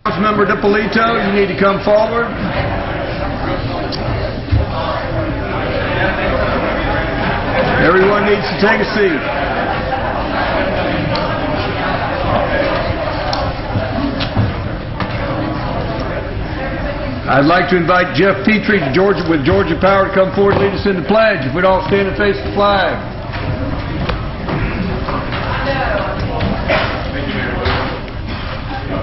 Councilmember DiPolito, you need to come forward. Everyone needs to take a seat. I'd like to invite Jeff Petrie with Georgia Power to come forward and lead us in the pledge. If we'd all stand and face the flag.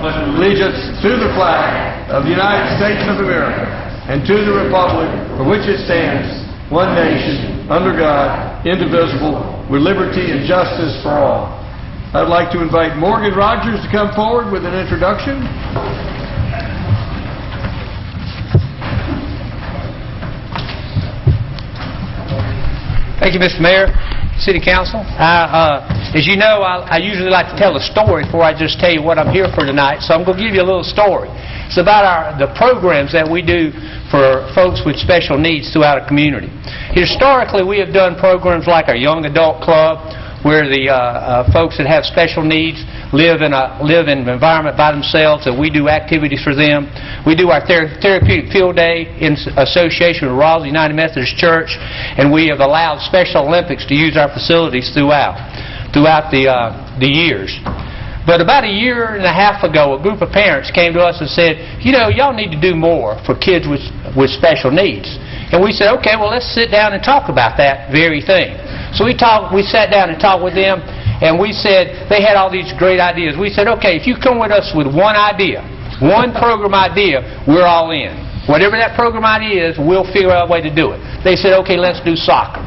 Allegiance to the flag of the United States of America and to the republic for which it stands, one nation, under God, indivisible, with liberty and justice for all. I'd like to invite Morgan Rogers to come forward with an introduction. Thank you, Mr. Mayor, City Council. As you know, I usually like to tell a story before I just tell you what I'm here for tonight, so I'm going to give you a little story. It's about the programs that we do for folks with special needs throughout a community. Historically, we have done programs like our Young Adult Club, where the folks that have special needs live in an environment by themselves, and we do activities for them. We do our therapeutic field day in association with Roswell United Methodist Church, and we have allowed Special Olympics to use our facilities throughout the years. But about a year and a half ago, a group of parents came to us and said, you know, y'all need to do more for kids with special needs. And we said, okay, well, let's sit down and talk about that very thing. So we sat down and talked with them, and we said, they had all these great ideas. We said, okay, if you come with us with one idea, one program idea, we're all in. Whatever that program idea is, we'll figure out a way to do it. They said, okay, let's do soccer.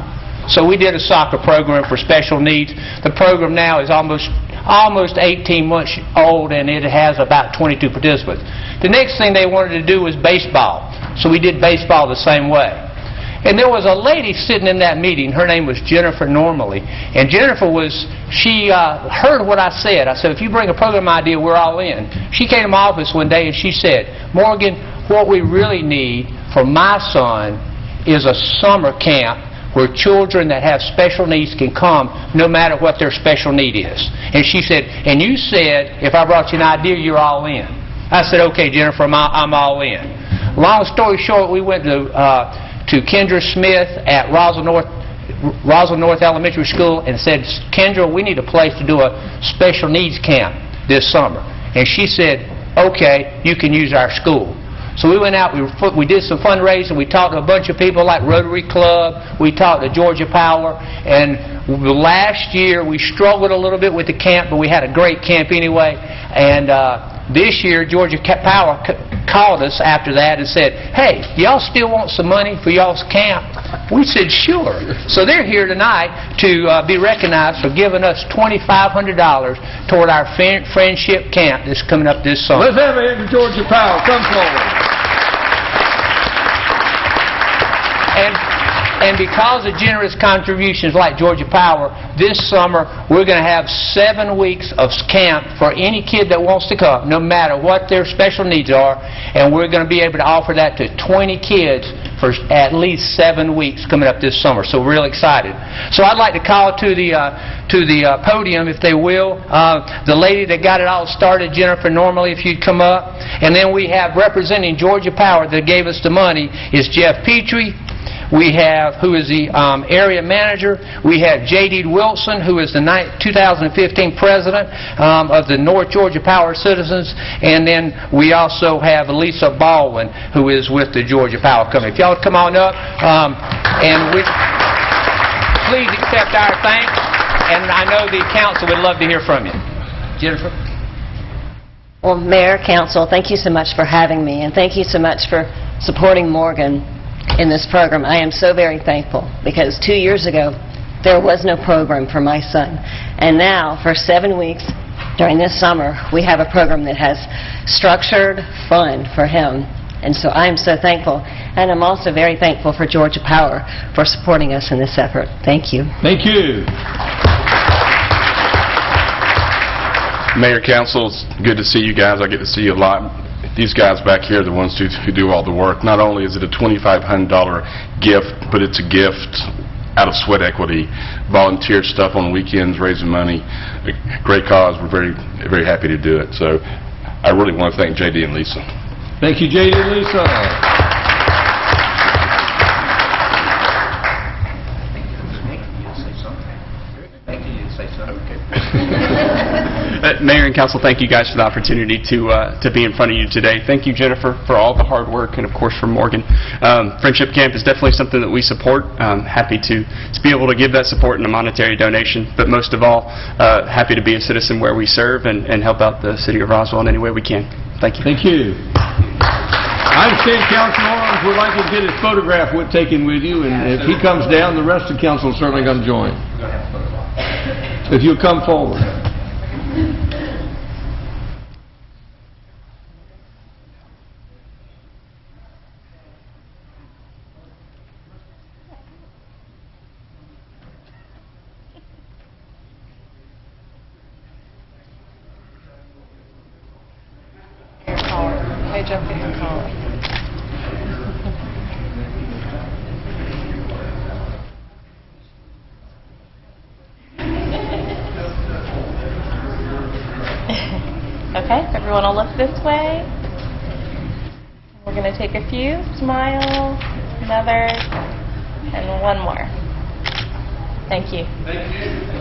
So we did a soccer program for special needs. The program now is almost 18 months old, and it has about 22 participants. The next thing they wanted to do was baseball. So we did baseball the same way. And there was a lady sitting in that meeting. Her name was Jennifer Normally. And Jennifer she heard what I said. I said, if you bring a program idea, we're all in. She came to my office one day and she said, Morgan, what we really need for my son is a summer camp where children that have special needs can come no matter what their special need is. And she said, and you said, if I brought you an idea, you're all in. I said, okay, Jennifer, I'm all in. Long story short, we went to Kendra Smith at Roswell North Elementary School and said, Kendra, we need a place to do a special needs camp this summer. And she said, okay, you can use our school. So we went out, we did some fundraising, we talked to a bunch of people like Rotary Club, we talked to Georgia Power, and last year we struggled a little bit with the camp, but we had a great camp anyway. And this year, Georgia Power called us after that and said, hey, y'all still want some money for y'all's camp? We said, sure. So they're here tonight to be recognized for giving us $2,500 toward our friendship camp that's coming up this summer. Let's have a hand for Georgia Power. Come forward. And because of generous contributions like Georgia Power, this summer we're going to have 7 weeks of camp for any kid that wants to come, no matter what their special needs are, and we're going to be able to offer that to 20 kids for at least 7 weeks coming up this summer. So we're real excited. So I'd like to call to the podium, if they will, the lady that got it all started, Jennifer Normally, if you'd come up. And then we have representing Georgia Power that gave us the money is Jeff Petrie. We have, who is the area manager. We have J.D. Wilson, who is the 2015 president of the North Georgia Power Citizens. And then we also have Lisa Baldwin, who is with the Georgia Power Company. If y'all would come on up, and please accept our thanks. And I know the council would love to hear from you. Jennifer? Well, Mayor, Council, thank you so much for having me, and thank you so much for supporting Morgan in this program. I am so very thankful, because 2 years ago there was no program for my son, and now for 7 weeks during this summer we have a program that has structured fun for him, and so I am so thankful. And I'm also very thankful for Georgia Power for supporting us in this effort. Thank you. Thank you. Mayor, Council, it's good to see you guys. I get to see you a lot. These guys back here are the ones who do all the work. Not only is it a $2,500 gift, but it's a gift out of sweat equity, volunteer stuff on weekends, raising money. A great cause. We're very, very happy to do it. So I really want to thank J.D. and Lisa. Thank you, J.D. and Lisa. Mayor and Council, thank you guys for the opportunity to be in front of you today. Thank you, Jennifer, for all the hard work, and of course for Morgan. Friendship Camp is definitely something that we support. Happy to be able to give that support in a monetary donation, but most of all, happy to be a citizen where we serve and help out the city of Roswell in any way we can. Thank you. Thank you. I understand Councilman Owens would like to get his photograph taken with you, and if he comes down, the rest of the council is certainly going to join. If you'll come forward. Hey, jump in your collar. Okay, everyone will look this way. We're going to take a few. Smile, another, and one more. Thank you. Thank you.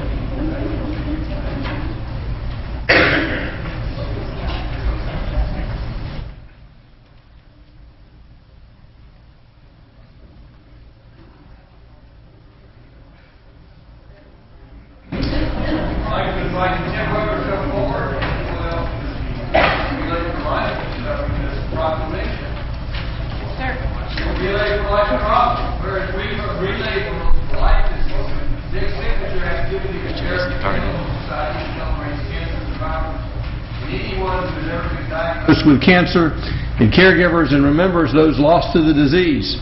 With cancer and caregivers and remembers those lost to the disease.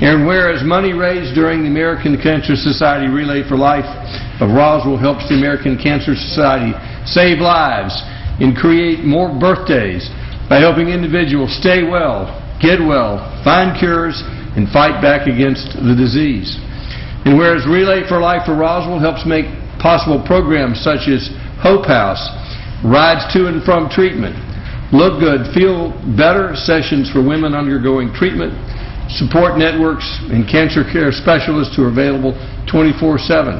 And whereas money raised during the American Cancer Society Relay for Life of Roswell helps the American Cancer Society save lives and create more birthdays by helping individuals stay well, get well, find cures, and fight back against the disease. And whereas Relay for Life for Roswell helps make possible programs such as Hope House, rides to and from treatment, Look Good, Feel Better sessions for women undergoing treatment, support networks, and cancer care specialists who are available 24/7.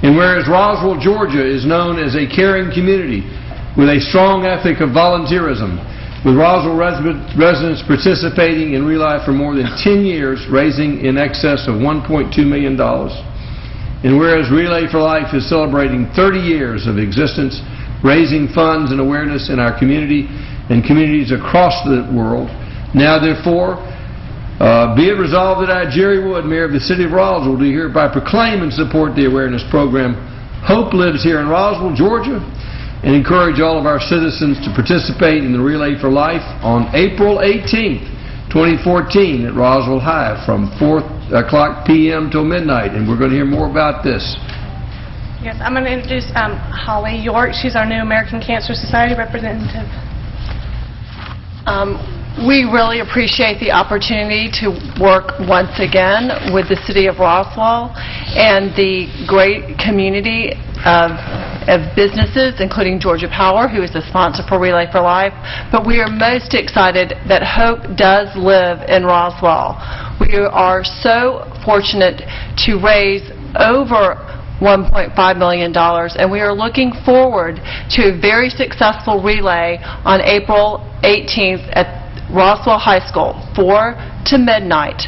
And whereas Roswell, Georgia is known as a caring community with a strong ethic of volunteerism, with Roswell residents participating in Relay for more than 10 years, raising in excess of $1.2 million. And whereas Relay for Life is celebrating 30 years of existence, raising funds and awareness in our community and communities across the world. Now, therefore, be it resolved that I, Jerry Wood, Mayor of the City of Roswell, do hereby proclaim and support the awareness program Hope Lives Here in Roswell, Georgia, and encourage all of our citizens to participate in the Relay for Life on April 18th, 2014 at Roswell High from 4 o'clock p.m. till midnight, and we're going to hear more about this. Yes, I'm going to introduce Holly York. She's our new American Cancer Society representative. We really appreciate the opportunity to work once again with the City of Roswell and the great community of businesses, including Georgia Power, who is the sponsor for Relay for Life. But we are most excited that hope does live in Roswell. We are so fortunate to raise over $1.5 million, and we are looking forward to a very successful relay on April 18th at Roswell High School, 4 to midnight.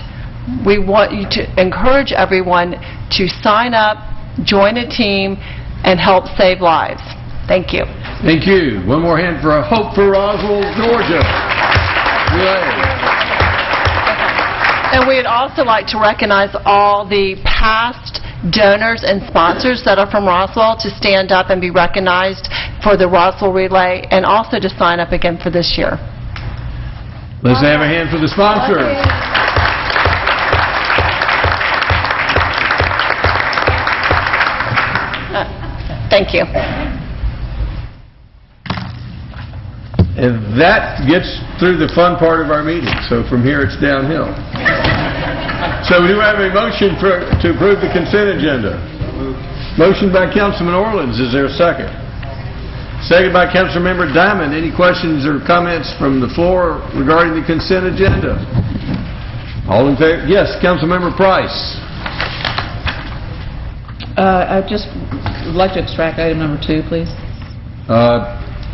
We want you to encourage everyone to sign up, join a team, and help save lives. Thank you. Thank you. One more hand for a Hope for Roswell, Georgia. Relay. And we'd also like to recognize all the past donors and sponsors that are from Roswell to stand up and be recognized for the Roswell Relay, and also to sign up again for this year. Let's have a hand for the sponsors. Thank you. And that gets through the fun part of our meeting. So from here, it's downhill. So we do have a motion to approve the consent agenda. Motion by Councilman Orleans. Is there a second? Second by Councilmember Diamond. Any questions or comments from the floor regarding the consent agenda? All in favor? Yes, Councilmember Price. I just would like to extract item number 2, please.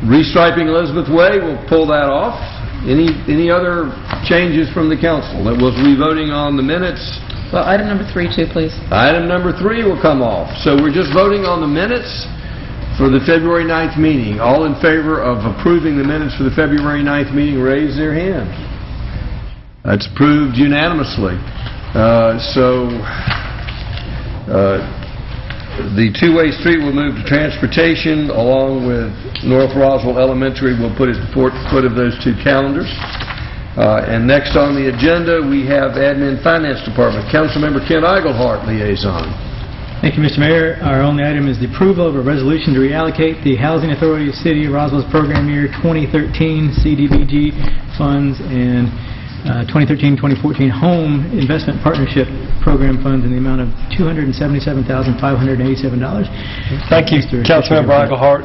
Restriping Elizabeth Way, we'll pull that off. Any other changes from the council? That was re-voting on the minutes. Well, item number 3, too, please. Item number 3 will come off. So we're just voting on the minutes for the February 9th meeting. All in favor of approving the minutes for the February 9th meeting, raise their hand. That's approved unanimously. The two-way street will move to transportation, along with North Roswell Elementary will put at the foot of those two calendars. And next on the agenda, we have Admin Finance Department. Councilmember Kent Iglehart, liaison. Thank you, Mr. Mayor. Our only item is the approval of a resolution to reallocate the Housing Authority of City of Roswell's program year 2013 CDBG funds and 2013-2014 Home Investment Partnership Program funds in the amount of $277,587. Thank you, Councilmember Iglehart.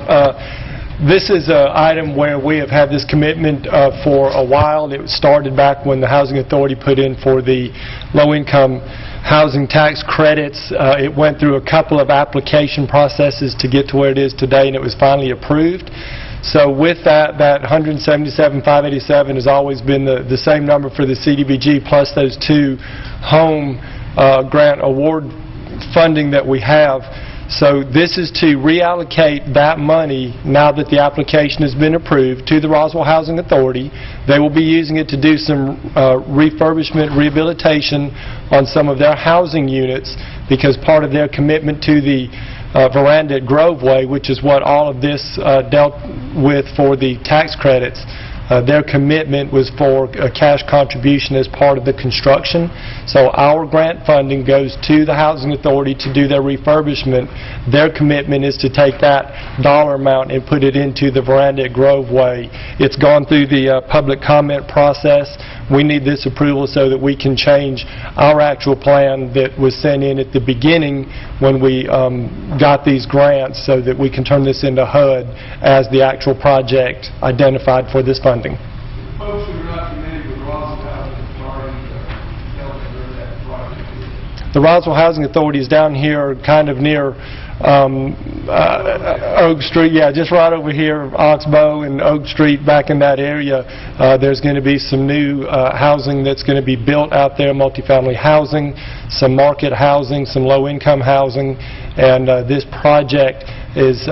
This is an item where we have had this commitment for a while. It started back when the Housing Authority put in for the low-income housing tax credits. It went through a couple of application processes to get to where it is today, and it was finally approved. So with that $177,587 has always been the same number for the CDBG plus those two home grant award funding that we have. So this is to reallocate that money now that the application has been approved to the Roswell Housing Authority. They will be using it to do some refurbishment, rehabilitation on some of their housing units because part of their commitment to the veranda at Groveway, which is what all of this dealt with for the tax credits. Their commitment was for a cash contribution as part of the construction. So our grant funding goes to the Housing Authority to do their refurbishment. Their commitment is to take that dollar amount and put it into the veranda at Groveway. It's gone through the public comment process. We need this approval so that we can change our actual plan that was sent in at the beginning when we got these grants so that we can turn this into HUD as the actual project identified for this funding. Folks who are not familiar with Roswell Housing Authority, tell us where that project is. The Roswell Housing Authority is down here kind of near Oak Street, yeah, just right over here, Oxbow and Oak Street, back in that area. There's going to be some new housing that's going to be built out there, multifamily housing, some market housing, some low-income housing, and this project is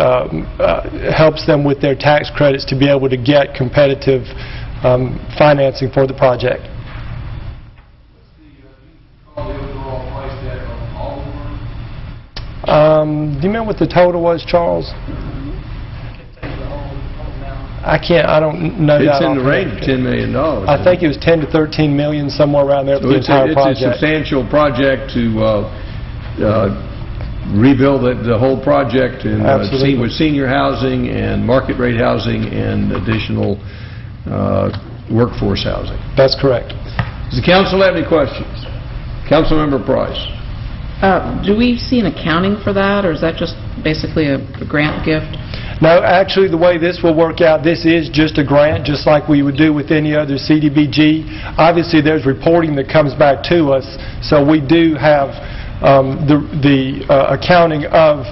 helps them with their tax credits to be able to get competitive financing for the project. Do you remember what the total was, Charles? I don't know that. It's in the range of $10 million. I think it was 10 to 13 million, somewhere around there for the entire project. It's a substantial project to rebuild the whole project and with senior housing and market rate housing and additional workforce housing. That's correct. Does the council have any questions? Councilmember Price. Do we see an accounting for that, or is that just basically a grant gift? No, actually, the way this will work out, this is just a grant, just like we would do with any other CDBG. Obviously, there's reporting that comes back to us, so we do have the accounting of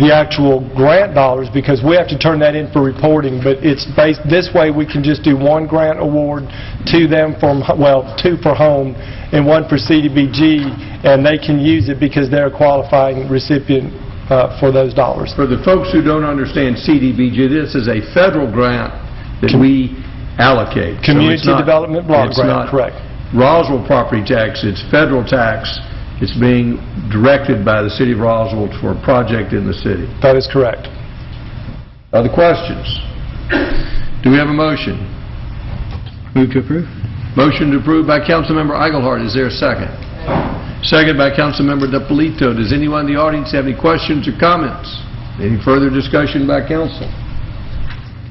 the actual grant dollars because we have to turn that in for reporting, but it's based this way we can just do one grant award to them from, well, two for home and one for CDBG, and they can use it because they're a qualifying recipient for those dollars. For the folks who don't understand CDBG, this is a federal grant that we allocate. Community Development Block Grant, correct. Roswell property tax, it's federal tax. It's being directed by the City of Roswell for a project in the city. That is correct. Other questions? Do we have a motion? Move to approve. Motion to approve by Councilmember Iglehart. Is there a second? Second by Councilmember DePolito. Does anyone in the audience have any questions or comments? Any further discussion by council?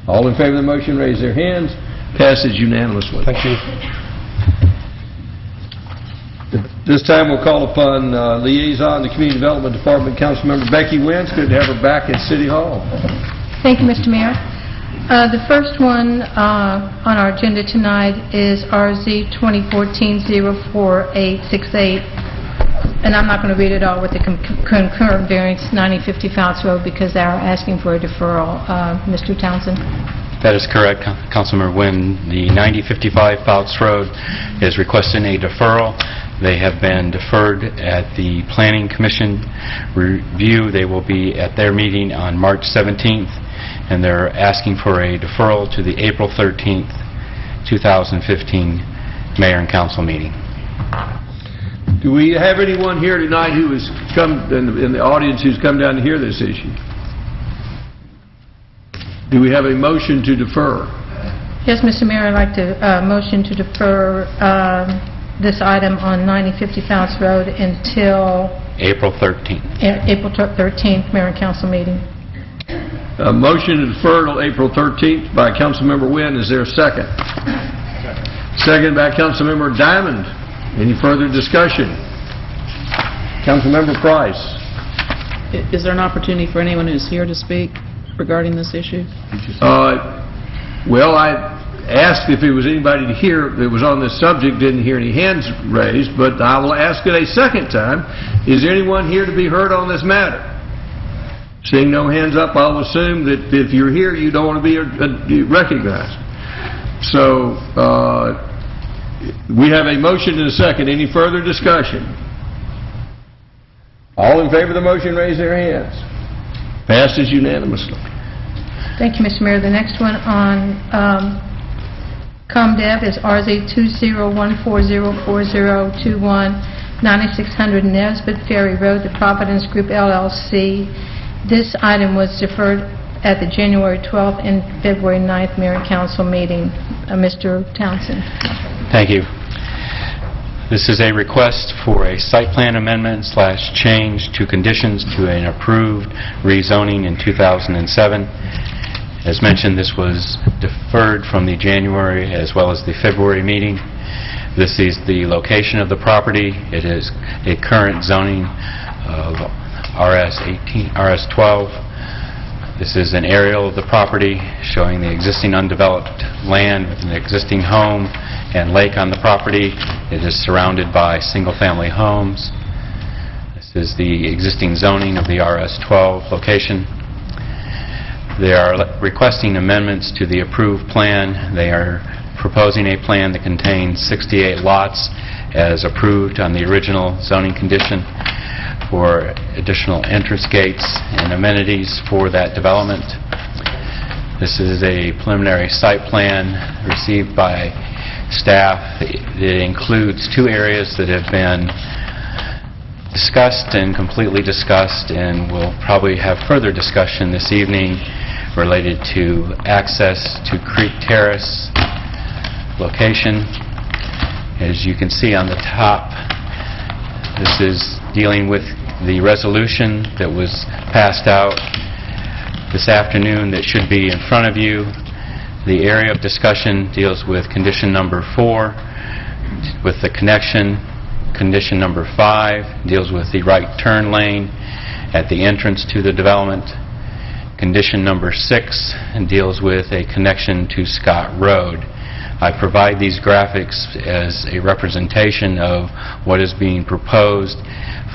All in favor of the motion, raise their hands. Passes unanimously. Thank you. This time we'll call upon liaison, the Community Development Department, Councilmember Becky Wentz. Good to have her back at City Hall. Thank you, Mr. Mayor. The first one on our agenda tonight is RZ 2014-04868, and I'm not going to read it all with the concurrent variance 9050 Fouts Road because they are asking for a deferral. Mr. Townsend? That is correct, Councilmember Wynn. The 9055 Fouts Road is requesting a deferral. They have been deferred at the Planning Commission review. They will be at their meeting on March 17th, and they're asking for a deferral to the April 13th, 2015 Mayor and Council meeting. Do we have anyone here tonight who has come, in the audience, who's come down to hear this issue? Do we have a motion to defer? Yes, Mr. Mayor, I'd like to motion to defer this item on 9050 Fouts Road until April 13th. April 13th Mayor and Council meeting. A motion to defer till April 13th by Councilmember Wynn. Is there a second? Second by Councilmember Diamond. Any further discussion? Councilmember Price. Is there an opportunity for anyone who's here to speak regarding this issue? Well, I asked if there was anybody here that was on this subject, didn't hear any hands raised, but I will ask it a second time. Is there anyone here to be heard on this matter? Seeing no hands up, I'll assume that if you're here, you don't want to be recognized. So, we have a motion and a second. Any further discussion? All in favor of the motion, raise their hands. Passes unanimously. Thank you, Mr. Mayor. The next one on ComDev is RZ 201404021, 9600 Nesbitt Ferry Road, the Providence Group LLC. This item was deferred at the January 12th and February 9th Mayor and Council meeting. Mr. Townsend. Thank you. This is a request for a site plan amendment / change to conditions to an approved rezoning in 2007. As mentioned, this was deferred from the January as well as the February meeting. This is the location of the property. It is a current zoning of RS12. This is an aerial of the property showing the existing undeveloped land with an existing home and lake on the property. It is surrounded by single-family homes. This is the existing zoning of the RS12 location. They are requesting amendments to the approved plan. They are proposing a plan that contains 68 lots as approved on the original zoning condition for additional entrance gates and amenities for that development. This is a preliminary site plan received by staff. It includes 2 areas that have been discussed and completely discussed, and we'll probably have further discussion this evening related to access to Creek Terrace location. As you can see on the top, this is dealing with the resolution that was passed out this afternoon that should be in front of you. The area of discussion deals with condition number 4, with the connection. Condition number 5 deals with the right turn lane at the entrance to the development. Condition number 6 deals with a connection to Scott Road. I provide these graphics as a representation of what is being proposed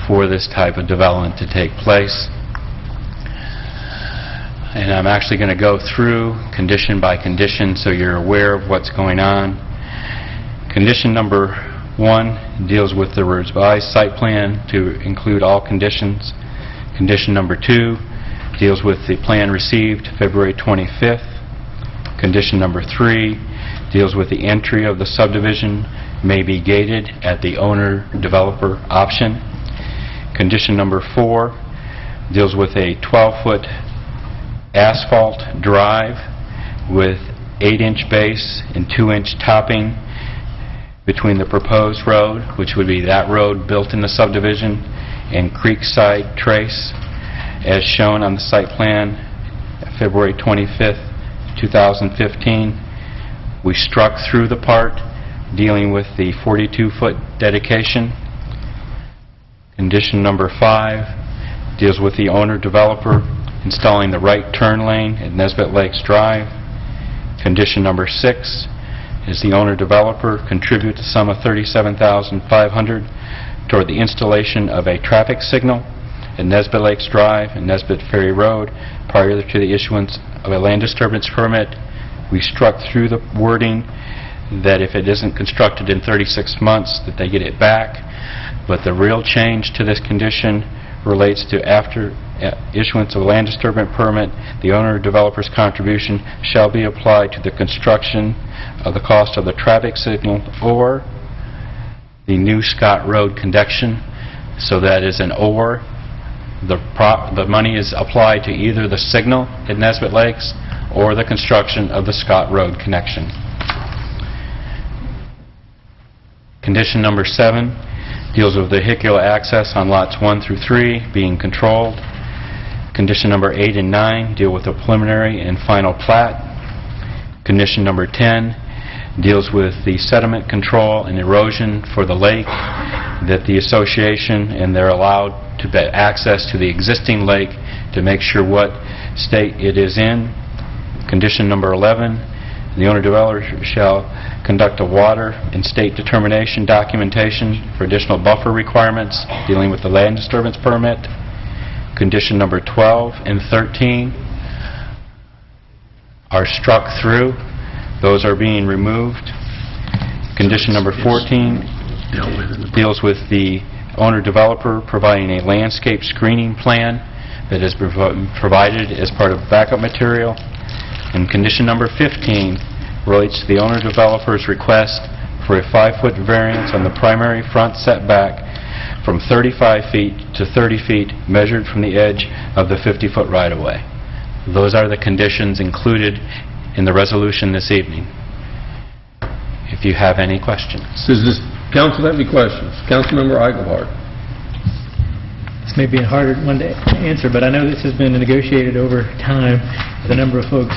for this type of development to take place. And I'm actually going to go through condition by condition so you're aware of what's going on. Condition number 1 deals with the revised site plan to include all conditions. Condition number 2 deals with the plan received February 25th. Condition number 3 deals with the entry of the subdivision may be gated at the owner-developer option. Condition number 4 deals with a 12-foot asphalt drive with 8-inch base and 2-inch topping between the proposed road, which would be that road built in the subdivision, and Creekside Trace, as shown on the site plan February 25th, 2015. We struck through the part dealing with the 42-foot dedication. Condition number 5 deals with the owner-developer installing the right turn lane at Nesbitt Lakes Drive. Condition number 6 is the owner-developer contribute the sum of $37,500 toward the installation of a traffic signal at Nesbitt Lakes Drive and Nesbitt Ferry Road prior to the issuance of a land disturbance permit. We struck through the wording that if it isn't constructed in 36 months, that they get it back. But the real change to this condition relates to after issuance of a land disturbance permit, the owner-developer's contribution shall be applied to the construction of the cost of the traffic signal or the new Scott Road connection. So that is an or. The money is applied to either the signal at Nesbitt Lakes or the construction of the Scott Road connection. Condition number 7 deals with vehicular access on lots 1 through 3 being controlled. Condition number 8 and 9 deal with the preliminary and final plat. Condition number 10 deals with the sediment control and erosion for the lake, that the association and they're allowed to get access to the existing lake to make sure what state it is in. Condition number 11, the owner-developer shall conduct a water and state determination documentation for additional buffer requirements dealing with the land disturbance permit. Condition number 12 and 13 are struck through. Those are being removed. Condition number 14 deals with the owner-developer providing a landscape screening plan that is provided as part of backup material. And condition number 15 relates to the owner-developer's request for a 5-foot variance on the primary front setback from 35 feet to 30 feet measured from the edge of the 50-foot right-of-way. Those are the conditions included in the resolution this evening. If you have any questions. Does this council have any questions? Councilmember Eichelhardt. This may be a harder one to answer, but I know this has been negotiated over time with a number of folks,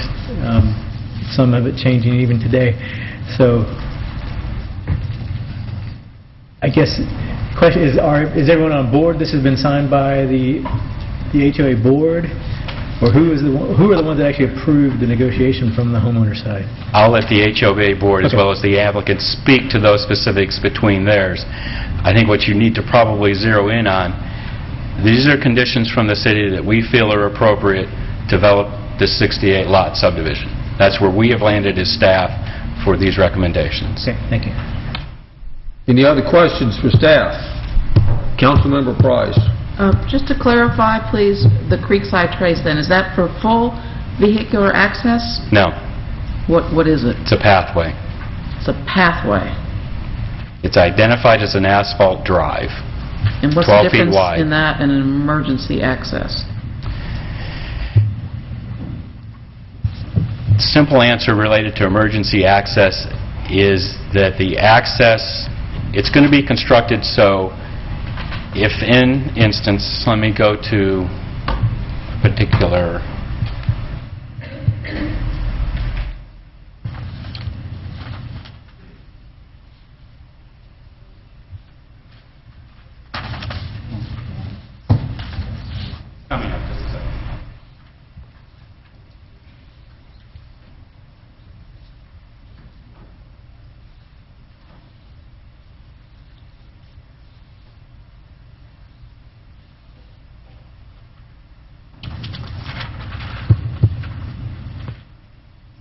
some of it changing even today. So I guess the question is everyone on board? This has been signed by the HOA board? Or who are the ones that actually approved the negotiation from the homeowner side? I'll let the HOA board as well as the applicant speak to those specifics between theirs. I think what you need to probably zero in on, these are conditions from the city that we feel are appropriate to develop this 68-lot subdivision. That's where we have landed as staff for these recommendations. Okay, thank you. Any other questions for staff? Councilmember Price. Just to clarify, please, the Creekside Trace then, is that for full vehicular access? No. What is it? It's a pathway. It's a pathway. It's identified as an asphalt drive. And what's the 12 feet difference wide. in that and an emergency access? Simple answer related to emergency access is that the access, it's going to be constructed so if in instance, let me go to a particular coming up just a second.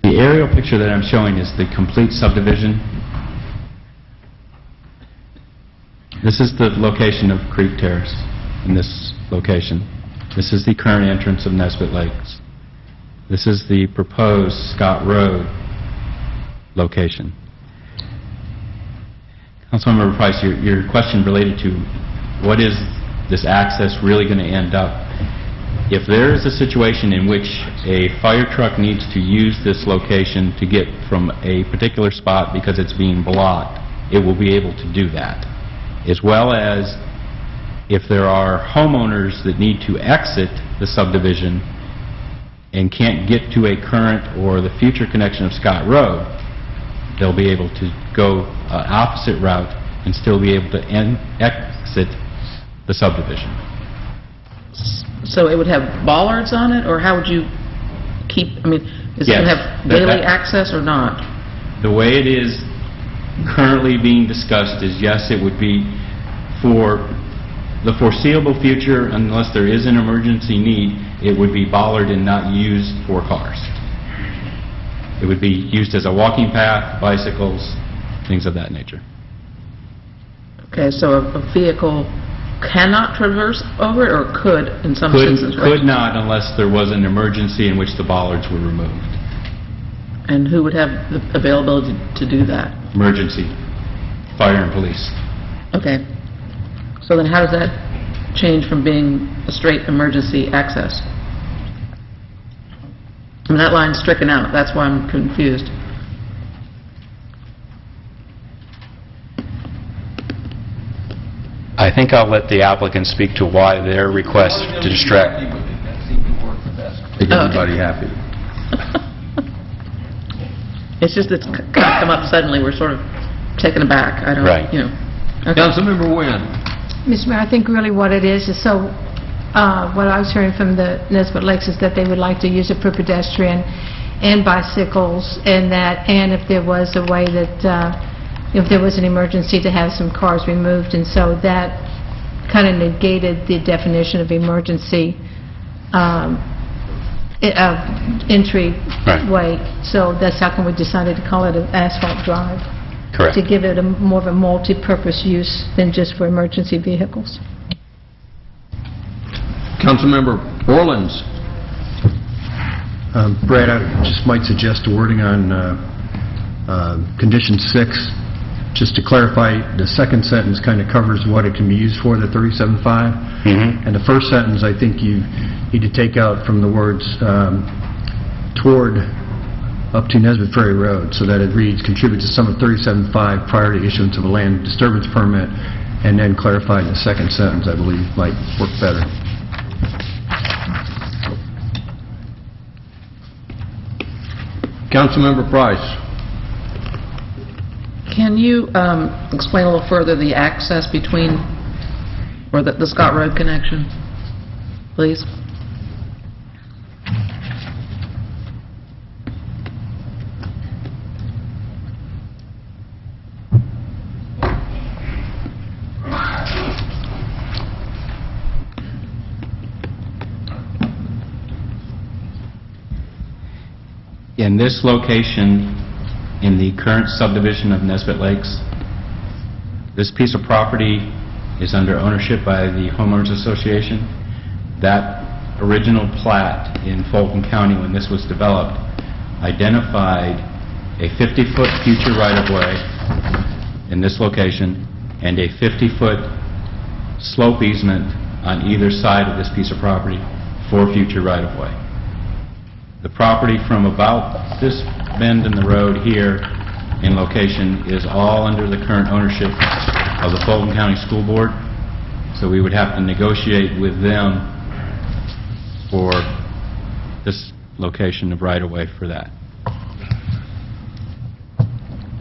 The aerial picture that I'm showing is the complete subdivision. This is the location of Creek Terrace in this location. This is the current entrance of Nesbitt Lakes. This is the proposed Scott Road location. Councilmember Price, your question related to what is this access really going to end up? If there is a situation in which a fire truck needs to use this location to get from a particular spot because it's being blocked, it will be able to do that. As well as if there are homeowners that need to exit the subdivision and can't get to a current or the future connection of Scott Road, they'll be able to go an opposite route and still be able to exit the subdivision. So it would have bollards on it, or how would you keep, I mean, is it going to Yes, have daily access or not? The way it is currently being discussed is, yes, it would be for the foreseeable future, unless there is an emergency need, it would be bollard and not used for cars. It would be used as a walking path, bicycles, things of that nature. Okay, so a vehicle cannot traverse over it, or could in some instances? right? Could not unless there was an emergency in which the bollards were removed. And who would have the availability to do that? Emergency, fire and police. Okay. So then how does that change from being a straight emergency access? I mean, that line's stricken out, that's why I'm confused. I think I'll let the applicant speak to why their request to distract. Make everybody happy. It's just it's kind of come up suddenly, we're sort of taken aback, I don't, Right. you know. Okay. Councilmember Wynn. Mr. Mayor, I think really what it is so, what I was hearing from the Nesbit Lakes is that they would like to use it for pedestrian and bicycles, and if there was a way that, if there was an emergency, to have some cars removed, and so that kind of negated the definition of emergency entryway. So that's how come we decided to call it an asphalt drive. Correct. To give it more of a multi-purpose use than just for emergency vehicles. Councilmember Orleans. Brad, I just might suggest a wording on condition 6. Just to clarify, the second sentence kind of covers what it can be used for, the 37.5. And the first sentence, I think you need to take out from the words toward up to Nesbit Ferry Road, so that it reads, contribute to sum of 37.5 prior to issuance of a land disturbance permit, and then clarify the second sentence, I believe, might work better. Councilmember Price. Can you explain a little further the access between, or the Scott Road connection, please? In this location, in the current subdivision of Nesbit Lakes, this piece of property is under ownership by the Homeowners Association. That original plat in Fulton County, when this was developed, identified a 50-foot future right-of-way in this location and a 50-foot slope easement on either side of this piece of property for future right-of-way. The property from about this bend in the road here in location is all under the current ownership of the Fulton County School Board, so we would have to negotiate with them for this location of right-of-way for that.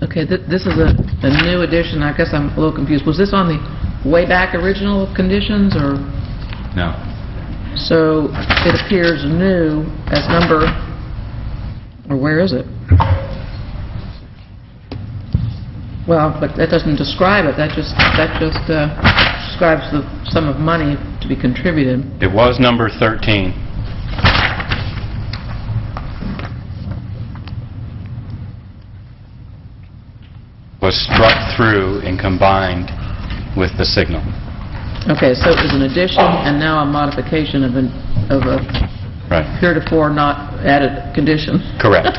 Okay, this is a new addition. I guess I'm a little confused. Was this on the way back original conditions, or? No. So it appears new as number, or where is it? Well, but that doesn't describe it. That just describes the sum of money to be contributed. It was number 13. Was struck through and combined with the signal. Okay, so it was an addition and now a modification of a Right. heretofore not added condition. Correct.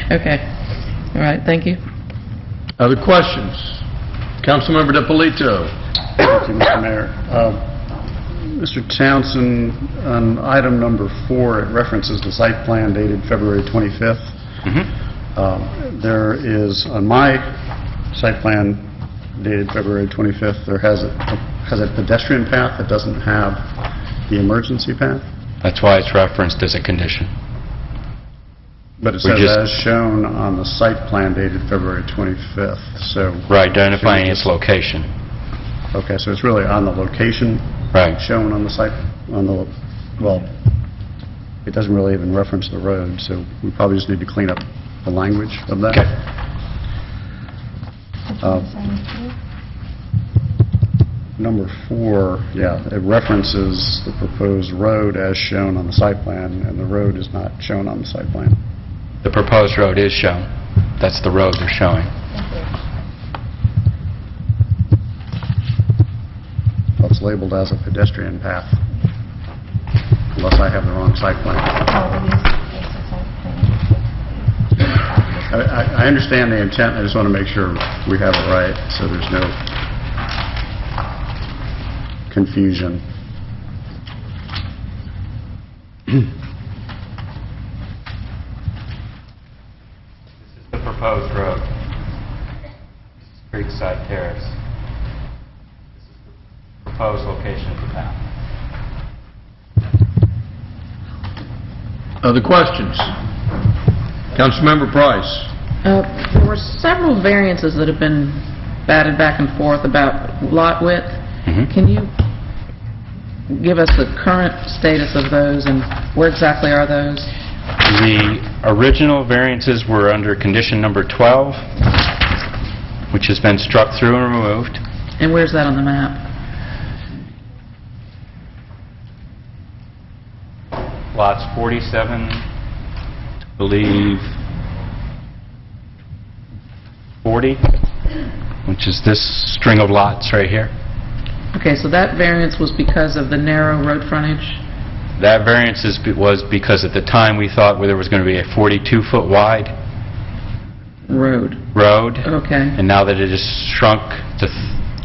Okay. All right, thank you. Other questions? Councilmember DiPolito. Thank you, Mr. Mayor. Mr. Townsend, on item number 4, it references the site plan dated February 25th. There is, on my site plan dated February 25th, there has a pedestrian path that doesn't have the emergency path. That's why it's referenced as a condition. But it says as shown on the site plan dated February 25th, so... We're identifying its location. Okay, so it's really on the location Right. shown on the site, on the well, it doesn't really even reference the road, so we probably just need to clean up the language of that. Number 4, yeah, it references the proposed road as shown on the site plan, and the road is not shown on the site plan. The proposed road is shown. That's the road they're showing. Well, it's labeled as a pedestrian path, unless I have the wrong site plan. I understand the intent, I just want to make sure we have it right, so there's no confusion. The proposed road. Creekside Terrace. This is the proposed location of the path. Other questions? Councilmember Price. There were several variances that have been batted back and forth about lot width. Can you give us the current status of those, and where exactly are those? The original variances were under condition number 12, which has been struck through and removed. And where's that on the map? Lots 47, I believe 40, which is this string of lots right here. Okay, so that variance was because of the narrow road frontage? That variance was because at the time we thought there was going to be a 42-foot wide Road. Okay. And now that it is shrunk to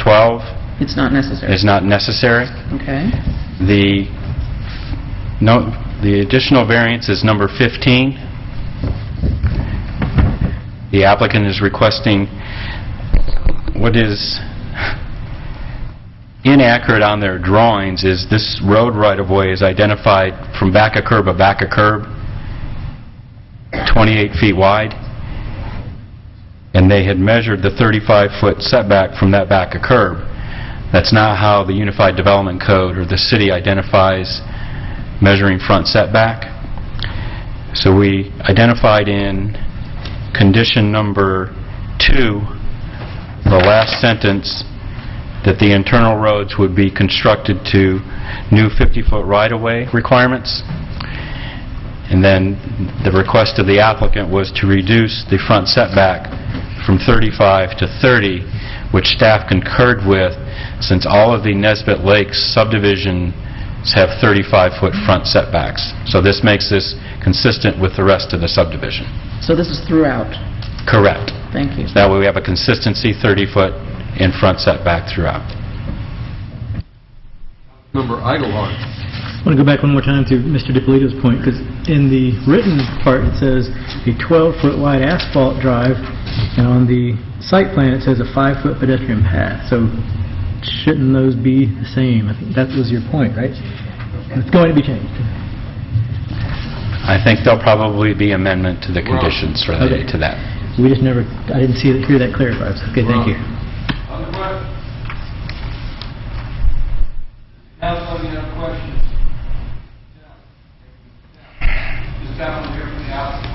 12, It's not necessary? it's not necessary. Okay. The additional variance is number 15. The applicant is requesting what is inaccurate on their drawings is this road right-of-way is identified from back of curb, 28 feet wide, and they had measured the 35-foot setback from that back of curb. That's not how the Unified Development Code or the city identifies measuring front setback. So we identified in condition number 2, the last sentence, that the internal roads would be constructed to new 50-foot right-of-way requirements. And then the request of the applicant was to reduce the front setback from 35 to 30, which staff concurred with, since all of the Nesbitt Lakes subdivisions have 35-foot front setbacks. So this makes this consistent with the rest of the subdivision. So this is throughout? Correct. Thank you. That way we have a consistency 30-foot in front setback throughout. Member Eichelhardt. I want to go back one more time to Mr. DiPolito's point, because in the written part it says a 12-foot wide asphalt drive, and on the site plan it says a 5-foot pedestrian path. So shouldn't those be the same? I think that was your point, right? It's going to be changed. I think there'll probably be amendment to the conditions related to that. We just never, I didn't hear that clarified. Okay, thank you. Council, any other questions? This gentleman here from the outside.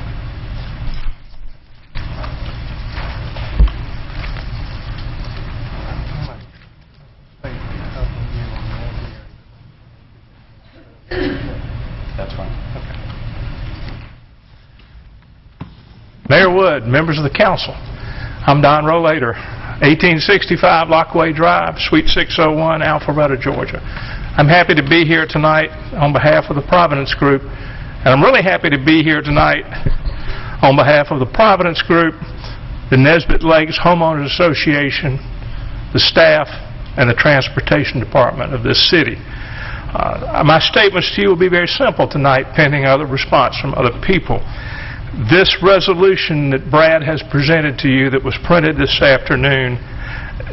That's fine. Okay. Mayor Wood, members of the council, I'm Don Rollator, 1865 Lockaway Drive, Suite 601, Alpharetta, Georgia. I'm happy to be here tonight on behalf of the Providence Group, and I'm really happy to be here tonight on behalf of the Providence Group, the Nesbitt Lakes Homeowners Association, the staff, and the Transportation Department of this city. My statements to you will be very simple tonight, pending other response from other people. This resolution that Brad has presented to you that was printed this afternoon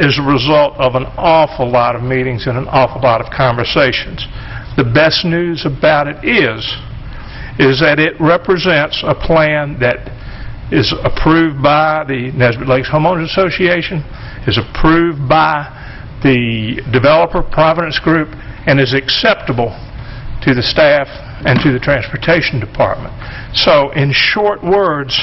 is a result of an awful lot of meetings and an awful lot of conversations. The best news about it is that it represents a plan that is approved by the Nesbitt Lakes Homeowners Association, is approved by the developer, Providence Group, and is acceptable to the staff, and to the Transportation Department. So, in short words,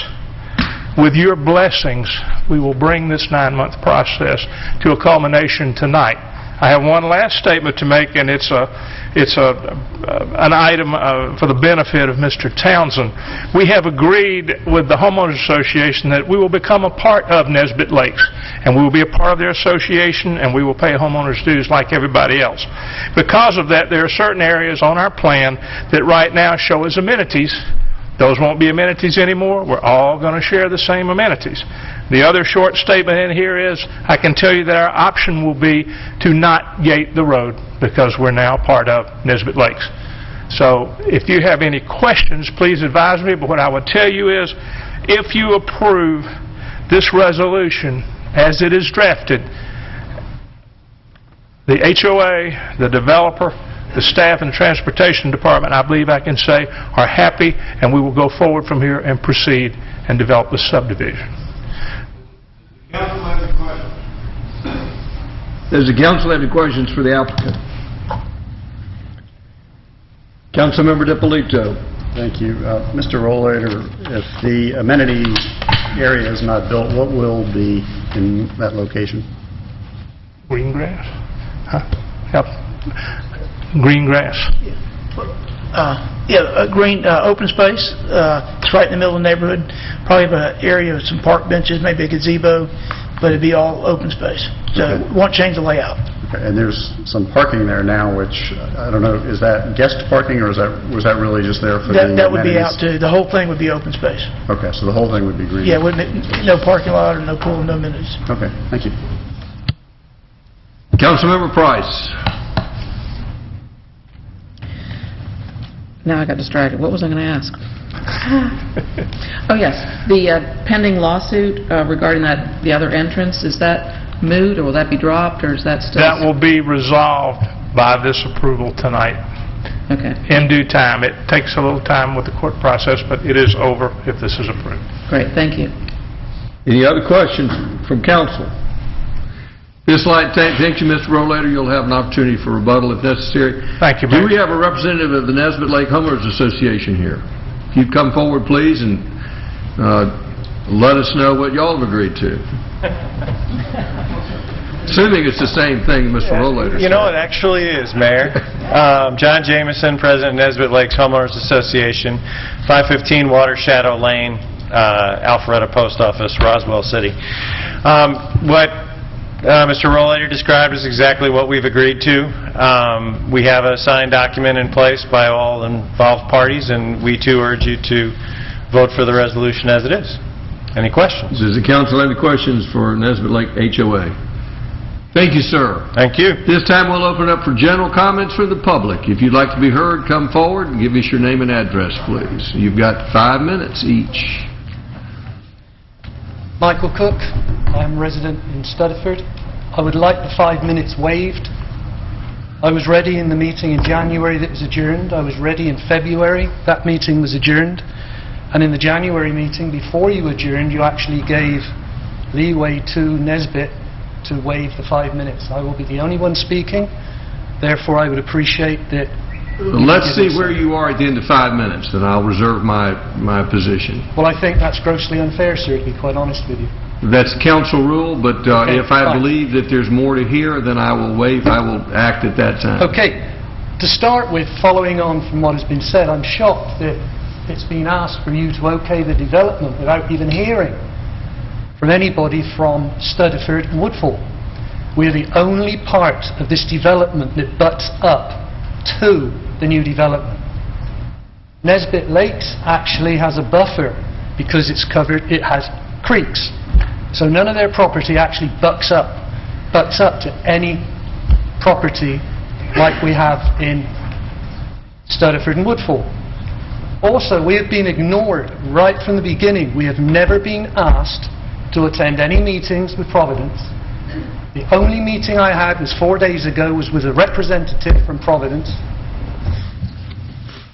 with your blessings, we will bring this 9-month process to a culmination tonight. I have one last statement to make, and it's an item for the benefit of Mr. Townsend. We have agreed with the Homeowners Association that we will become a part of Nesbit Lakes, and we will be a part of their association, and we will pay homeowners dues like everybody else. Because of that, there are certain areas on our plan that right now show as amenities. Those won't be amenities anymore. We're all going to share the same amenities. The other short statement in here is, I can tell you that our option will be to not gate the road because we're now part of Nesbit Lakes. So if you have any questions, please advise me. But what I would tell you is, if you approve this resolution as it is drafted, the HOA, the developer, the staff and the Transportation Department, I believe I can say, are happy, and we will go forward from here and proceed and develop the subdivision. Does the council have any questions for the applicant? Councilmember DiPolito. Thank you. Mr. Rollator, if the amenity area is not built, what will be in that location? Green grass? Huh? Yep. Green grass. Green open space. It's right in the middle of the neighborhood. Probably have an area with some park benches, maybe a gazebo, but it'd be all open space. So Okay. it won't change the layout. Okay. And there's some parking there now, which, I don't know, is that guest parking, or was that really just there for the amenities? That would be out too. The whole thing would be open space. Okay, so the whole thing would be green? Yeah, wouldn't it, no parking lot or no pool, no amenities. Okay, thank you. Councilmember Price. Now I got distracted. What was I going to ask? Oh, yes. The pending lawsuit regarding the other entrance, is that moot, or will that be dropped, or is that still... That will be resolved by this approval tonight. Okay. In due time. It takes a little time with the court process, but it is over if this is approved. Great, thank you. Any other questions from council? This light, thank you, Mr. Rollator. You'll have an opportunity for rebuttal if necessary. Thank you, Do Mayor. we have a representative of the Nesbit Lake Homeowners Association here? If you'd come forward, please, and let us know what y'all have agreed to. Assuming it's the same thing Mr. Rollator said. You know, it actually is, Mayor. John Jameson, President, Nesbit Lakes Homeowners Association, 515 Water Shadow Lane, Alpharetta Post Office, Roswell City. What Mr. Rollator described is exactly what we've agreed to. We have a signed document in place by all involved parties, and we too urge you to vote for the resolution as it is. Any questions? Does the council have any questions for Nesbit Lake HOA? Thank you, sir. Thank you. This time we'll open up for general comments from the public. If you'd like to be heard, come forward and give us your name and address, please. You've got 5 minutes each. Michael Cook. I'm resident in Studford. I would like the 5 minutes waived. I was ready in the meeting in January that was adjourned. I was ready in February. That meeting was adjourned. And in the January meeting, before you adjourned, you actually gave leeway to Nesbit to waive the 5 minutes. I will be the only one speaking. Therefore, I would appreciate that... Let's see where you are at the end of 5 minutes, then I'll reserve my position. Well, I think that's grossly unfair, sir, to be quite honest with you. That's council rule, but Okay, if I fine. believe that there's more to hear, then I will act at that time. Okay. To start with, following on from what has been said, I'm shocked that it's been asked for you to okay the development without even hearing from anybody from Studford and Woodfall. We're the only part of this development that butts up to the new development. Nesbit Lakes actually has a buffer because it's covered, it has creeks. So none of their property actually butts up to any property like we have in Studford and Woodfall. Also, we have been ignored right from the beginning. We have never been asked to attend any meetings with Providence. The only meeting I had was 4 days ago, was with a representative from Providence.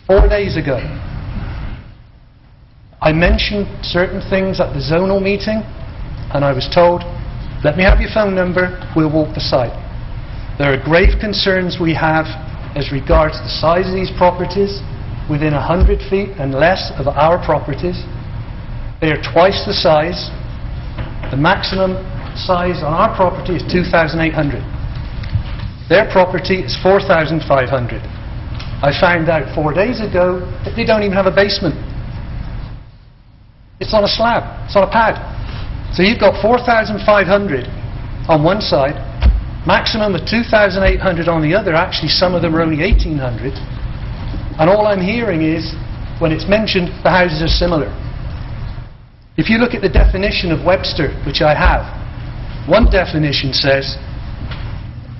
4 days ago. I mentioned certain things at the zonal meeting, and I was told, let me have your phone number, we'll walk the site. There are grave concerns we have as regards the size of these properties, within 100 feet and less of our properties. They are twice the size. The maximum size on our property is 2,800. Their property is 4,500. I found out 4 days ago that they don't even have a basement. It's on a slab. It's on a pad. So you've got 4,500 on one side, maximum of 2,800 on the other. Actually, some of them are only 1,800. And all I'm hearing is, when it's mentioned, the houses are similar. If you look at the definition of Webster, which I have, one definition says,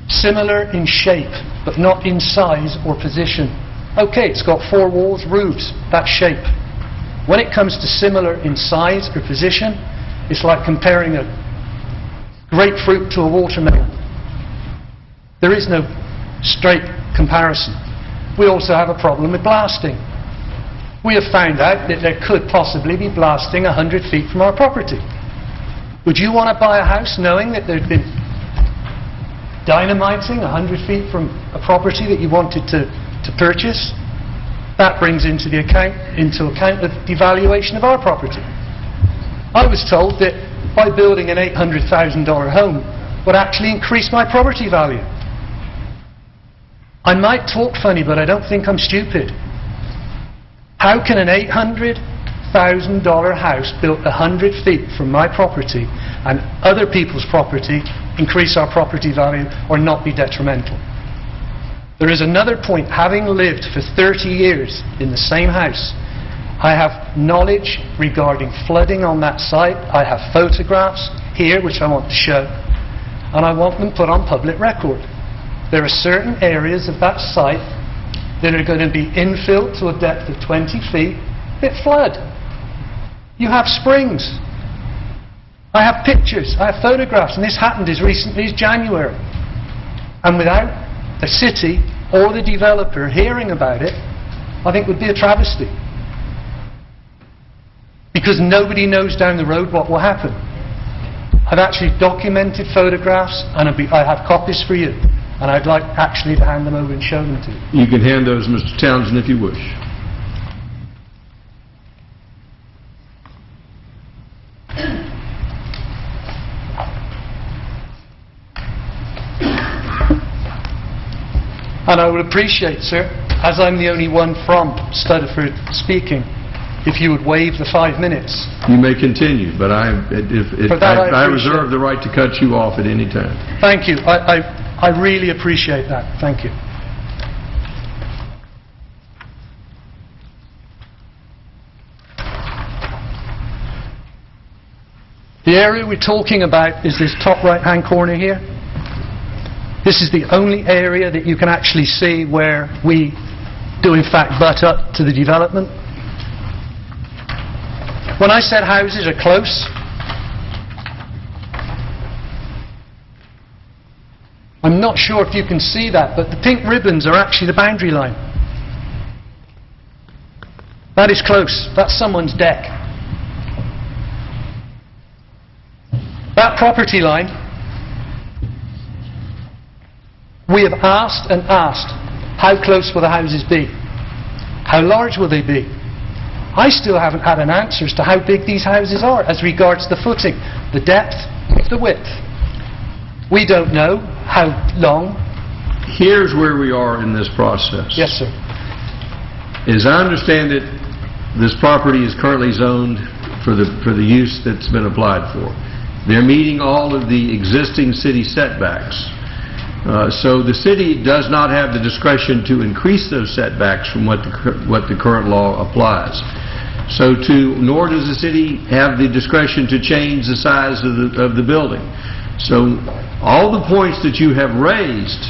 similar in shape, but not in size or position. Okay, it's got 4 walls, roofs, that's shape. When it comes to similar in size or position, it's like comparing a grapefruit to a watermelon. There is no straight comparison. We also have a problem with blasting. We have found out that there could possibly be blasting 100 feet from our property. Would you want to buy a house knowing that there'd been dynamiting 100 feet from a property that you wanted to purchase? That brings into account the devaluation of our property. I was told that by building an $800,000 home would actually increase my property value. I might talk funny, but I don't think I'm stupid. How can an $800,000 house built 100 feet from my property and other people's property increase our property value or not be detrimental? There is another point. Having lived for 30 years in the same house, I have knowledge regarding flooding on that site. I have photographs here which I want to show, and I want them put on public record. There are certain areas of that site that are going to be infilled to a depth of 20 feet that flood. You have springs. I have pictures, I have photographs, and this happened as recently as January. And without the city or the developer hearing about it, I think would be a travesty. Because nobody knows down the road what will happen. I've actually documented photographs, and I have copies for you. And I'd like actually to hand them over and show them to you. You can hand those, Mr. Townsend, if you wish. And I would appreciate, sir, as I'm the only one from Studford speaking, if you would waive the 5 minutes. You may continue, but I reserve the right to cut you off at any time. Thank you. I really appreciate that. Thank you. The area we're talking about is this top right-hand corner here. This is the only area that you can actually see where we do in fact butt up to the development. When I said houses are close, I'm not sure if you can see that, but the pink ribbons are actually the boundary line. That is close. That's someone's deck. That property line, we have asked and asked, how close will the houses be? How large will they be? I still haven't had an answer as to how big these houses are as regards the footing, the depth, the width. We don't know how long. Here's where we are in this process. Yes, sir. As I understand it, this property is currently zoned for the use that's been applied for. They're meeting all of the existing city setbacks. So the city does not have the discretion to increase those setbacks from what the current law applies. Nor does the city have the discretion to change the size of the building. So all the points that you have raised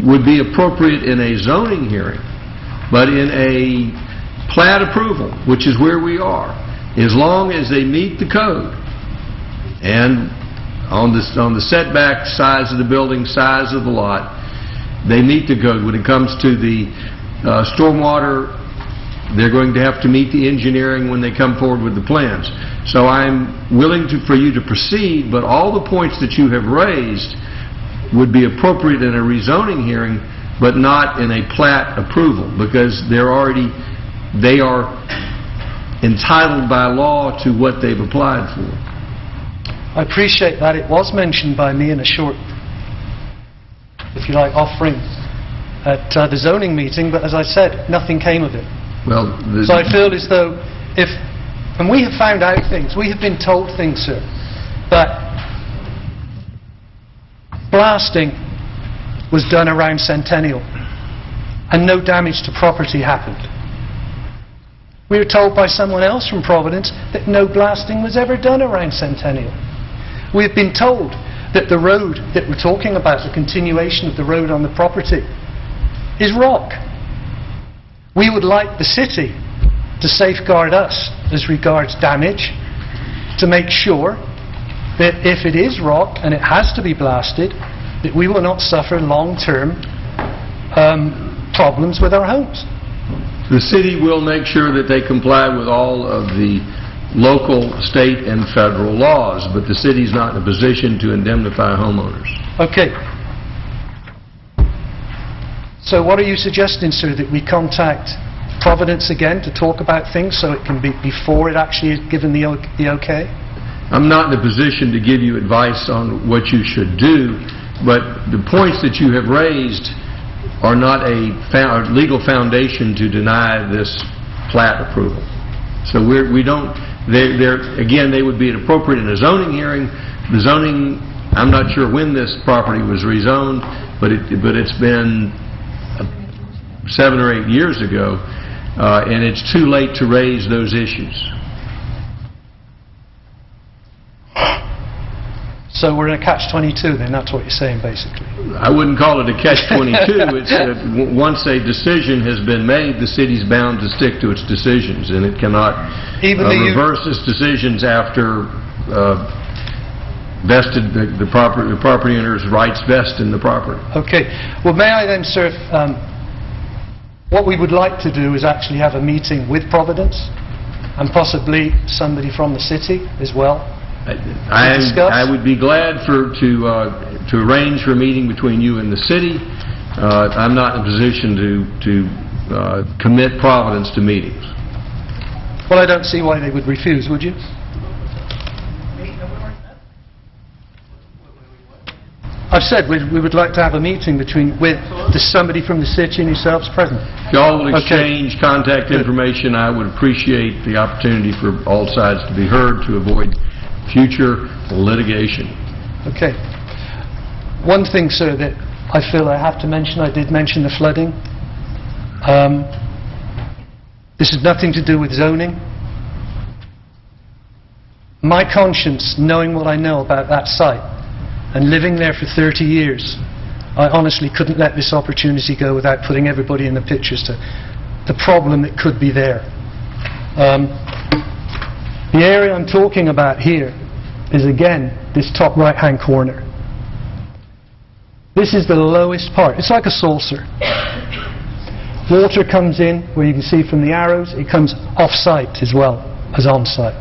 would be appropriate in a zoning hearing, but in a plat approval, which is where we are, as long as they meet the code and on the setback size of the building, size of the lot, they meet the code. When it comes to the stormwater, they're going to have to meet the engineering when they come forward with the plans. So I'm willing for you to proceed, but all the points that you have raised would be appropriate in a rezoning hearing but not in a plat approval, because they are entitled by law to what they've applied for. I appreciate that. It was mentioned by me in a short, if you like, offering at the zoning meeting, but as I said, nothing came of it. Well, So I feel as though if, and we have found out things, we have been told things, sir, that blasting was done around Centennial and no damage to property happened. We were told by someone else from Providence that no blasting was ever done around Centennial. We have been told that the road that we're talking about, the continuation of the road on the property, is rock. We would like the city to safeguard us as regards damage, to make sure that if it is rock and it has to be blasted, that we will not suffer long-term problems with our homes. The city will make sure that they comply with all of the local, state, and federal laws, but the city's not in a position to indemnify homeowners. Okay. So what are you suggesting, sir, that we contact Providence again to talk about things so it can be before it actually is given the okay? I'm not in a position to give you advice on what you should do, but the points that you have raised are not a legal foundation to deny this plat approval. So we don't, again, they would be appropriate in a zoning hearing. The zoning, I'm not sure when this property was rezoned, but it's been 7 or 8 years ago, and it's too late to raise those issues. So we're in a catch-22 then, that's what you're saying basically? I wouldn't call it a catch-22. It's once a decision has been made, the city's bound to stick to its decisions, and it cannot reverse its decisions after vested the property owner's rights vest in the property. Okay. Well, may I then, sir, what we would like to do is actually have a meeting with Providence and possibly somebody from the city as well. I would be glad to arrange for a meeting between you and the city. I'm not in a position to commit Providence to meetings. Well, I don't see why they would refuse, would you? I've said we would like to have a meeting with somebody from the city and yourselves present. If y'all will exchange contact information, I would appreciate the opportunity for all sides to be heard to avoid future litigation. Okay. One thing, sir, that I feel I have to mention, I did mention the flooding. This has nothing to do with zoning. My conscience, knowing what I know about that site and living there for 30 years, I honestly couldn't let this opportunity go without putting everybody in the pictures to the problem that could be there. The area I'm talking about here is, again, this top right-hand corner. This is the lowest part. It's like a saucer. Water comes in, where you can see from the arrows, it comes off-site as well as on-site.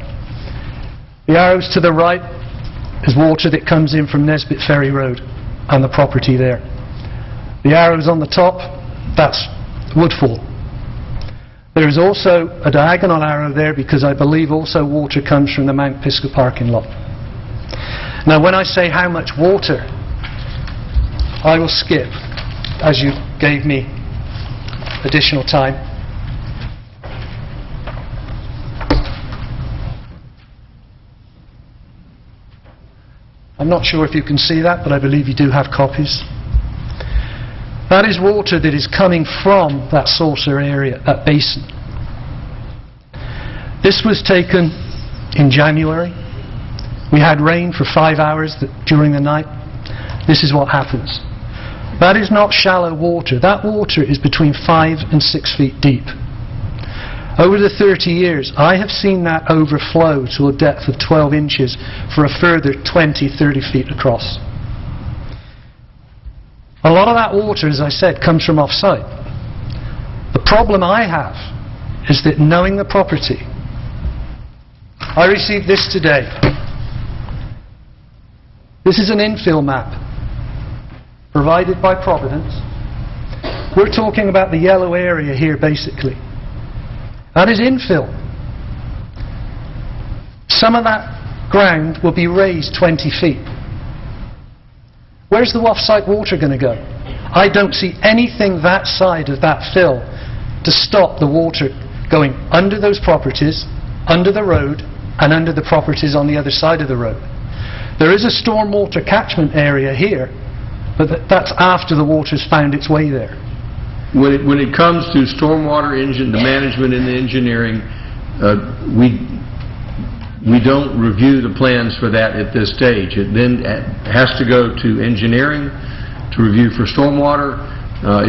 The arrows to the right is water that comes in from Nesbitt Ferry Road and the property there. The arrows on the top, that's Woodfall. There is also a diagonal arrow there because I believe also water comes from the Mount Pisgah parking lot. Now when I say how much water, I will skip, as you gave me additional time. I'm not sure if you can see that, but I believe you do have copies. That is water that is coming from that saucer area, that basin. This was taken in January. We had rain for 5 hours during the night. This is what happens. That is not shallow water. That water is between 5 and 6 feet deep. Over the 30 years, I have seen that overflow to a depth of 12 inches for a further 20, 30 feet across. A lot of that water, as I said, comes from off-site. The problem I have is that knowing the property, I received this today. This is an infill map provided by Providence We're talking about the yellow area here, basically. That is infill. Some of that ground will be raised 20 feet. Where's the off-site water going to go? I don't see anything that side of that fill to stop the water going under those properties, under the road, and under the properties on the other side of the road. There is a stormwater catchment area here, but that's after the water's found its way there. When it comes to stormwater the management and the engineering, we don't review the plans for that at this stage. It then has to go to engineering to review for stormwater.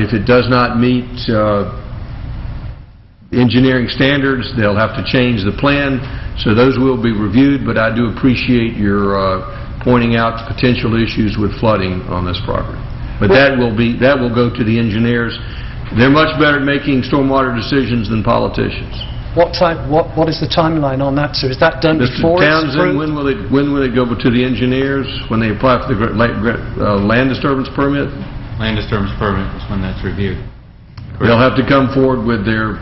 If it does not meet engineering standards, they'll have to change the plan. So those will be reviewed, but I do appreciate your pointing out potential issues with flooding on this property. But that will go to the engineers. They're much better at making stormwater decisions than politicians. What is the timeline on that, sir? Is that done before Mr. it's Townsend, approved? when will it go to the engineers? When they apply for the land disturbance permit? Land disturbance permit is when that's reviewed. They'll have to come forward with their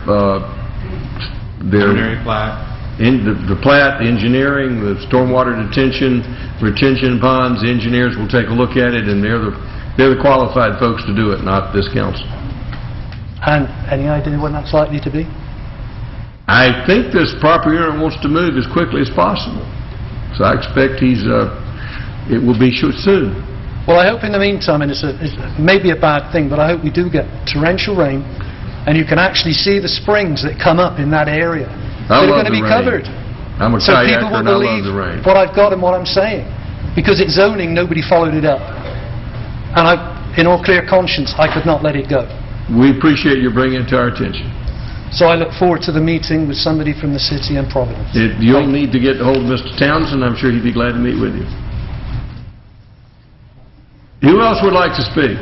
Preliminary plat. the plat, the engineering, the stormwater retention ponds. The engineers will take a look at it, and they're the qualified folks to do it, not this council. And any idea when that's likely to be? I think this property owner wants to move as quickly as possible, so I expect it will be soon. Well, I hope in the meantime, and it may be a bad thing, but I hope we do get torrential rain, and you can actually see the springs that come up in that area that are going to be covered. I'm a So kayaker people will and I love believe the rain. what I've got and what I'm saying. Because it's zoning, nobody followed it up. And in all clear conscience, I could not let it go. We appreciate you bringing it to our attention. So I look forward to the meeting with somebody from the city and Providence. You'll need to get hold of Mr. Townsend. I'm sure he'd be glad to meet with you. Who else would like to speak?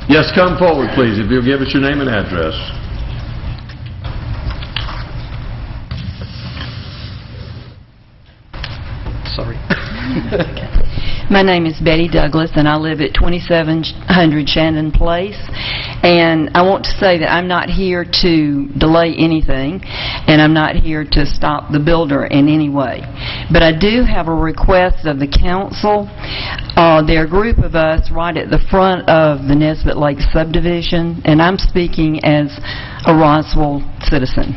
Yes, come forward, please, if you'll give us your name and address. Sorry. My name is Betty Douglas, and I live at 2700 Shandon Place. And I want to say that I'm not here to delay anything, and I'm not here to stop the builder in any way. But I do have a request of the council. There are a group of us right at the front of the Nesbitt Lake subdivision, and I'm speaking as a Roswell citizen.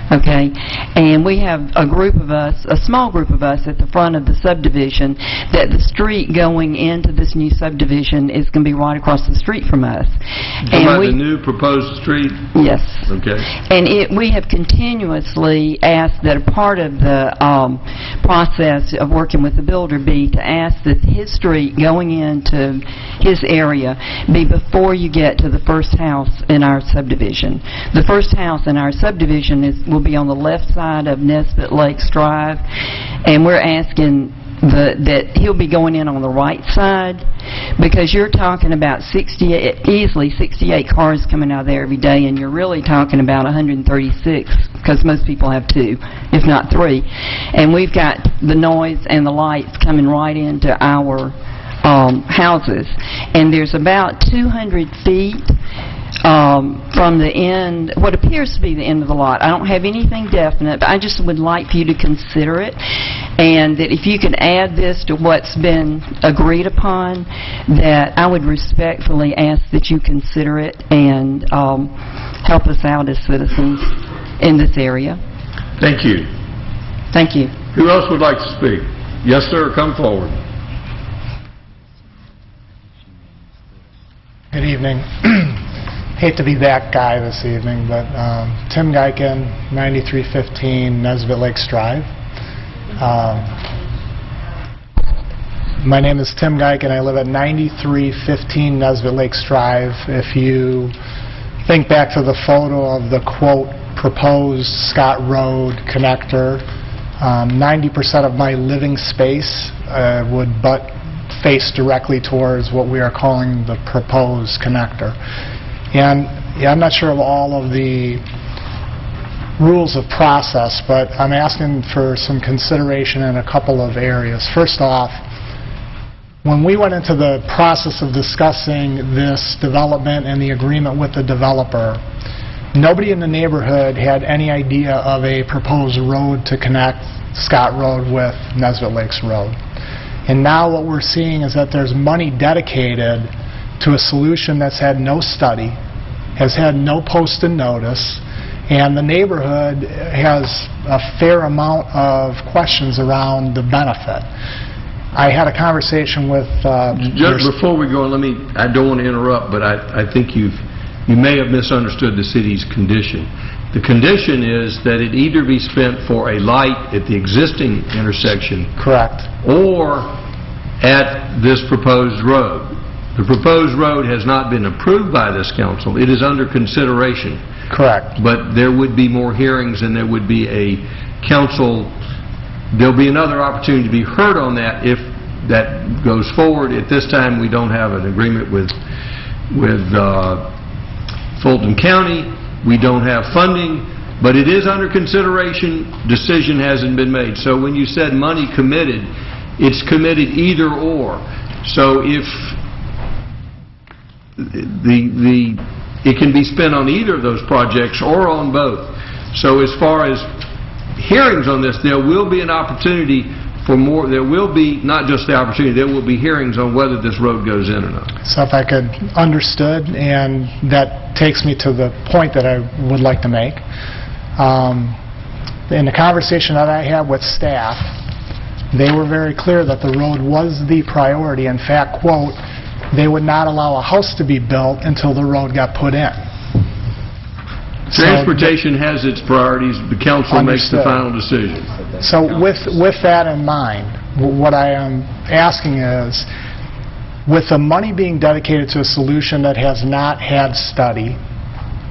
Okay, and we have a group of us, a small group of us at the front of the subdivision, that the street going into this new subdivision is going to be right across the street from us. About the new proposed street? Yes. Okay. And we have continuously asked that a part of the process of working with the builder be to ask that his street going into his area be before you get to the first house in our subdivision. The first house in our subdivision will be on the left side of Nesbitt Lakes Drive, and we're asking that he'll be going in on the right side, because you're talking about easily 68 cars coming out of there every day, and you're really talking about 136, because most people have 2, if not 3. And we've got the noise and the lights coming right into our houses. And there's about 200 feet from the end, what appears to be the end of the lot. I don't have anything definite, but I just would like for you to consider it, and that if you can add this to what's been agreed upon, that I would respectfully ask that you consider it and help us out as citizens in this area. Thank you. Thank you. Who else would like to speak? Yes, sir, come forward. Good evening. Hate to be that guy this evening, but Tim Geiken, 9315 Nesbitt Lakes Drive. My name is Tim Geiken. I live at 9315 Nesbitt Lakes Drive. If you think back to the photo of the quote proposed Scott Road connector, 90% of my living space would face directly towards what we are calling the proposed connector. And I'm not sure of all of the rules of process, but I'm asking for some consideration in a couple of areas. First off, when we went into the process of discussing this development and the agreement with the developer, nobody in the neighborhood had any idea of a proposed road to connect Scott Road with Nesbitt Lakes Road. And now what we're seeing is that there's money dedicated to a solution that's had no study, has had no posted notice, and the neighborhood has a fair amount of questions around the benefit. I had a conversation with... Just before we go, I don't want to interrupt, but I think you may have misunderstood the city's condition. The condition is that it either be spent for a light at the existing intersection. Correct. Or at this proposed road. The proposed road has not been approved by this council. It is under consideration. Correct. But there would be more hearings and there would be a council, there'll be another opportunity to be heard on that if that goes forward. At this time, we don't have an agreement with Fulton County. We don't have funding, but it is under consideration. Decision hasn't been made. So when you said money committed, it's committed either or. So if it can be spent on either of those projects or on both. So as far as hearings on this, there will be an opportunity for more. There will be not just the opportunity, there will be hearings on whether this road goes in or not. So if I could understood, and that takes me to the point that I would like to make. In the conversation that I had with staff, they were very clear that the road was the priority. In fact, quote, they would not allow a house to be built until the road got put in. Transportation has its priorities. The council makes the final decision. So with that in mind, what I am asking is, with the money being dedicated to a solution that has not had study,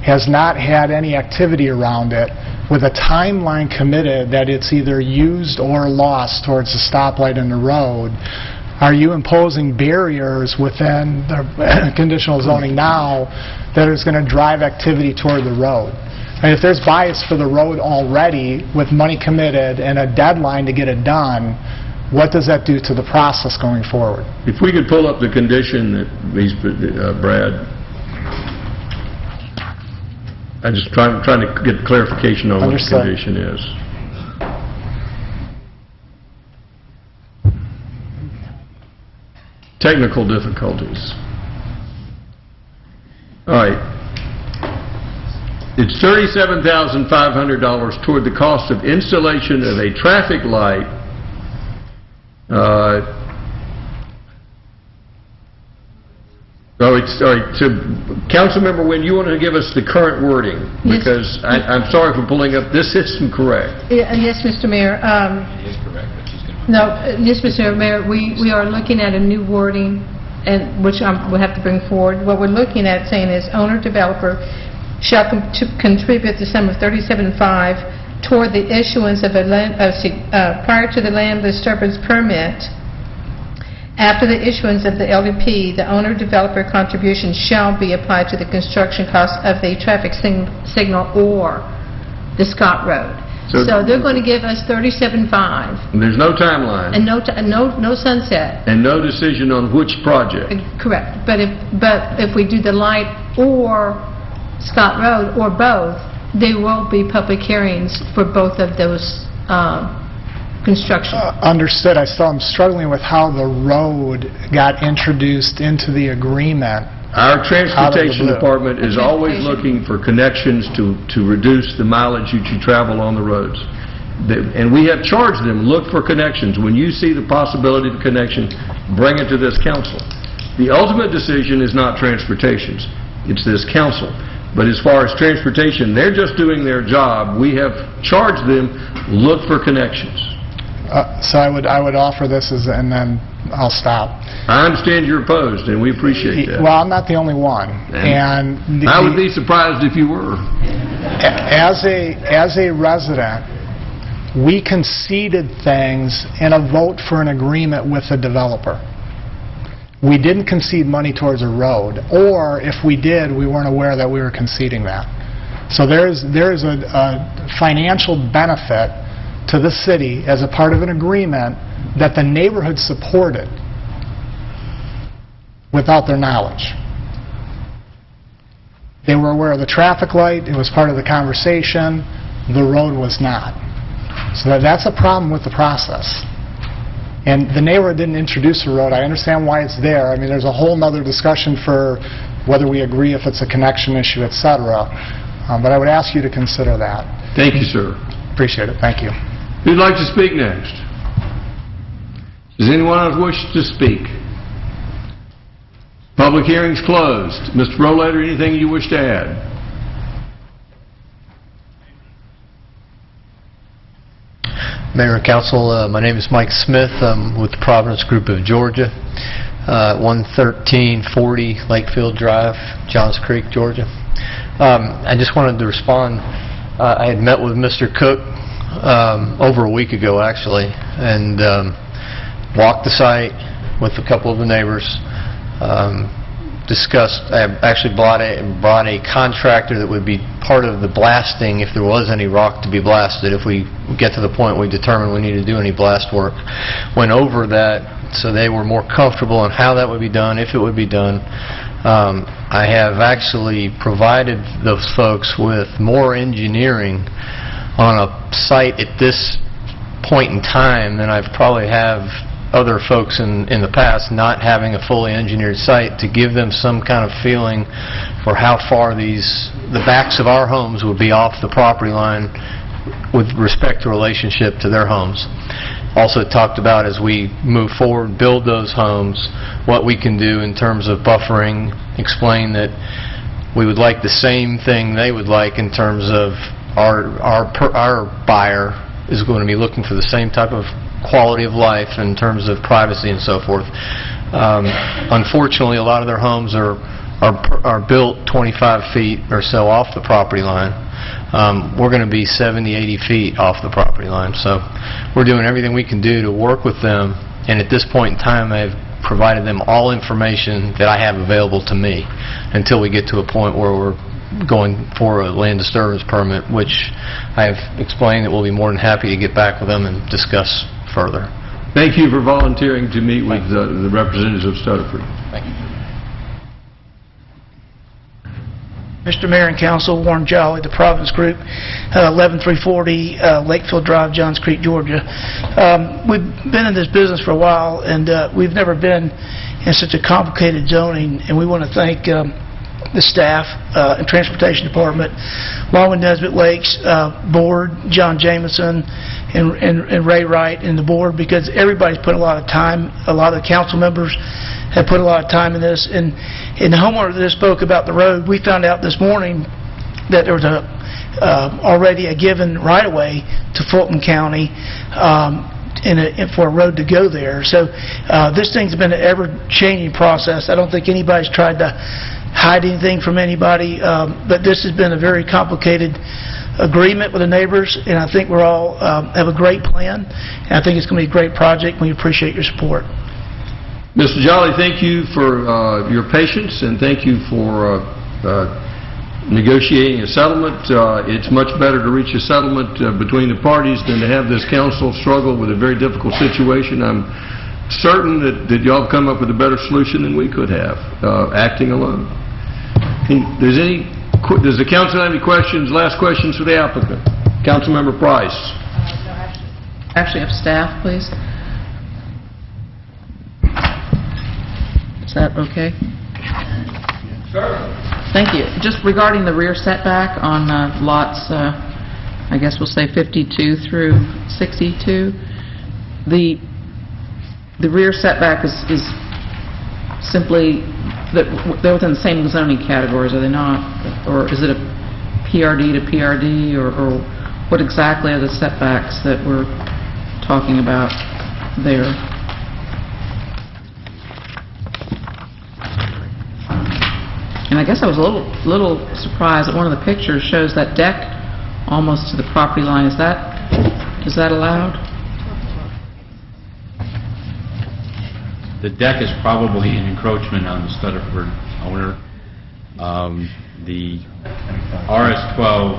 has not had any activity around it, with a timeline committed that it's either used or lost towards the stoplight in the road, are you imposing barriers within the conditional zoning now that is going to drive activity toward the road? And if there's bias for the road already with money committed and a deadline to get it done, what does that do to the process going forward? If we could pull up the condition that he's, Brad. I'm just trying to get clarification on what the condition is. Technical difficulties. All right. It's $37,500 toward the cost of installation of a traffic light. All right, so Councilmember Wynn, you want to give us the current wording? Because I'm sorry for pulling up, this isn't correct. Yes, Mr. Mayor. It is correct, but she's going to... No, yes, Mr. Mayor, we are looking at a new wording, and which we'll have to bring forward. What we're looking at saying is owner-developer shall contribute the sum of $37,500 toward the issuance of prior to the land disturbance permit. After the issuance of the LDP, the owner-developer contribution shall be applied to the construction cost of the traffic signal or the Scott Road. So they're going to give us $37,500. There's no timeline. And no sunset. And no decision on which project. Correct. But if we do the light or Scott Road or both, there will be public hearings for both of those construction. Understood. I still am struggling with how the road got introduced into the agreement. Our transportation department is always looking for connections to reduce the mileage that you travel on the roads. And we have charged them, look for connections. When you see the possibility of connection, bring it to this council. The ultimate decision is not transportation's, it's this council. But as far as transportation, they're just doing their job. We have charged them, look for connections. So I would offer this as, and then I'll stop. I understand you're opposed, and we appreciate that. Well, I'm not the only one. And I would be surprised if you were. As a resident, we conceded things in a vote for an agreement with the developer. We didn't concede money towards a road, or if we did, we weren't aware that we were conceding that. So there is a financial benefit to the city as a part of an agreement that the neighborhood supported. without their knowledge. They were aware of the traffic light, it was part of the conversation, the road was not. So that's a problem with the process. And the neighborhood didn't introduce the road. I understand why it's there. I mean, there's a whole nother discussion for whether we agree if it's a connection issue, et cetera. But I would ask you to consider that. Thank you, sir. Appreciate it. Thank you. Who'd like to speak next? Does anyone else wish to speak? Public hearing's closed. Mr. Rollator, anything you wish to add? Mayor and Council, my name is Mike Smith. I'm with the Providence Group of Georgia, 11340 Lakefield Drive, Johns Creek, Georgia. I just wanted to respond. I had met with Mr. Cook over a week ago, actually, and walked the site with a couple of the neighbors. Discussed, I actually brought a contractor that would be part of the blasting if there was any rock to be blasted. If we get to the point we determine we need to do any blast work, went over that so they were more comfortable on how that would be done, if it would be done. I have actually provided those folks with more engineering on a site at this point in time than I've probably have other folks in the past, not having a fully engineered site, to give them some kind of feeling for how far the backs of our homes would be off the property line with respect to relationship to their homes. Also talked about, as we move forward, build those homes, what we can do in terms of buffering, explain that we would like the same thing they would like in terms of our buyer is going to be looking for the same type of quality of life in terms of privacy and so forth. Unfortunately, a lot of their homes are built 25 feet or so off the property line. We're going to be 70, 80 feet off the property line. So we're doing everything we can do to work with them, and at this point in time I've provided them all information that I have available to me until we get to a point where we're going for a land disturbance permit, which I have explained that we'll be more than happy to get back with them and discuss further. Thank you for volunteering to meet with the representatives of Stutterford. Thank you. Mr. Mayor and Council, Warren Jolly, the Providence Group, 11340 Lakefield Drive, Johns Creek, Georgia. We've been in this business for a while, and we've never been in such a complicated zoning, and we want to thank the staff and Transportation Department, Longwood Nesbitt Lakes Board, John Jameson, and Ray Wright, and the board, because everybody's put a lot of time. A lot of the council members have put a lot of time in this. And the homeowner that spoke about the road, we found out this morning that there was already a given right-of-way to Fulton County for a road to go there. So this thing's been an ever-changing process. I don't think anybody's tried to hide anything from anybody, but this has been a very complicated agreement with the neighbors, and I think we're all have a great plan, and I think it's going to be a great project. We appreciate your support. Mr. Jolly, thank you for your patience, and thank you for negotiating a settlement. It's much better to reach a settlement between the parties than to have this council struggle with a very difficult situation. I'm certain that y'all have come up with a better solution than we could have, acting alone. Does the council have any questions, last questions for the applicant? Councilmember Price. Actually, have staff, please. Is that okay? Sure. Thank you. Just regarding the rear setback on lots, I guess we'll say 52 through 62, the rear setback is simply that they're within the same zoning categories, are they not? Or is it a PRD to PRD, or what exactly are the setbacks that we're talking about there? And I guess I was a little surprised that one of the pictures shows that deck almost to the property line. Is that allowed? The deck is probably an encroachment on the Stutterford owner. The RS-12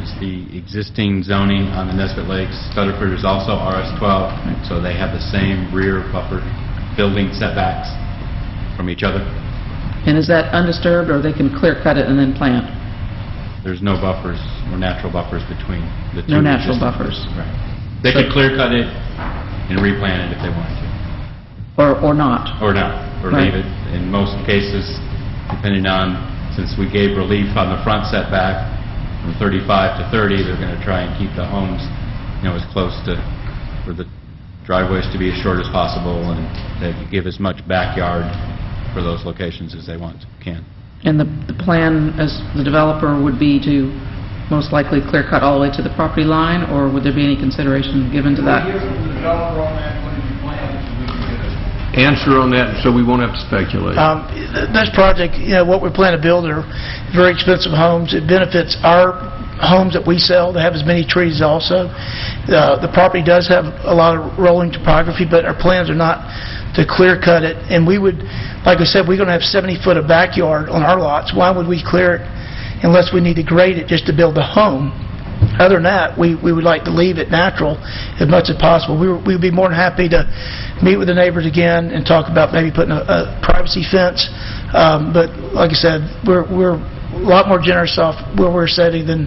is the existing zoning on the Nesbitt Lakes. Stutterford is also RS-12, so they have the same rear buffer building setbacks. from each other. And is that undisturbed, or they can clear cut it and then plant? There's no buffers or natural buffers between the two. No natural existing- buffers. Right. They could clear cut it and replant it if they wanted to. Or not? Or not, or Right. leave it. In most cases, depending on, since we gave relief on the front setback from 35 to 30, they're going to try and keep the homes, as close to, for the driveways to be as short as possible, and they give as much backyard for those locations as they can. And the plan as the developer would be to most likely clear cut all the way to the property line, or would there be any consideration given to that? Answer on that, so we won't have to speculate. This project, what we plan to build are very expensive homes. It benefits our homes that we sell to have as many trees also. The property does have a lot of rolling topography, but our plans are not to clear cut it. And we would, like I said, we're going to have 70 foot of backyard on our lots. Why would we clear it unless we need to grade it just to build a home? Other than that, we would like to leave it natural as much as possible. We would be more than happy to meet with the neighbors again and talk about maybe putting a privacy fence. But like I said, we're a lot more generous off where we're sitting than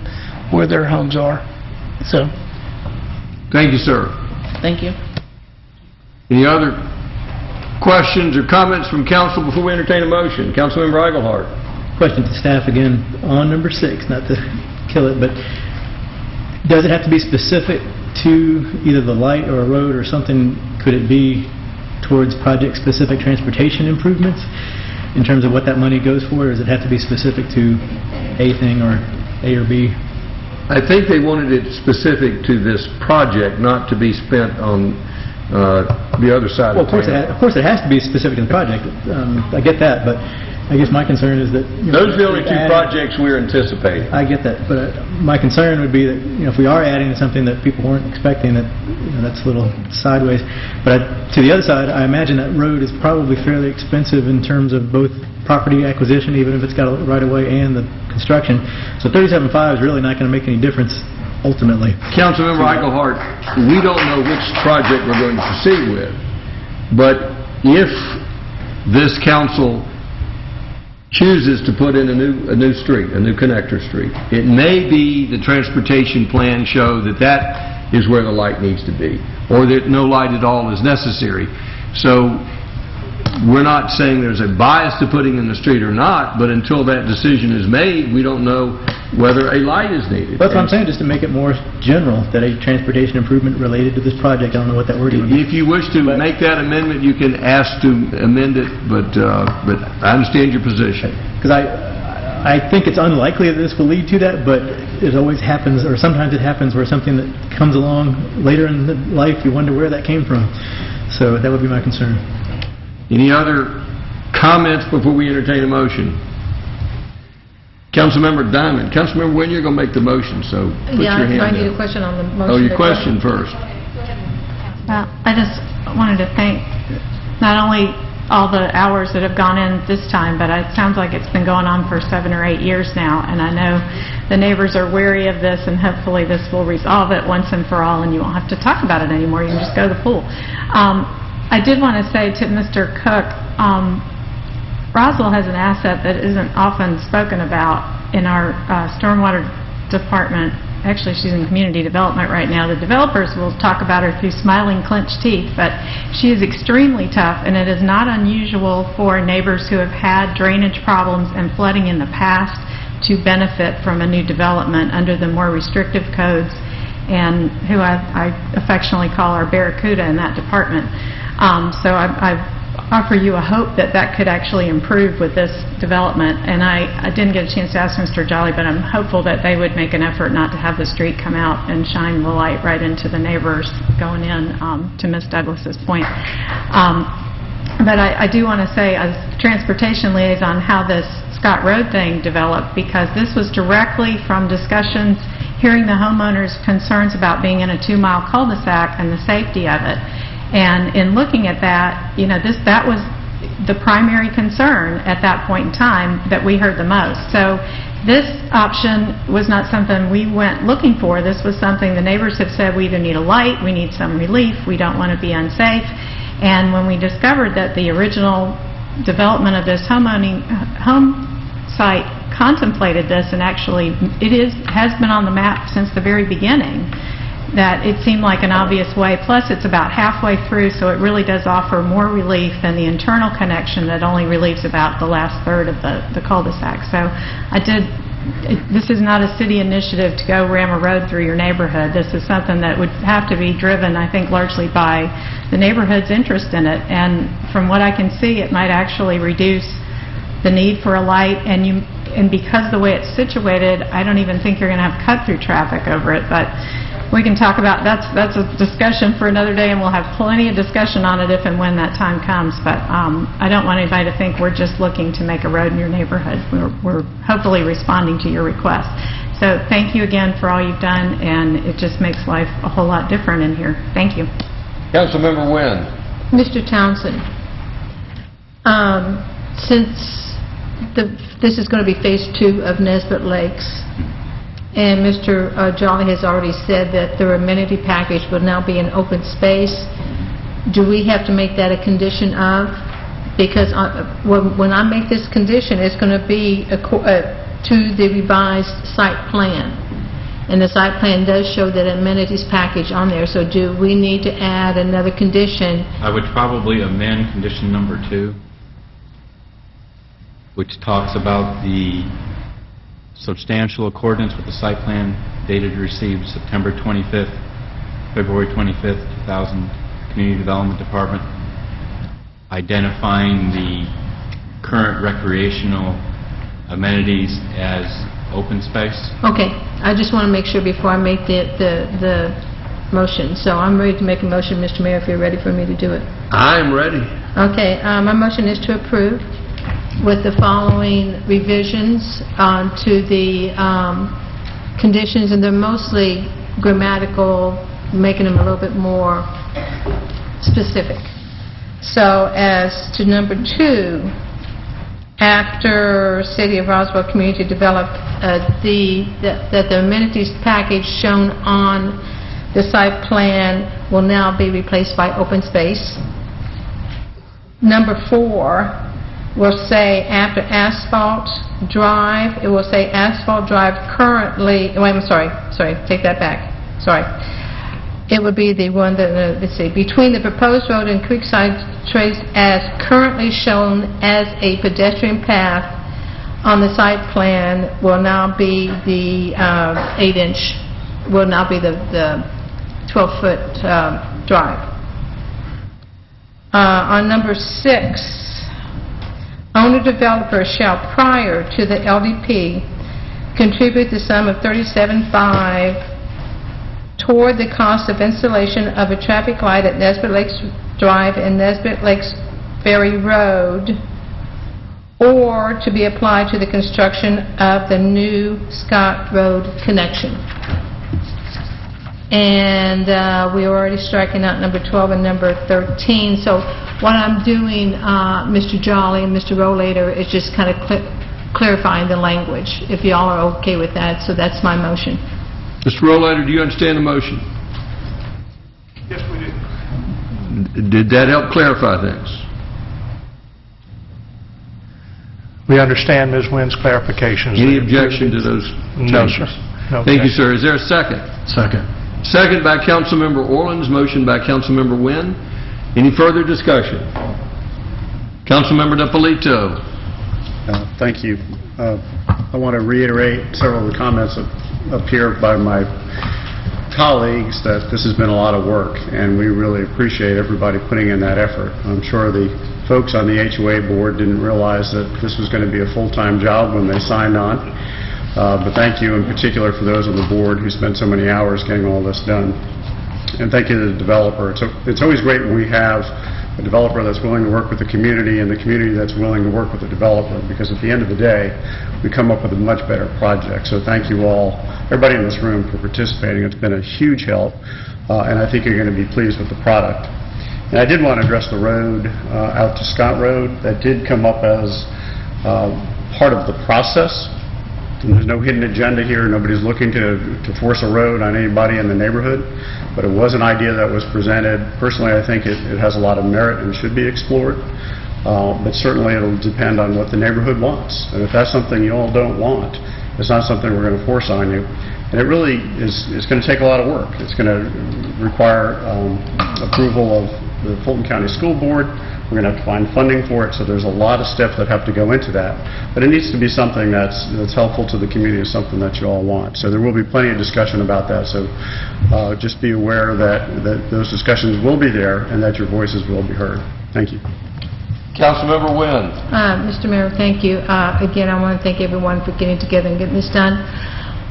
where their homes are. So, Thank you, sir. Thank you. Any other questions or comments from council before we entertain a motion? Councilmember Eichelhardt. Question to staff again on number 6, not to kill it, but does it have to be specific to either the light or a road or something? Could it be towards project-specific transportation improvements in terms of what that money goes for, or does it have to be specific to a thing or A or B? I think they wanted it specific to this project, not to be spent on the other side Well, of town. of course it has to be specific to the project. I get that, but I guess my concern is that... Those are the only 2 projects we're anticipating. I get that, but my concern would be that, if we are adding to something that people weren't expecting, that, that's a little sideways. But to the other side, I imagine that road is probably fairly expensive in terms of both property acquisition, even if it's got a right-of-way, and the construction. So 37.5 is really not going to make any difference ultimately. Councilmember Eichelhardt, we don't know which project we're going to proceed with, but if this council chooses to put in a new street, a new connector street, it may be the transportation plan show that that is where the light needs to be, or that no light at all is necessary. So we're not saying there's a bias to putting in the street or not, but until that decision is made, we don't know whether a light is needed. That's what I'm saying, just to make it more general, that a transportation improvement related to this project. I don't know what that wording would be. If you wish to make that amendment, you can ask to amend it, but I understand your position. Because I think it's unlikely that this will lead to that, but it always happens, or sometimes it happens where something that comes along later in life, you wonder where that came from. So that would be my concern. Any other comments before we entertain a motion? Councilmember Diamond. Councilmember Wynn, you're going to make the motion, so put your hand I need down. a question on the motion. Oh, your question first. I just wanted to thank not only all the hours that have gone in this time, but it sounds like it's been going on for 7 or 8 years now, and I know the neighbors are wary of this, and hopefully this will resolve it once and for all, and you won't have to talk about it anymore. You can just go to the pool. I did want to say to Mr. Cook, Roswell has an asset that isn't often spoken about in our stormwater department. Actually, she's in community development right now. The developers will talk about her through smiling, clenched teeth, but she is extremely tough, and it is not unusual for neighbors who have had drainage problems and flooding in the past to benefit from a new development under the more restrictive codes, and who I affectionately call our barracuda in that department. So I offer you a hope that that could actually improve with this development. And I didn't get a chance to ask Mr. Jolly, but I'm hopeful that they would make an effort not to have the street come out and shine the light right into the neighbors going in, to Ms. Douglas's point. But I do want to say, as transportation liaison, how this Scott Road thing developed, because this was directly from discussions, hearing the homeowners' concerns about being in a 2-mile cul-de-sac and the safety of it. And in looking at that, that was the primary concern at that point in time that we heard the most. So this option was not something we went looking for. This was something the neighbors have said, we either need a light, we need some relief, we don't want to be unsafe. And when we discovered that the original development of this home site contemplated this, and actually has been on the map since the very beginning, that it seemed like an obvious way. Plus, it's about halfway through, so it really does offer more relief than the internal connection that only relieves about the last third of the cul-de-sac. So this is not a city initiative to go ram a road through your neighborhood. This is something that would have to be driven, I think, largely by the neighborhood's interest in it. And from what I can see, it might actually reduce the need for a light, and because the way it's situated, I don't even think you're going to have cut-through traffic over it. But we can talk about, that's a discussion for another day, and we'll have plenty of discussion on it if and when that time comes. But I don't want anybody to think we're just looking to make a road in your neighborhood. We're hopefully responding to your request. So thank you again for all you've done, and it just makes life a whole lot different in here. Thank you. Councilmember Wynn. Mr. Townsend, since this is going to be Phase 2 of Nesbitt Lakes, and Mr. Jolly has already said that the amenity package will now be an open space, do we have to make that a condition of? Because when I make this condition, it's going to be to the revised site plan. And the site plan does show that amenities package on there, so do we need to add another condition? I would probably amend condition number 2, which talks about the substantial accordance with the site plan dated received September 25th, February 25th, 2000, Community Development Department, identifying the current recreational amenities as open space. Okay, I just want to make sure before I make the motion. So I'm ready to make a motion, Mr. Mayor, if you're ready for me to do it. I am ready. Okay, my motion is to approve with the following revisions to the conditions, and they're mostly grammatical, making them a little bit more specific. So as to number 2, after City of Roswell Community developed that the amenities package shown on the site plan will now be replaced by open space. Number 4 will say after Asphalt Drive, it will say Asphalt Drive currently, wait, I'm sorry, take that back, sorry. It would be the one that, let's see, between the proposed road and Creekside Trace as currently shown as a pedestrian path on the site plan will now be the 8-inch, will now be the 12-foot drive. On number 6, owner-developer shall, prior to the LDP, contribute the sum of $37,500 toward the cost of installation of a traffic light at Nesbitt Lakes Drive and Nesbitt Lakes Ferry Road, or to be applied to the construction of the new Scott Road connection. And we are already striking out number 12 and number 13. So what I'm doing, Mr. Jolly and Mr. Rollator, is just kind of clarifying the language, if y'all are okay with that. So that's my motion. Mr. Rollator, do you understand the motion? Yes, we do. Did that help clarify things? We understand Ms. Wynn's clarifications. Any objection to those changes? No, sir. No Thank you, objection. sir. Is there a second? Second. Second by Councilmember Orlins, motion by Councilmember Wynn. Any further discussion? Councilmember DePolito. Thank you. I want to reiterate several of the comments up here by my colleagues that this has been a lot of work, and we really appreciate everybody putting in that effort. I'm sure the folks on the HOA board didn't realize that this was going to be a full-time job when they signed on. But thank you in particular for those on the board who spent so many hours getting all this done. And thank you to the developer. It's always great when we have a developer that's willing to work with the community and the community that's willing to work with the developer, because at the end of the day, we come up with a much better project. So thank you all, everybody in this room, for participating. It's been a huge help, and I think you're going to be pleased with the product. And I did want to address the road out to Scott Road. That did come up as part of the process. And there's no hidden agenda here. Nobody's looking to force a road on anybody in the neighborhood, but it was an idea that was presented. Personally, I think it has a lot of merit and should be explored. But certainly it'll depend on what the neighborhood wants. And if that's something you all don't want, it's not something we're going to force on you. And it really is going to take a lot of work. It's going to require approval of the Fulton County School Board. We're going to have to find funding for it, so there's a lot of steps that have to go into that. But it needs to be something that's helpful to the community, something that you all want. So there will be plenty of discussion about that. So just be aware that those discussions will be there and that your voices will be heard. Thank you. Councilmember Wynn. Mr. Mayor, thank you. Again, I want to thank everyone for getting together and getting this done.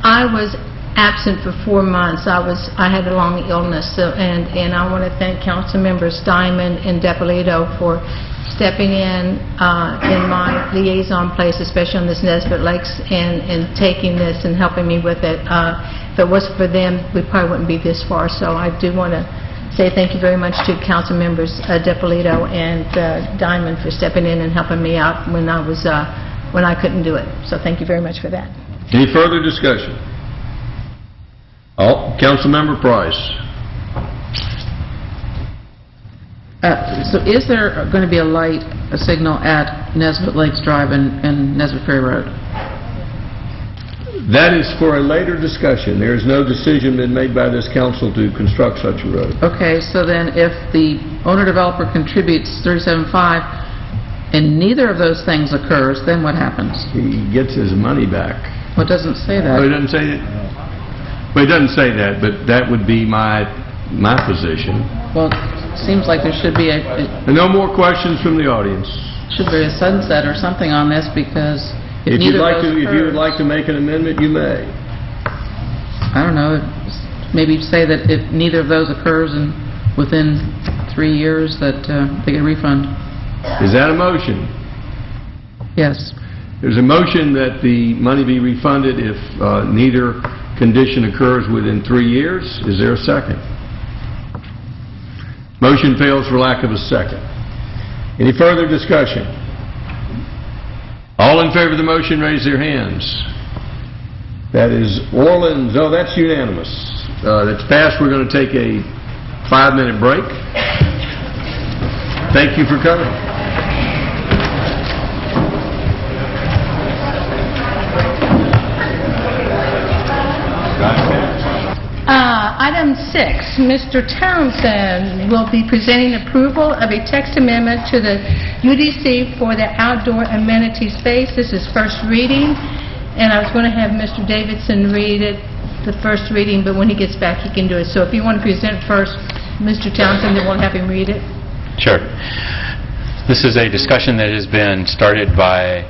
I was absent for 4 months. I had a long illness, and I want to thank Council Members Diamond and Depolito for stepping in my liaison place, especially on this Nesbitt Lakes, and taking this and helping me with it. If it wasn't for them, we probably wouldn't be this far. So I do want to say thank you very much to Council Members Depolito and Diamond for stepping in and helping me out when I couldn't do it. So thank you very much for that. Any further discussion? Councilmember Price. So is there going to be a signal at Nesbitt Lakes Drive and Nesbitt Ferry Road? That is for a later discussion. There is no decision been made by this council to construct such a road. Okay, so then if the owner-developer contributes $37.5 and neither of those things occurs, then what happens? He gets his money back. Well, it doesn't say that. Oh, it doesn't say that? Well, it doesn't say that, but that would be my position. Well, it seems like there should be And no more questions from the audience. should be a sunset or something on this, because if If neither of those you would like to make an amendment, you may. I don't know, maybe say that if neither of those occurs and within 3 years, that they get a refund. Is that a motion? Yes. There's a motion that the money be refunded if neither condition occurs within 3 years. Is there a second? Motion fails for lack of a second. Any further discussion? All in favor of the motion, raise their hands. That is Orland's. Oh, that's unanimous. That's passed. We're going to take a 5-minute break. Thank you for coming. Item 6, Mr. Townsend will be presenting approval of a text amendment to the UDC for the outdoor amenity space. This is first reading, and I was going to have Mr. Davidson read it, the first reading, but when he gets back, he can do it. So if you want to present first, Mr. Townsend, then we'll have him read it. Sure. This is a discussion that has been started by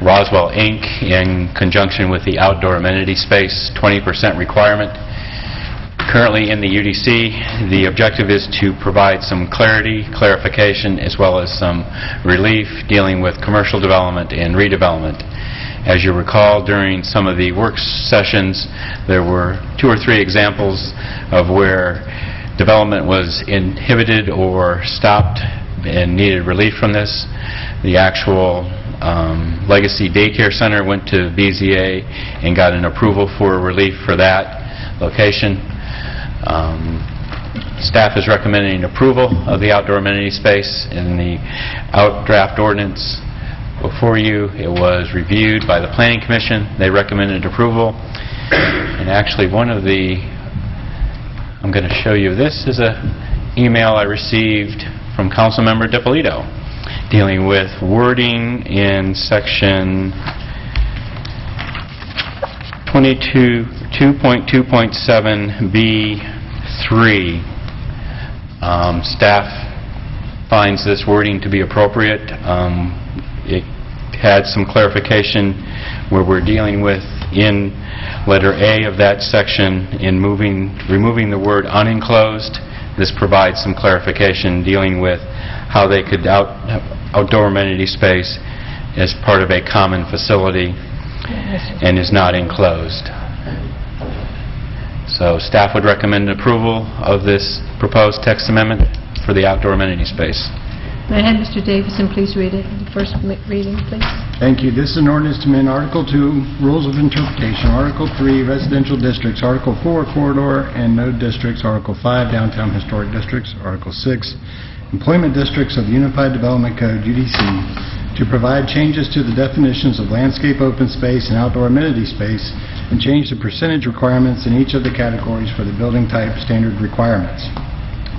Roswell, Inc. in conjunction with the outdoor amenity space 20% requirement. Currently in the UDC, the objective is to provide some clarification, as well as some relief dealing with commercial development and redevelopment. As you recall, during some of the work sessions, there were 2 or 3 examples of where development was inhibited or stopped and needed relief from this. The actual Legacy Daycare Center went to BZA and got an approval for relief for that location. Staff is recommending approval of the outdoor amenity space in the draft ordinance before you. It was reviewed by the Planning Commission. They recommended approval. And actually, I'm going to show you, this is an email I received from Councilmember Depolito dealing with wording in section 2.2.7B3. Staff finds this wording to be appropriate. It had some clarification where we're dealing with in letter A of that section in removing the word unenclosed. This provides some clarification dealing with how they could outdoor amenity space as part of a common facility and is not enclosed. So staff would recommend approval of this proposed text amendment for the outdoor amenity space. May I have Mr. Davidson please read it, the first reading, please? Thank you. This is an ordinance to amend Article 2, Rules of Interpretation, Article 3, Residential Districts, Article 4, Corridor and Node Districts, Article 5, Downtown Historic Districts, Article 6, employment districts of the Unified Development Code, UDC, to provide changes to the definitions of landscape open space and outdoor amenity space, and change the percentage requirements in each of the categories for the building type standard requirements.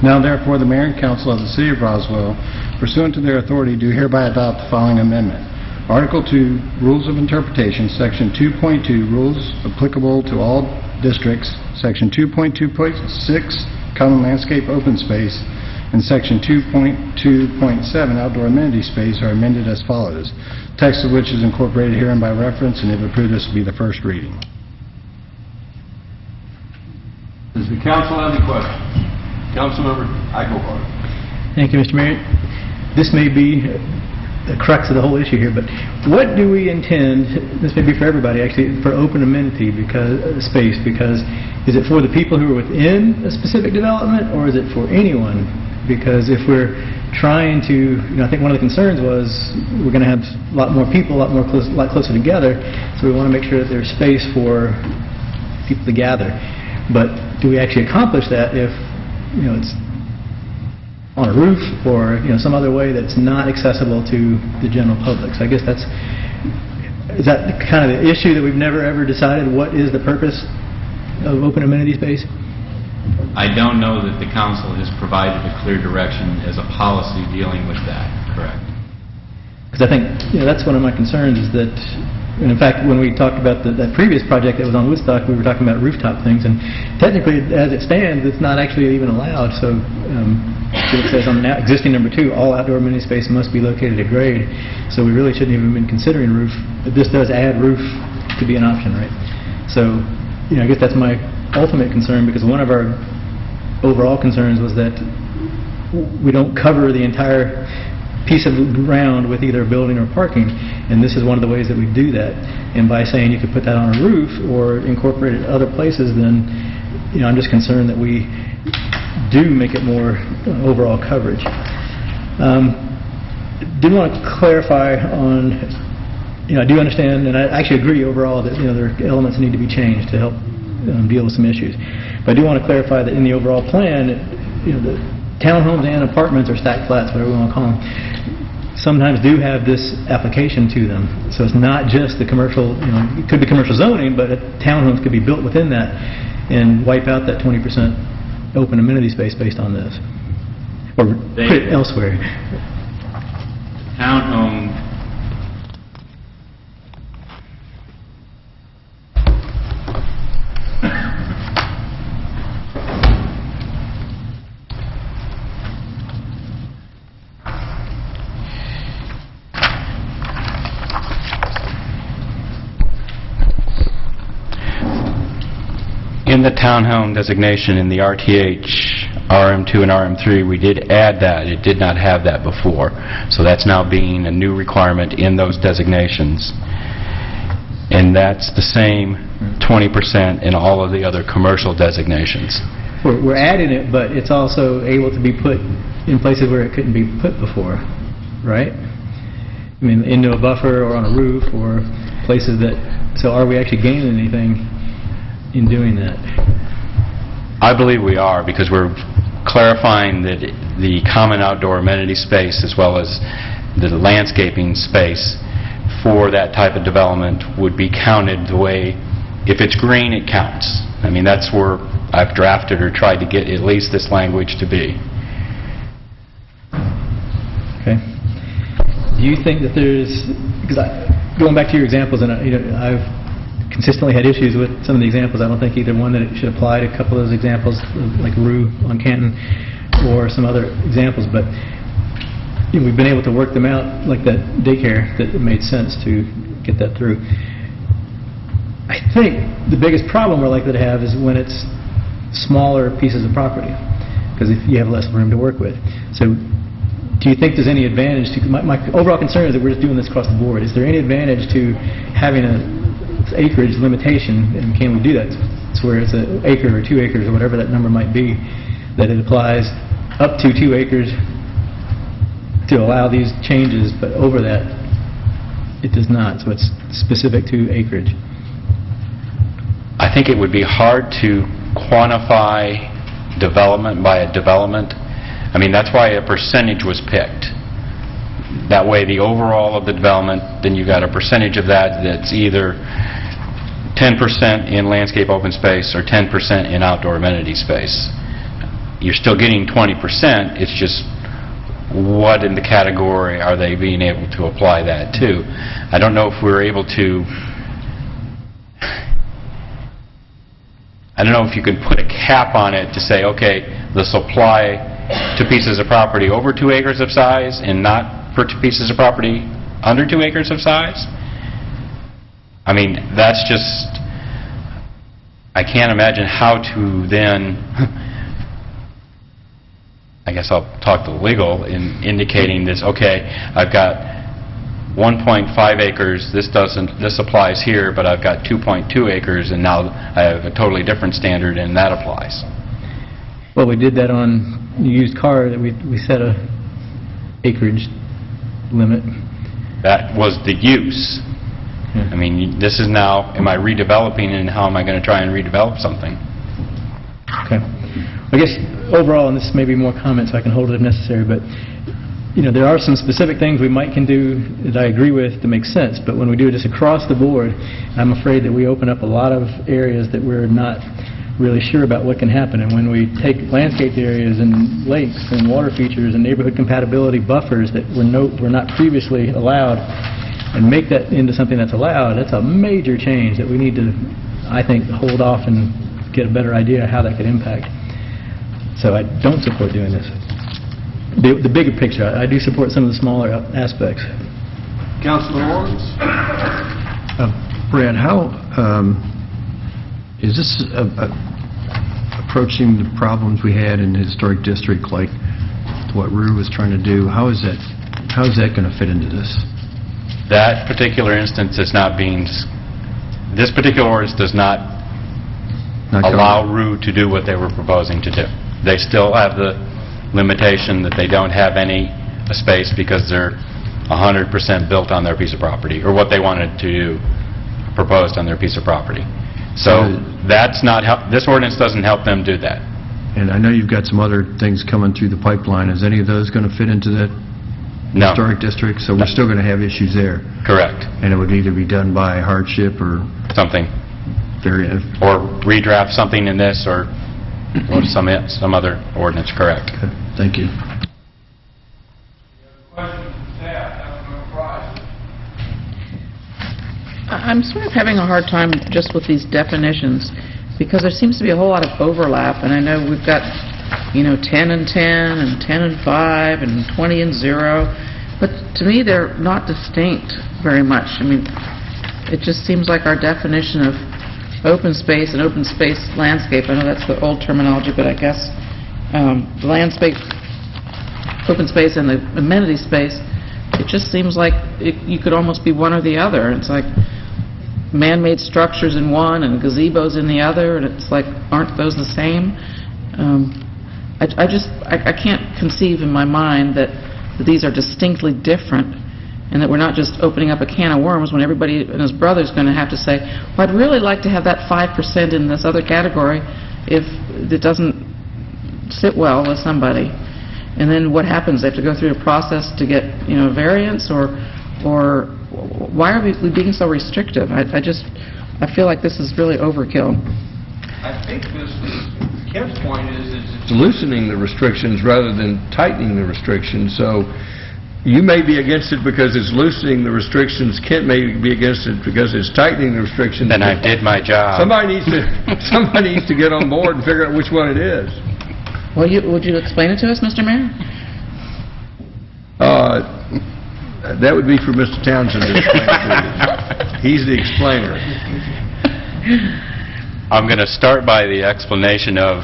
Now therefore, the Mayor and Council of the City of Roswell, pursuant to their authority, do hereby adopt the following amendment. Article 2, Rules of Interpretation, Section 2.2, Rules applicable to all districts, Section 2.2.6, Common Landscape Open Space, and Section 2.2.7, Outdoor Amenity Space, are amended as follows, text of which is incorporated herein by reference, and if approved, this will be the first reading. Does the council have any questions? Councilmember Eichelbarger. Thank you, Mr. Mayor. This may be the crux of the whole issue here, but what do we intend, this may be for everybody actually, for open amenity space, because is it for the people who are within a specific development, or is it for anyone? Because if we're trying to, I think one of the concerns was we're going to have a lot more people, a lot closer together, so we want to make sure that there's space for people to gather. But do we actually accomplish that if, it's on a roof or, some other way that's not accessible to the general public? So I guess is that kind of the issue that we've never ever decided what is the purpose of open amenity space? I don't know that the council has provided a clear direction as a policy dealing with that, correct? Because I think, that's one of my concerns is that, and in fact, when we talked about that previous project that was on Woodstock, we were talking about rooftop things, and technically, as it stands, it's not actually even allowed. So it says on existing number 2, all outdoor amenity space must be located at grade. So we really shouldn't even been considering roof. But this does add roof to be an option, right? So, I guess that's my ultimate concern, because one of our overall concerns was that we don't cover the entire piece of ground with either a building or parking, and this is one of the ways that we do that. And by saying you could put that on a roof or incorporate it other places, then I'm just concerned that we do make it more overall coverage. Did want to clarify on, I do understand, and I actually agree overall that there are elements that need to be changed to help deal with some issues. But I do want to clarify that in the overall plan, the townhomes and apartments or stacked flats, whatever we want to call them, sometimes do have this application to them. So it's not just the commercial, it could be commercial zoning, but townhomes could be built within that and wipe out that 20% open amenity space based on this. Or put it elsewhere. Townhome in the townhome designation in the RTH, RM2 and RM3, we did add that. It did not have that before. So that's now being a new requirement in those designations. And that's the same 20% in all of the other commercial designations. We're adding it, but it's also able to be put in places where it couldn't be put before, right? I mean, into a buffer or on a roof or places that, so are we actually gaining anything in doing that? I believe we are, because we're clarifying that the common outdoor amenity space as well as the landscaping space for that type of development would be counted the way, if it's green, it counts. I mean, that's where I've drafted or tried to get at least this language to be. Okay. Do you think that there's, because going back to your examples, and I've consistently had issues with some of the examples. I don't think either one that it should apply to a couple of those examples, like Rue on Canton or some other examples, but we've been able to work them out, like that daycare, that it made sense to get that through. I think the biggest problem we're likely to have is when it's smaller pieces of property, because if you have less room to work with. So do you think there's any advantage to, my overall concern is that we're just doing this across the board. Is there any advantage to having a acreage limitation, and can we do that? It's where it's an acre or 2 acres or whatever that number might be, that it applies up to 2 acres to allow these changes, but over that it does not, so it's specific to acreage. I think it would be hard to quantify development by a development I mean, that's why a percentage was picked. That way, the overall of the development, then you got a percentage of that that's either 10% in landscape open space or 10% in outdoor amenity space. You're still getting 20%, it's just what in the category are they being able to apply that to? I don't know if we're able to... I don't know if you can put a cap on it to say, okay, this will apply to pieces of property over 2 acres of size and not for pieces of property under 2 acres of size. I mean, that's just... I can't imagine how to then... I guess I'll talk to the legal in indicating this, okay, I've got 1.5 acres, this applies here, but I've got 2.2 acres, and now I have a totally different standard, and that applies. Well, we did that on the used car, that we set a acreage limit. That was the use. I mean, this is now, am I redeveloping, and how am I going to try and redevelop something? Okay. I guess overall, and this may be more comments, so I can hold it if necessary, but there are some specific things we can do that I agree with that make sense, but when we do this across the board, I'm afraid that we open up a lot of areas that we're not really sure about what can happen. And when we take landscaped areas and lakes and water features and neighborhood compatibility buffers that were not previously allowed and make that into something that's allowed, that's a major change that we need to, I think, hold off and get a better idea of how that could impact. So I don't support doing this. The bigger picture, I do support some of the smaller aspects. Councilman Lawrence? Brad, how is this approaching the problems we had in the historic district, like what Rue was trying to do? How is that going to fit into this? That particular instance is not being... This particular ordinance does not allow Rue to do what they were proposing to do. They still have the limitation that they don't have any space because they're 100% built on their piece of property, or what they wanted to do, proposed on their piece of property. So that's not this ordinance doesn't help them do that. And I know you've got some other things coming through the pipeline. Is any of those going to fit into that historic district? So we're still going to have issues there. Correct. And it would either be done by hardship or something, or redraft something in this, or some other ordinance. Correct. Okay. Thank you. I'm sort of having a hard time just with these definitions, because there seems to be a whole lot of overlap, and I know we've got 10 and 10 and 10 and 5 and 20 and 0, but to me they're not distinct very much. I mean, it just seems like our definition of open space and open space landscape, I know that's the old terminology, but I guess the landscape, open space and the amenity space, it just seems like you could almost be one or the other. It's like man-made structures in one and gazebos in the other, and it's like, aren't those the same? I can't conceive in my mind that these are distinctly different, and that we're not just opening up a can of worms when everybody and his brother's going to have to say, well, I'd really like to have that 5% in this other category if it doesn't sit well with somebody. And then what happens? They have to go through a process to get, variance, or why are we being so restrictive? I feel like this is really overkill. I think Kev's point is it's loosening the restrictions rather than tightening the restrictions. So you may be against it because it's loosening the restrictions. Kent may be against it because it's tightening the restrictions. Then I did my job. Somebody needs to get on board and figure out which one it is. Well, would you explain it to us, Mr. Mayor? That would be for Mr. Townsend to explain it to you. He's the explainer. I'm going to start by the explanation of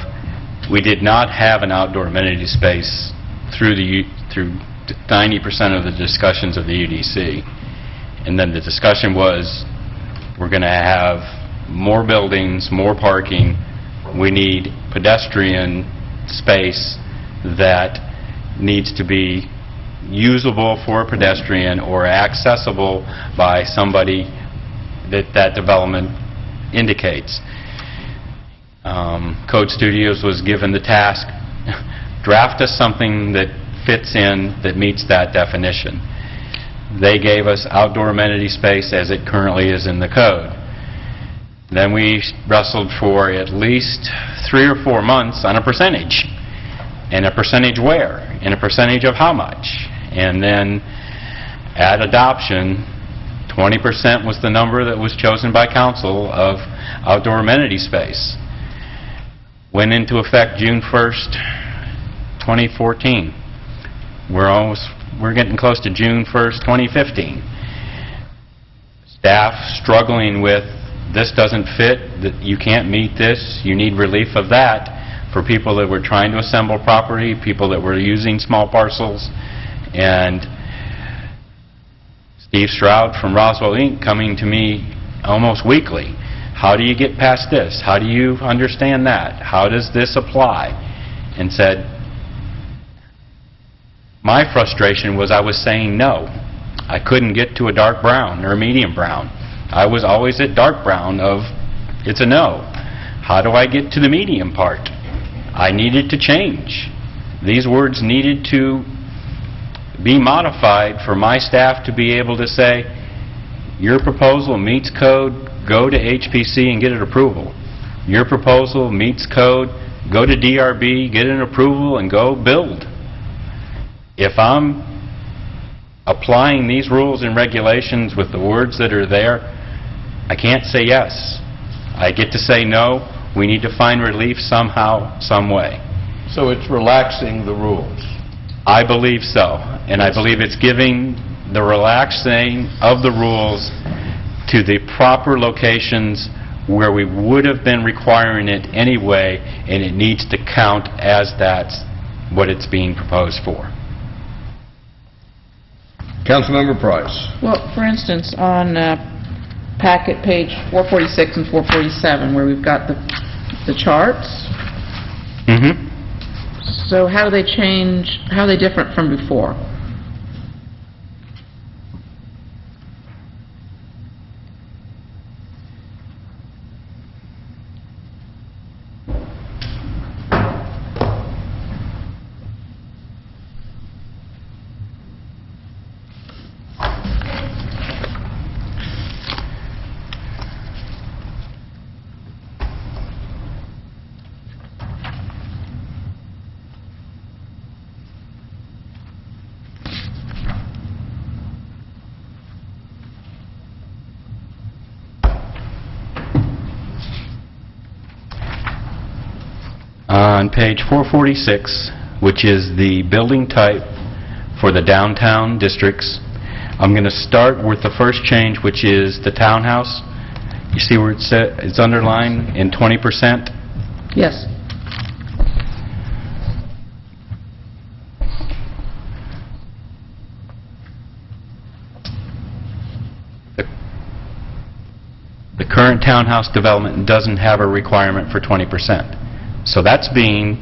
we did not have an outdoor amenity space through 90% of the discussions of the UDC. And then the discussion was, we're going to have more buildings, more parking. We need pedestrian space that needs to be usable for a pedestrian or accessible by somebody that development indicates. Code Studios was given the task draft us something that fits in, that meets that definition. They gave us outdoor amenity space as it currently is in the code. Then we wrestled for at least 3 or 4 months on a percentage. And a percentage where? And a percentage of how much? And then at adoption, 20% was the number that was chosen by council of outdoor amenity space. Went into effect June 1st, 2014. We're getting close to June 1st, 2015. Staff struggling with, this doesn't fit, that you can't meet this, you need relief of that, for people that were trying to assemble property, people that were using small parcels. And Steve Stroud from Roswell Inc. coming to me almost weekly. How do you get past this? How do you understand that? How does this apply? And said, my frustration was I was saying no. I couldn't get to a dark brown or a medium brown. I was always at dark brown of, it's a no. How do I get to the medium part? I needed to change. These words needed to be modified for my staff to be able to say, your proposal meets code, go to HPC and get an approval. Your proposal meets code, go to DRB, get an approval, and go build. If I'm applying these rules and regulations with the words that are there, I can't say yes. I get to say no. We need to find relief somehow, some way. So it's relaxing the rules? I believe so. And I believe it's giving the relaxing of the rules to the proper locations where we would have been requiring it anyway, and it needs to count as that's what it's being proposed for. Councilmember Price. Well, for instance, on packet page 446 and 447, where we've got the charts. Mm-hmm. So how do they change, how are they different from before? On page 446, which is the building type for the downtown districts, I'm going to start with the first change, which is the townhouse. You see where it's underlined in 20%? Yes. The current townhouse development doesn't have a requirement for 20%. So that's being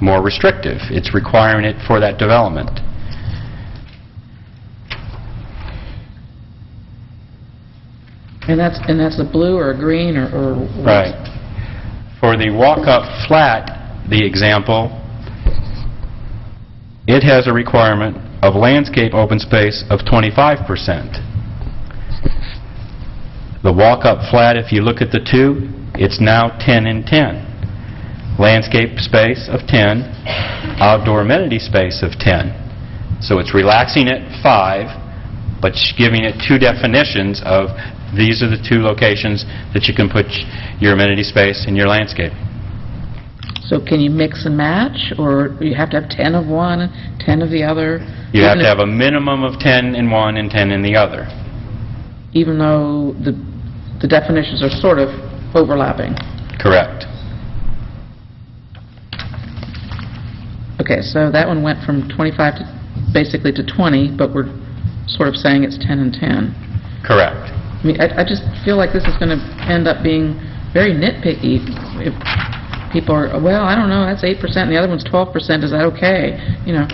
more restrictive. It's requiring it for that development. And that's a blue or a green or what? Right. For the walk-up flat, the example, it has a requirement of landscape open space of 25%. The walk-up flat, if you look at the two, it's now 10 and 10. Landscape space of 10, outdoor amenity space of 10. So it's relaxing it 5, but giving it 2 definitions of these are the 2 locations that you can put your amenity space and your landscape. So can you mix and match, or you have to have 10 of one and 10 of the other? You have to have a minimum of 10 in one and 10 in the other. Even though the definitions are sort of overlapping? Correct. Okay, so that one went from 25 to basically to 20, but we're sort of saying it's 10 and 10. Correct. I mean, I just feel like this is going to end up being very nitpicky. If people are, well, I don't know, that's 8% and the other one's 12%, is that okay? You know,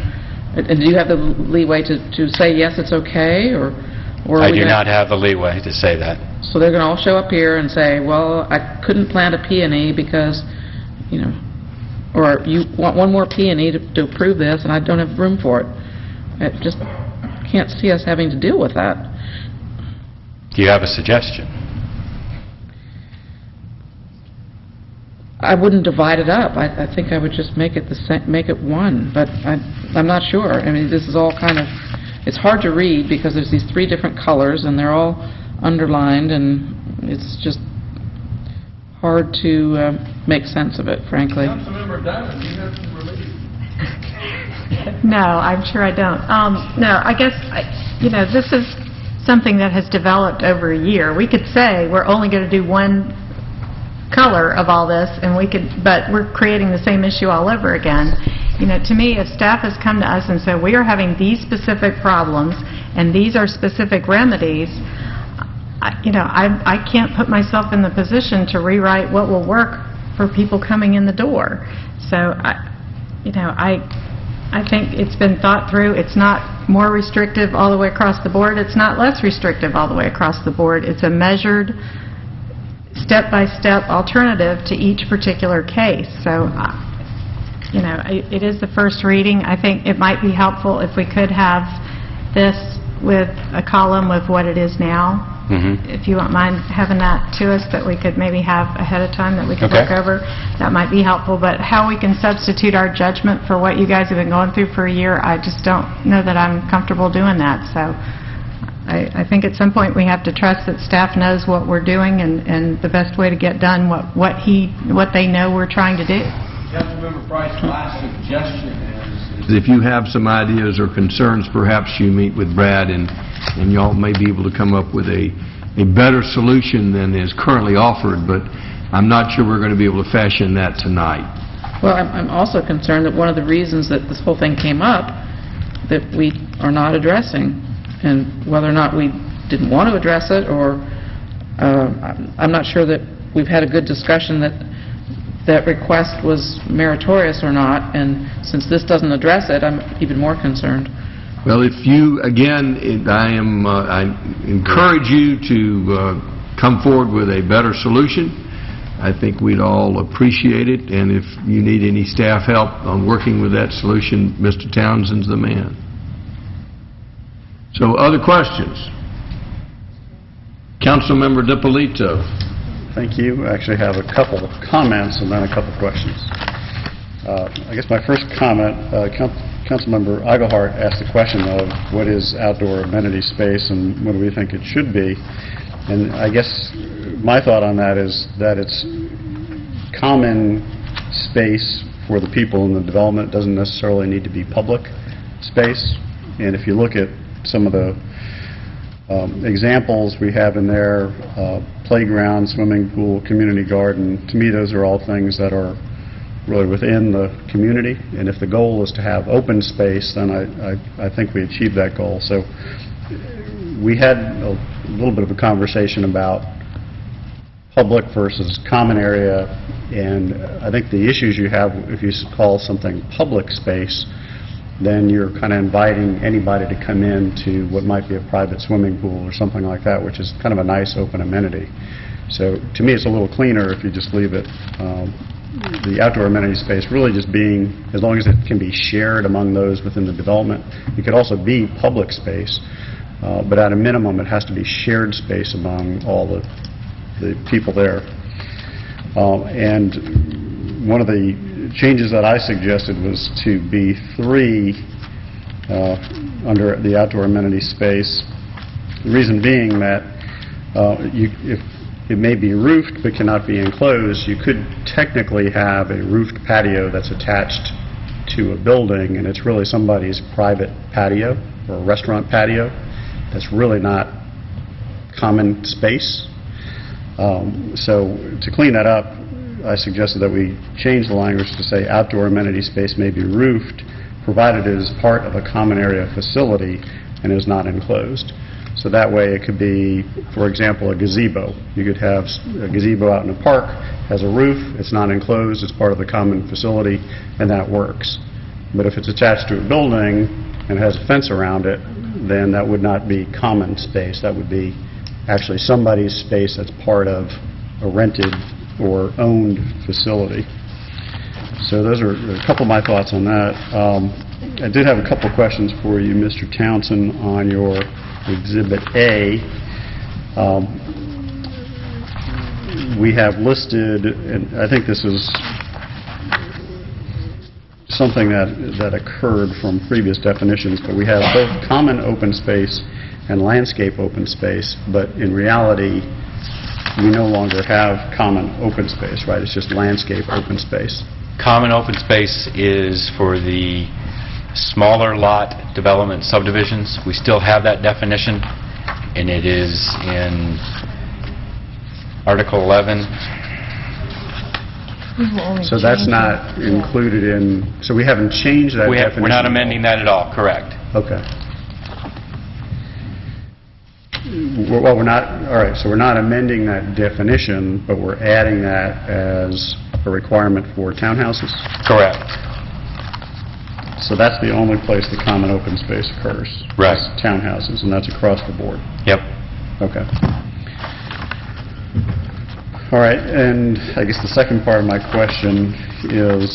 and do you have the leeway to say, yes, it's okay, or I do not have the leeway to say that. So they're going to all show up here and say, well, I couldn't plant a peony because, you know, or you want one more P&E to approve this, and I don't have room for it. I just can't see us having to deal with that. Do you have a suggestion? I wouldn't divide it up. I think I would just make it make it one, but I'm not sure. I mean, this is all kind of, it's hard to read because there's these three different colors and they're all underlined, and it's just hard to make sense of it, frankly. Councilmember Diamond, you have some relief. No, I'm sure I don't. No, I guess, this is something that has developed over a year. We could say we're only going to do one color of all this, and but we're creating the same issue all over again. To me, if staff has come to us and said, we are having these specific problems, and these are specific remedies, I can't put myself in the position to rewrite what will work for people coming in the door. So, I think it's been thought through. It's not more restrictive all the way across the board. It's not less restrictive all the way across the board. It's a measured, step-by-step alternative to each particular case. So, it is the first reading. I think it might be helpful if we could have this with a column with what it is now. If you won't mind having that to us, that we could maybe have ahead of time that we could look over, that might be helpful. But how we can substitute our judgment for what you guys have been going through for a year, I just don't know that I'm comfortable doing that. So I think at some point we have to trust that staff knows what we're doing and the best way to get done what they know we're trying to do. Councilmember Price, my suggestion is if you have some ideas or concerns, perhaps you meet with Brad and y'all may be able to come up with a better solution than is currently offered, but I'm not sure we're going to be able to fashion that tonight. Well, I'm also concerned that one of the reasons that this whole thing came up that we are not addressing, and whether or not we didn't want to address it, or I'm not sure that we've had a good discussion that request was meritorious or not, and since this doesn't address it, I'm even more concerned. Well, if you, again, I encourage you to come forward with a better solution. I think we'd all appreciate it, and if you need any staff help on working with that solution, Mr. Townsend's the man. So, other questions? Councilmember DiPolito. Thank you. I actually have a couple of comments and then a couple of questions. I guess my first comment, Councilmember Eichelhardt asked the question of what is outdoor amenity space and what do we think it should be. And I guess my thought on that is that it's common space for the people in the development. It doesn't necessarily need to be public space. And if you look at some of the examples we have in there, playground, swimming pool, community garden, to me those are all things that are really within the community, and if the goal is to have open space, then I think we achieved that goal. So we had a little bit of a conversation about public versus common area, and I think the issues you have if you call something public space, then you're kind of inviting anybody to come into what might be a private swimming pool or something like that, which is kind of a nice open amenity. So to me it's a little cleaner if you just leave it the outdoor amenity space really just being, as long as it can be shared among those within the development. It could also be public space, but at a minimum it has to be shared space among all the people there. And one of the changes that I suggested was to be 3 under the outdoor amenity space. The reason being that if it may be roofed but cannot be enclosed, you could technically have a roofed patio that's attached to a building, and it's really somebody's private patio or a restaurant patio. That's really not common space. So to clean that up, I suggested that we change the language to say outdoor amenity space may be roofed, provided it is part of a common area facility and is not enclosed. So that way it could be, for example, a gazebo. You could have a gazebo out in a park, has a roof, it's not enclosed, it's part of the common facility, and that works. But if it's attached to a building and has a fence around it, then that would not be common space. That would be actually somebody's space that's part of a rented or owned facility. So those are a couple of my thoughts on that. I did have a couple of questions for you, Mr. Townsend, on your Exhibit A. We have listed, and I think this is something that occurred from previous definitions, but we have both common open space and landscape open space, but in reality, we no longer have common open space, right? It's just landscape open space. Common open space is for the smaller lot development subdivisions. We still have that definition, and it is in Article 11. So that's not included in, so we haven't changed that definition? We're not amending that at all, correct. Okay. Well, we're not, all right, so we're not amending that definition, but we're adding that as a requirement for townhouses? Correct. So that's the only place the common open space occurs? Right. Is townhouses, and that's across the board? Yep. Okay. All right, and I guess the second part of my question is,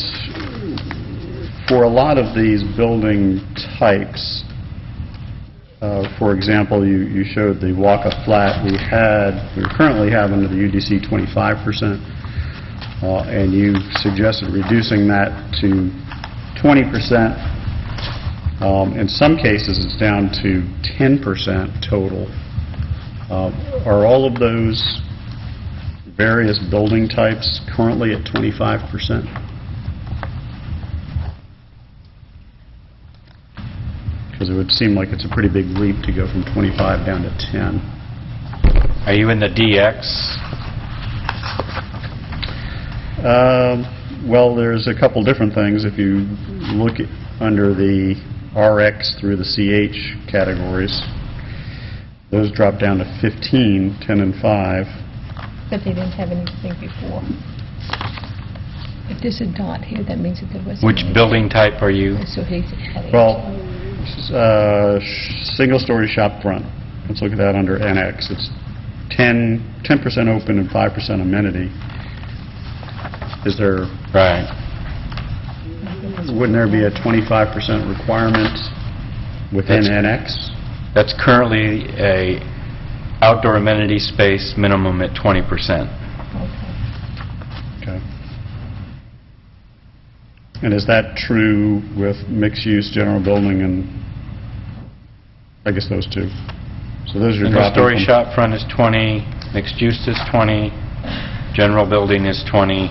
for a lot of these building types, for example, you showed the walk-up flat we currently have under the UDC 25%, and you suggested reducing that to 20%. In some cases, it's down to 10% total. Are all of those various building types currently at 25%? Because it would seem like it's a pretty big leap to go from 25 down to 10. Are you in the DX? Well, there's a couple different things. If you look under the RX through the CH categories, those drop down to 15, 10 and 5. But they didn't have anything before. If there's a dot here, that means that there was... Which building type are you? So he's had Well, single-story shop front. Let's look at that under NX. It's 10% open and 5% amenity. Is there... Right. Wouldn't there be a 25% requirement within NX? That's currently a outdoor amenity space minimum at 20%. Okay. And is that true with mixed-use general building and, I guess, those two? So those are dropping Single-story from... shop front is 20, mixed use is 20, general building is 20,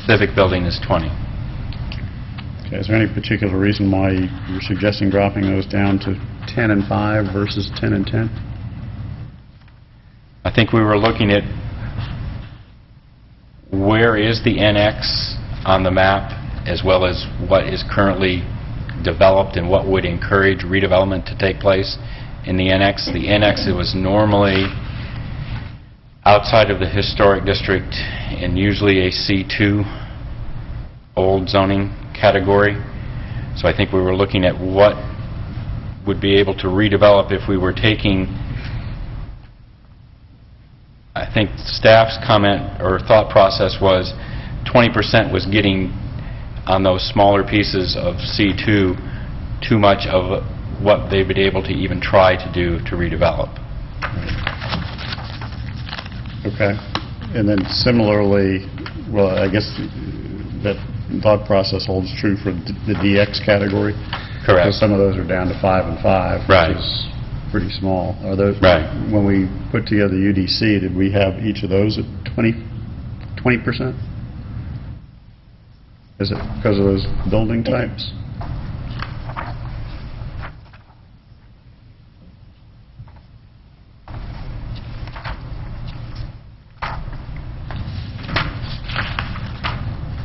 civic building is 20. Okay, is there any particular reason why you're suggesting dropping those down to 10 and 5 versus 10 and 10? I think we were looking at where is the NX on the map, as well as what is currently developed and what would encourage redevelopment to take place in the NX. The NX, it was normally outside of the historic district and usually a C2 old zoning category. So I think we were looking at what would be able to redevelop if we were taking, I think staff's comment or thought process was 20% was getting on those smaller pieces of C2 too much of what they would be able to even try to do to redevelop. Okay. And then similarly, well, I guess that thought process holds true for the DX category? Correct. So some of those are down to 5 and 5, right, which is pretty small. Are those, right. When we put together UDC, did we have each of those at 20%? Is it because of those building types?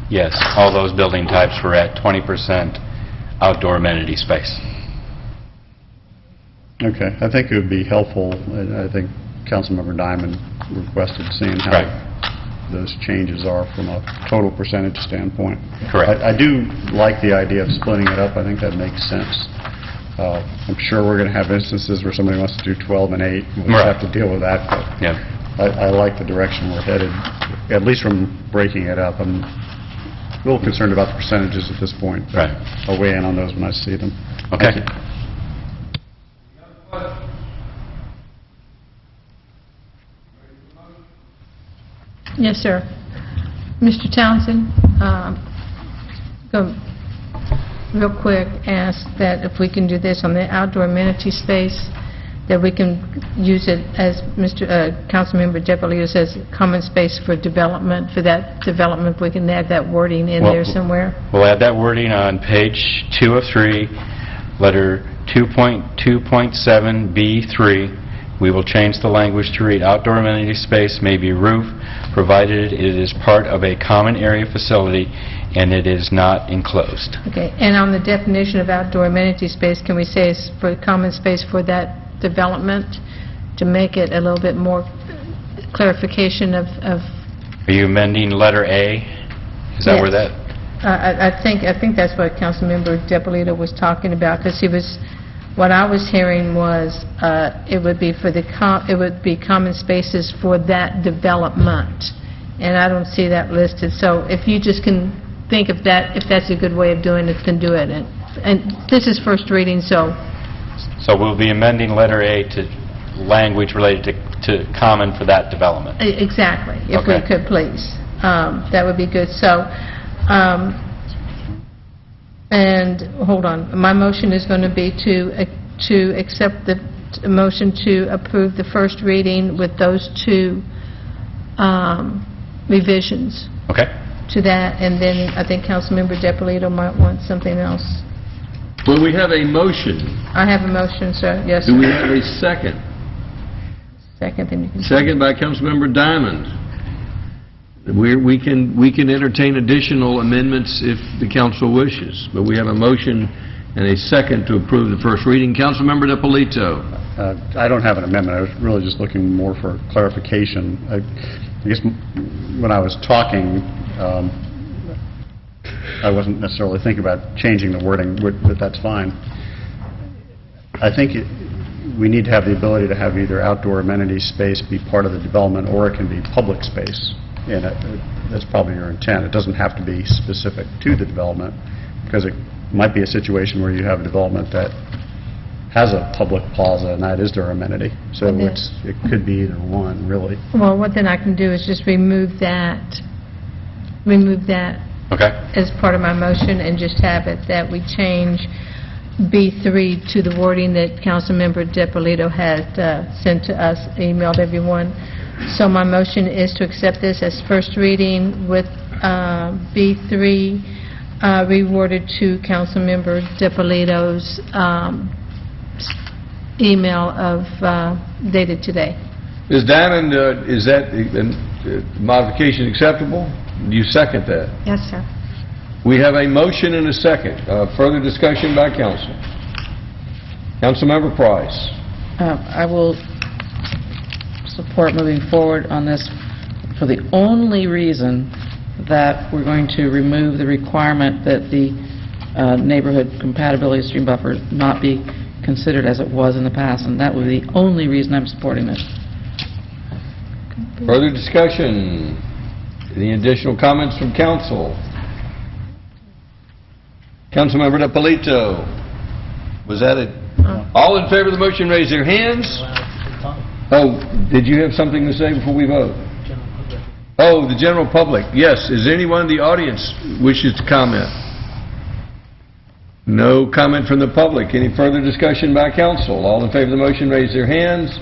Yes, all those building types were at 20% outdoor amenity space. Okay, I think it would be helpful, I think Councilmember Diamond requested seeing how those changes are from a total percentage standpoint. Correct. I do like the idea of splitting it up. I think that makes sense. I'm sure we're going to have instances where somebody wants to do 12 and 8. We'll have to deal with that. But I like the direction we're headed, at least from breaking it up. I'm a little concerned about the percentages at this point. But I'll weigh in on those when I see them. Okay. Thank you. Yes, sir. Mr. Townsend, go real quick, ask that if we can do this on the outdoor amenity space, that we can use it as Councilmember Depolito says, common space for development. For that development, we can add that wording in there somewhere. We'll add that wording on page 2 of 3, letter 2.2.7B3. We will change the language to read, outdoor amenity space may be roof, provided it is part of a common area facility and it is not enclosed. Okay, and on the definition of outdoor amenity space, can we say it's for common space for that development, to make it a little bit more clarification of... Are you amending letter A? Is that Yes. where that... I think that's what Councilmember Depolito was talking about, because he was... What I was hearing was it would be for it would be common spaces for that development, and I don't see that listed. So if you just can think of that, if that's a good way of doing it, can do it. And this is first reading, so So we'll be amending letter A to language related to common for that development. exactly. If Okay. we could, please, that would be good. So. And, hold on, my motion is going to be to accept the motion to approve the first reading with those 2 revisions Okay. to that, and then I think Councilmember Depolito might want something else. Well, we have a motion. I have a motion, sir, yes, Do we sir. have a second? Second, then you can... Second by Councilmember Diamond. We can entertain additional amendments if the council wishes, but we have a motion and a second to approve the first reading. Councilmember Depolito. I don't have an amendment. I was really just looking more for clarification. I guess when I was talking, I wasn't necessarily thinking about changing the wording, but that's fine. I think we need to have the ability to have either outdoor amenity space be part of the development, or it can be public space. And that's probably your intent. It doesn't have to be specific to the development, because it might be a situation where you have a development that has a public plaza and that is their amenity. So it could be either one, really. Well, what then I can do is just remove that Okay. as part of my motion, and just have it that we change B3 to the wording that Councilmember Depolito had sent to us, emailed everyone. So my motion is to accept this as first reading with B3 reworded to Councilmember Depolito's email of dated today. Ms. Diamond, is that modification acceptable? Do you second that? Yes, sir. We have a motion and a second. Further discussion by council. Councilmember Price. I will support moving forward on this for the only reason that we're going to remove the requirement that the neighborhood compatibility stream buffer not be considered as it was in the past, and that would be the only reason I'm supporting this. Further discussion? Any additional comments from council? Councilmember Depolito. Was that it? All in favor of the motion, raise their hands. Oh, did you have something to say before we vote? Oh, the general public. Yes. Is there anyone in the audience wishes to comment? No comment from the public. Any further discussion by council? All in favor of the motion, raise their hands.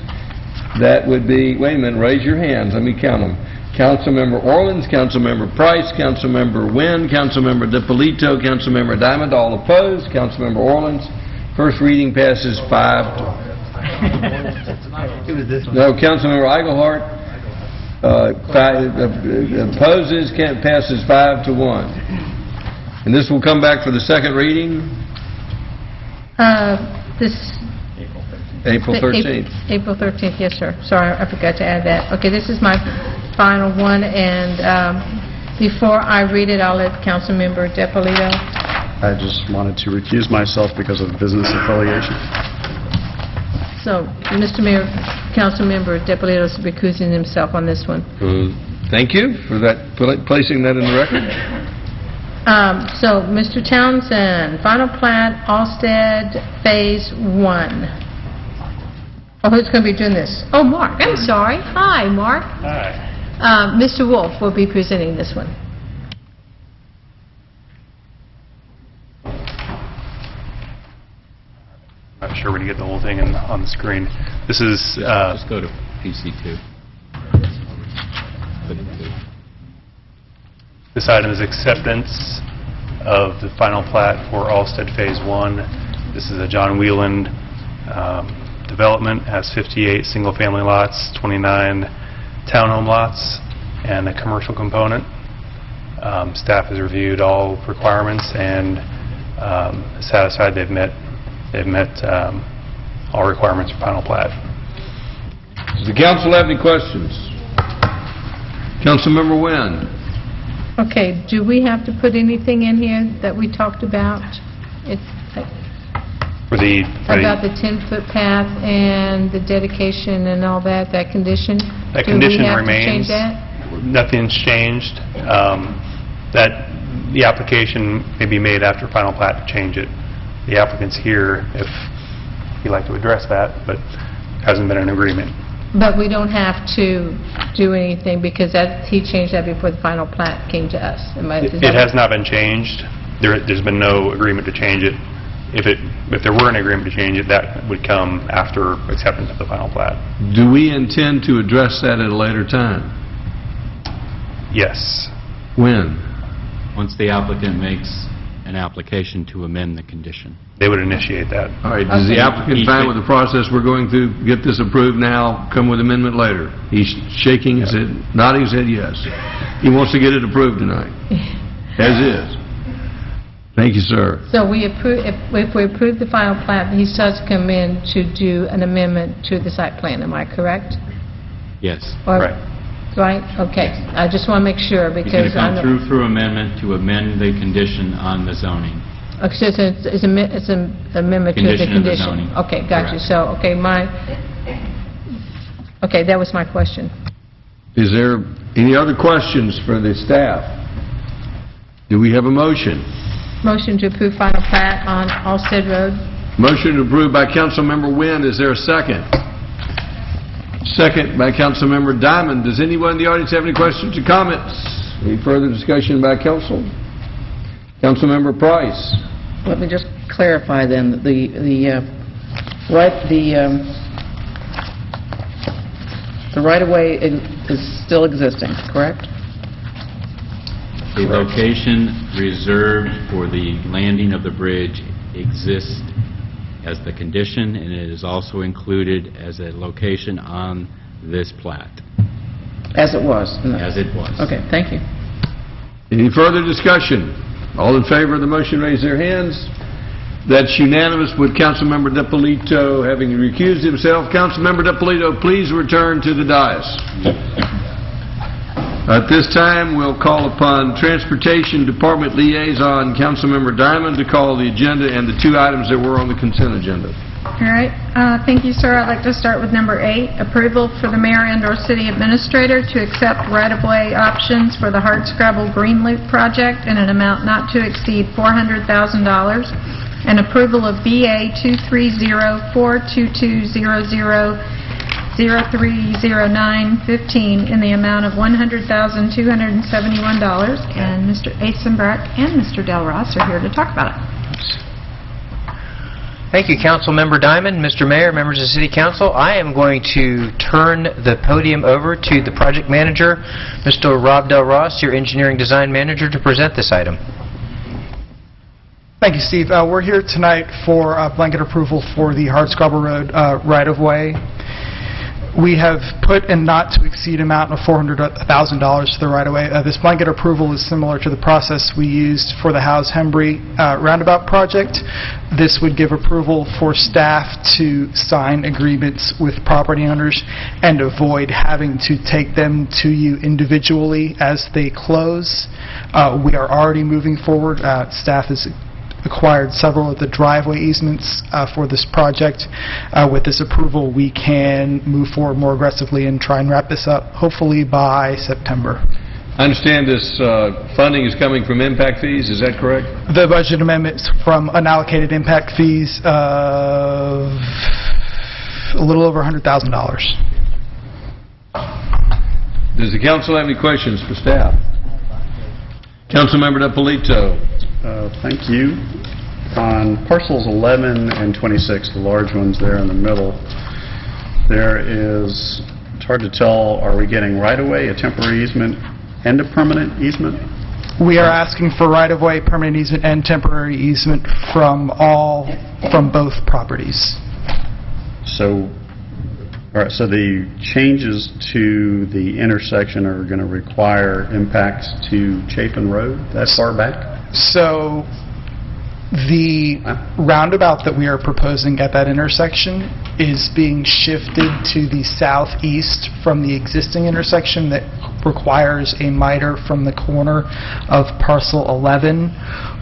That would be, wait a minute, raise your hands. Let me count them. Councilmember Orleans, Councilmember Price, Councilmember Wynn, Councilmember Depolito, Councilmember Diamond, all opposed. Councilmember Orleans. First reading passes 5 to... No, Councilmember Eichelhardt opposes, passes 5 to 1. And this will come back for the second reading? April 13th. April 13th, yes, sir. Sorry, I forgot to add that. Okay, this is my final one, and before I read it, I'll let Councilmember Depolito. I just wanted to recuse myself because of business affiliation. So, Mr. Mayor, Councilmember Dippolito is recusing himself on this one. Thank you for that, placing that in the record. So, Mr. Townsend, final plat, Alstead, Phase 1. Oh, who's going to be doing this? Oh, Mark, I'm sorry. Hi, Mark. Hi. Mr. Wolf will be presenting this one. Not sure we're going to get the whole thing on the screen. This is... Just go to PC2. This item is acceptance of the final plat for Alstead Phase 1. This is a John Wheeland development. It has 58 single-family lots, 29 townhome lots, and a commercial component. Staff has reviewed all requirements and is satisfied they've met all requirements for final plat. Does the council have any questions? Councilmember Wynn? Okay, do we have to put anything in here that we talked about? It's about the 10-foot path and the dedication and all that condition? That condition Do we have remains. to change that? Nothing's changed. That the application may be made after final plat to change it. The applicant's here if he'd like to address that, but hasn't been an agreement. But we don't have to do anything because he changed that before the final plat came to us. It has not been changed. There's been no agreement to change it. If there were an agreement to change it, that would come after acceptance of the final plat. Do we intend to address that at a later time? Yes. When? Once the applicant makes an application to amend the condition. They would initiate that. All right, does the applicant find with the process we're going through, get this approved now, come with amendment later? He's shaking his head, nodding his head yes. He wants to get it approved tonight, as is. Thank you, sir. So if we approve the final plat, he starts to come in to do an amendment to the site plan, am I correct? Yes. Right. Right? Okay. I just want to make sure He's because going to come through amendment to amend the condition on the zoning. So it's an amendment to the Condition of the condition. zoning. Okay, got you. Correct. So, okay, that was my question. Is there any other questions for the staff? Do we have a motion? Motion to approve final plat on Alstead Road. Motion approved by Councilmember Wynn. Is there a second? Second by Councilmember Diamond. Does anyone in the audience have any questions or comments? Any further discussion by council? Councilmember Price. Let me just clarify then, the right-of-way is still existing, correct? The location reserved for the landing of the bridge exists as the condition, and it is also included as a location on this plat. As it was? As it was. Okay, thank you. Any further discussion? All in favor of the motion, raise their hands. That's unanimous with Councilmember Dippolito having recused himself. Councilmember Dippolito, please return to the dais. At this time, we'll call upon Transportation Department Liaison, Councilmember Diamond, to call the agenda and the two items that were on the consent agenda. All right. Thank you, sir. I'd like to start with number 8, approval for the mayor and/or city administrator to accept right-of-way options for the Hardscrabble Green Loop project in an amount not to exceed $400,000, and approval of BA 230-42200-030915 in the amount of $100,271. And Mr. Eisenbrecht and Mr. Del Ross are here to talk about it. Thank you, Councilmember Diamond, Mr. Mayor, members of the City Council. I am going to turn the podium over to the project manager, Mr. Rob Del Ross, your engineering design manager, to present this item. Thank you, Steve. We're here tonight for blanket approval for the Hardscrabble Road right-of-way. We have put a not to exceed amount of $400,000 to the right-of-way. This blanket approval is similar to the process we used for the Howes-Hembry roundabout project. This would give approval for staff to sign agreements with property owners and avoid having to take them to you individually as they close. We are already moving forward. Staff is acquired several of the driveway easements for this project. With this approval, we can move forward more aggressively and try and wrap this up, hopefully by September. I understand this funding is coming from impact fees, is that correct? The budget amendments from unallocated impact fees of a little over $100,000. Does the council have any questions for staff? Councilmember Napolito. Thank you. On parcels 11 and 26, the large ones there in the middle, there is, it's hard to tell, are we getting right-of-way, a temporary easement, and a permanent easement? We are asking for right-of-way, permanent easement, and temporary easement from both properties. So, all right, so the changes to the intersection are going to require impacts to Chapin Road that far back? So the roundabout that we are proposing at that intersection is being shifted to the southeast from the existing intersection that requires a miter from the corner of parcel 11.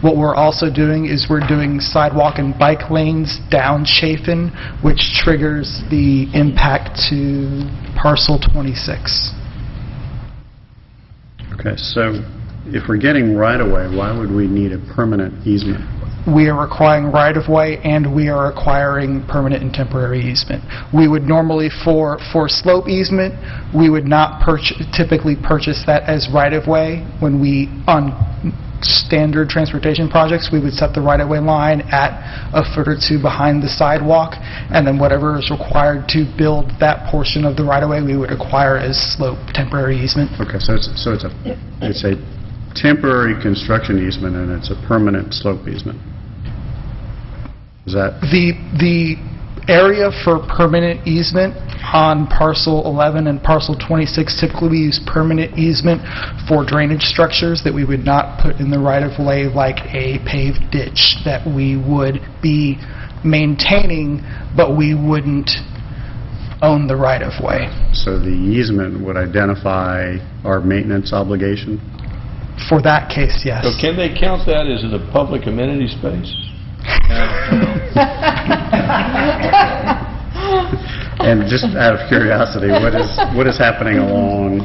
What we're also doing is we're doing sidewalk and bike lanes down Chafin, which triggers the impact to parcel 26. Okay, so if we're getting right-of-way, why would we need a permanent easement? We are requiring right-of-way and we are acquiring permanent and temporary easement. We would normally, for slope easement, we would not typically purchase that as right-of-way. When we, on standard transportation projects, we would set the right-of-way line at a foot or two behind the sidewalk, and then whatever is required to build that portion of the right-of-way, we would acquire as slope temporary easement. Okay, so it's a temporary construction easement and it's a permanent slope easement. Is that? The area for permanent easement on parcel 11 and parcel 26, typically we use permanent easement for drainage structures that we would not put in the right-of-way, like a paved ditch that we would be maintaining, but we wouldn't own the right-of-way. So the easement would identify our maintenance obligation? For that case, yes. So can they count that as a public amenity space? And just out of curiosity, what is happening along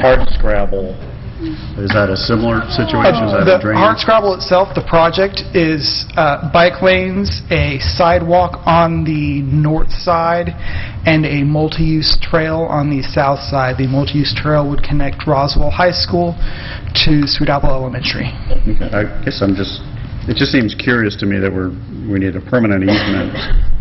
Hardscrabble? Is that a similar situation? Is that a The drainage? Hardscrabble itself, the project is bike lanes, a sidewalk on the north side, and a multi-use trail on the south side. The multi-use trail would connect Roswell High School to Sweet Apple Elementary. Okay, I guess it just seems curious to me that we need a permanent easement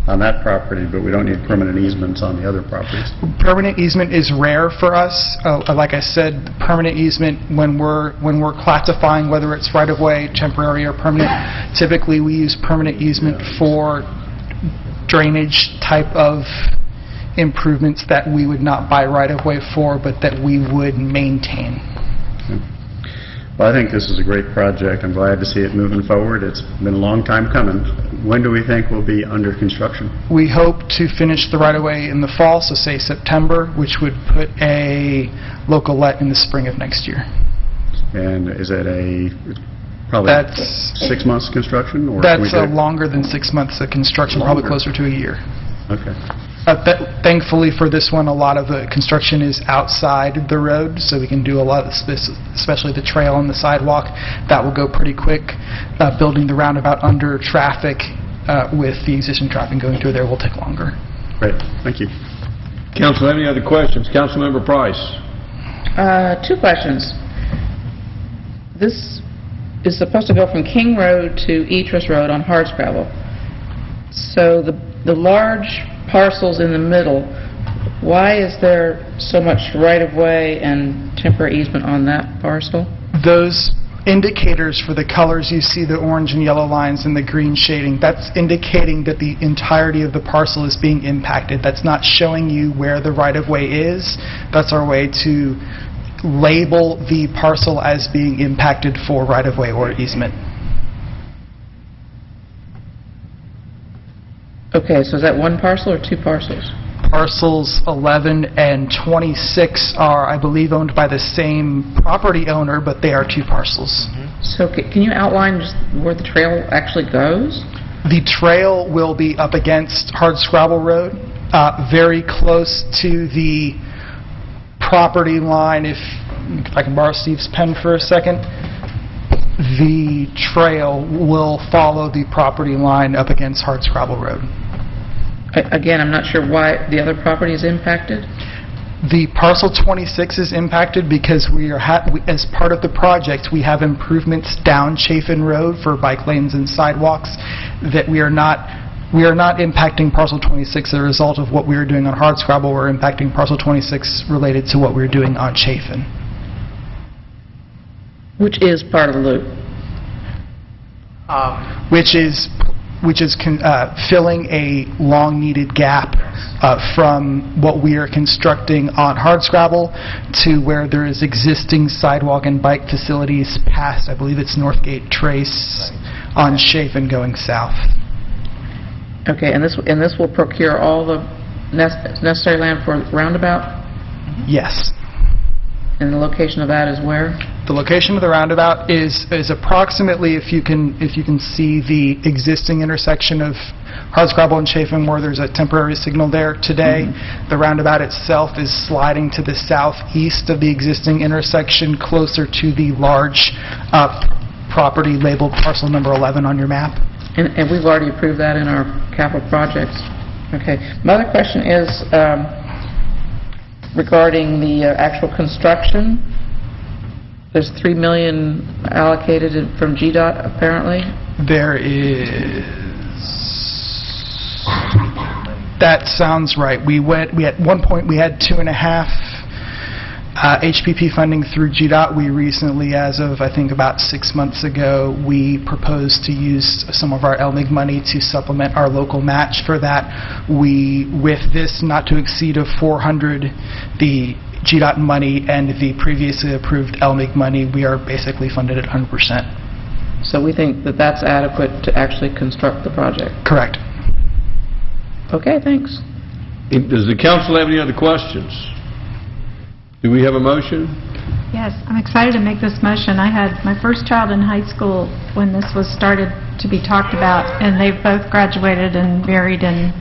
on that property, but we don't need permanent easements on the other properties. Permanent easement is rare for us. Like I said, permanent easement, when we're classifying whether it's right-of-way, temporary, or permanent, typically we use permanent easement for drainage type of improvements that we would not buy right-of-way for, but that we would maintain. Well, I think this is a great project. I'm glad to see it moving forward. It's been a long time coming. When do we think we'll be under construction? We hope to finish the right-of-way in the fall, so say September, which would put a local let in the spring of next year. And is it probably 6 months construction? Or That's longer than 6 months of construction, probably closer to a year. Okay. Thankfully for this one, a lot of the construction is outside the road, so we can do a lot of, especially the trail and the sidewalk. That will go pretty quick. Building the roundabout under traffic with the existing traffic going through there will take longer. Great, thank you. Council, any other questions? Councilmember Price. Two questions. This is supposed to go from King Road to Etris Road on Hardscrabble. So the large parcels in the middle, why is there so much right-of-way and temporary easement on that parcel? Those indicators for the colors, you see the orange and yellow lines and the green shading, that's indicating that the entirety of the parcel is being impacted. That's not showing you where the right-of-way is. That's our way to label the parcel as being impacted for right-of-way or easement. Okay, so is that one parcel or two parcels? Parcels 11 and 26 are, I believe, owned by the same property owner, but they are two parcels. So can you outline just where the trail actually goes? The trail will be up against Hardscrabble Road, very close to the property line. If I can borrow Steve's pen for a second. The trail will follow the property line up against Hardscrabble Road. Again, I'm not sure why the other property is impacted. The parcel 26 is impacted because as part of the project, we have improvements down Chafin Road for bike lanes and sidewalks that we are not impacting parcel 26 as a result of what we are doing on Hardscrabble. We're impacting parcel 26 related to what we're doing on Chafin. Which is part of the loop. Which is filling a long-needed gap from what we are constructing on Hardscrabble to where there is existing sidewalk and bike facilities past, I believe it's Northgate Trace on Chafin going south. Okay, and this will procure all the necessary land for roundabout? Yes. And the location of that is where? The location of the roundabout is approximately, if you can see the existing intersection of Hardscrabble and Chafin where there's a temporary signal there today. The roundabout itself is sliding to the southeast of the existing intersection, closer to the large property labeled parcel number 11 on your map. And we've already approved that in our capital projects. Okay. My other question is regarding the actual construction. There's $3 million allocated from GDOT, apparently. There is. That sounds right. At one point we had 2.5 HPP funding through GDOT. We recently, as of I think about 6 months ago, we proposed to use some of our LMIG money to supplement our local match for that. With this not to exceed of 400, the GDOT money and the previously approved LMIG money, we are basically funded at 100%. So we think that that's adequate to actually construct the project? Correct. Okay, thanks. Does the council have any other questions? Do we have a motion? Yes, I'm excited to make this motion. I had my first child in high school when this was started to be talked about, and they've both graduated and married, and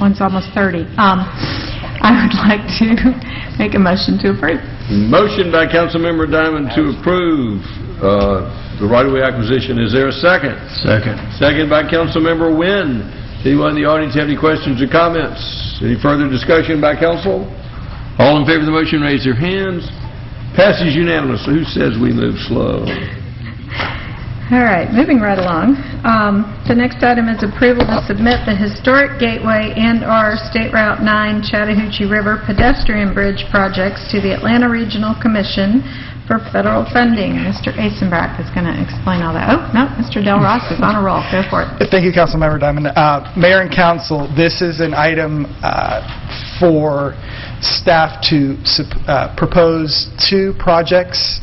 one's almost 30. I would like to make a motion to approve. Motion by Councilmember Diamond to approve the right-of-way acquisition. Is there a second? Second. Second by Councilmember Wynn. Anyone in the audience have any questions or comments? Any further discussion by council? All in favor of the motion, raise your hands. Passes unanimously. Who says we move slow? All right, moving right along. The next item is approval to submit the Historic Gateway and/or State Route 9 Chattahoochee River pedestrian bridge projects to the Atlanta Regional Commission for federal funding. Mr. Asenbach is going to explain all that. Oh, no, Mr. Del Ross is on a roll. Go for it. Thank you, Councilmember Diamond. Mayor and Council, this is an item for staff to propose 2 projects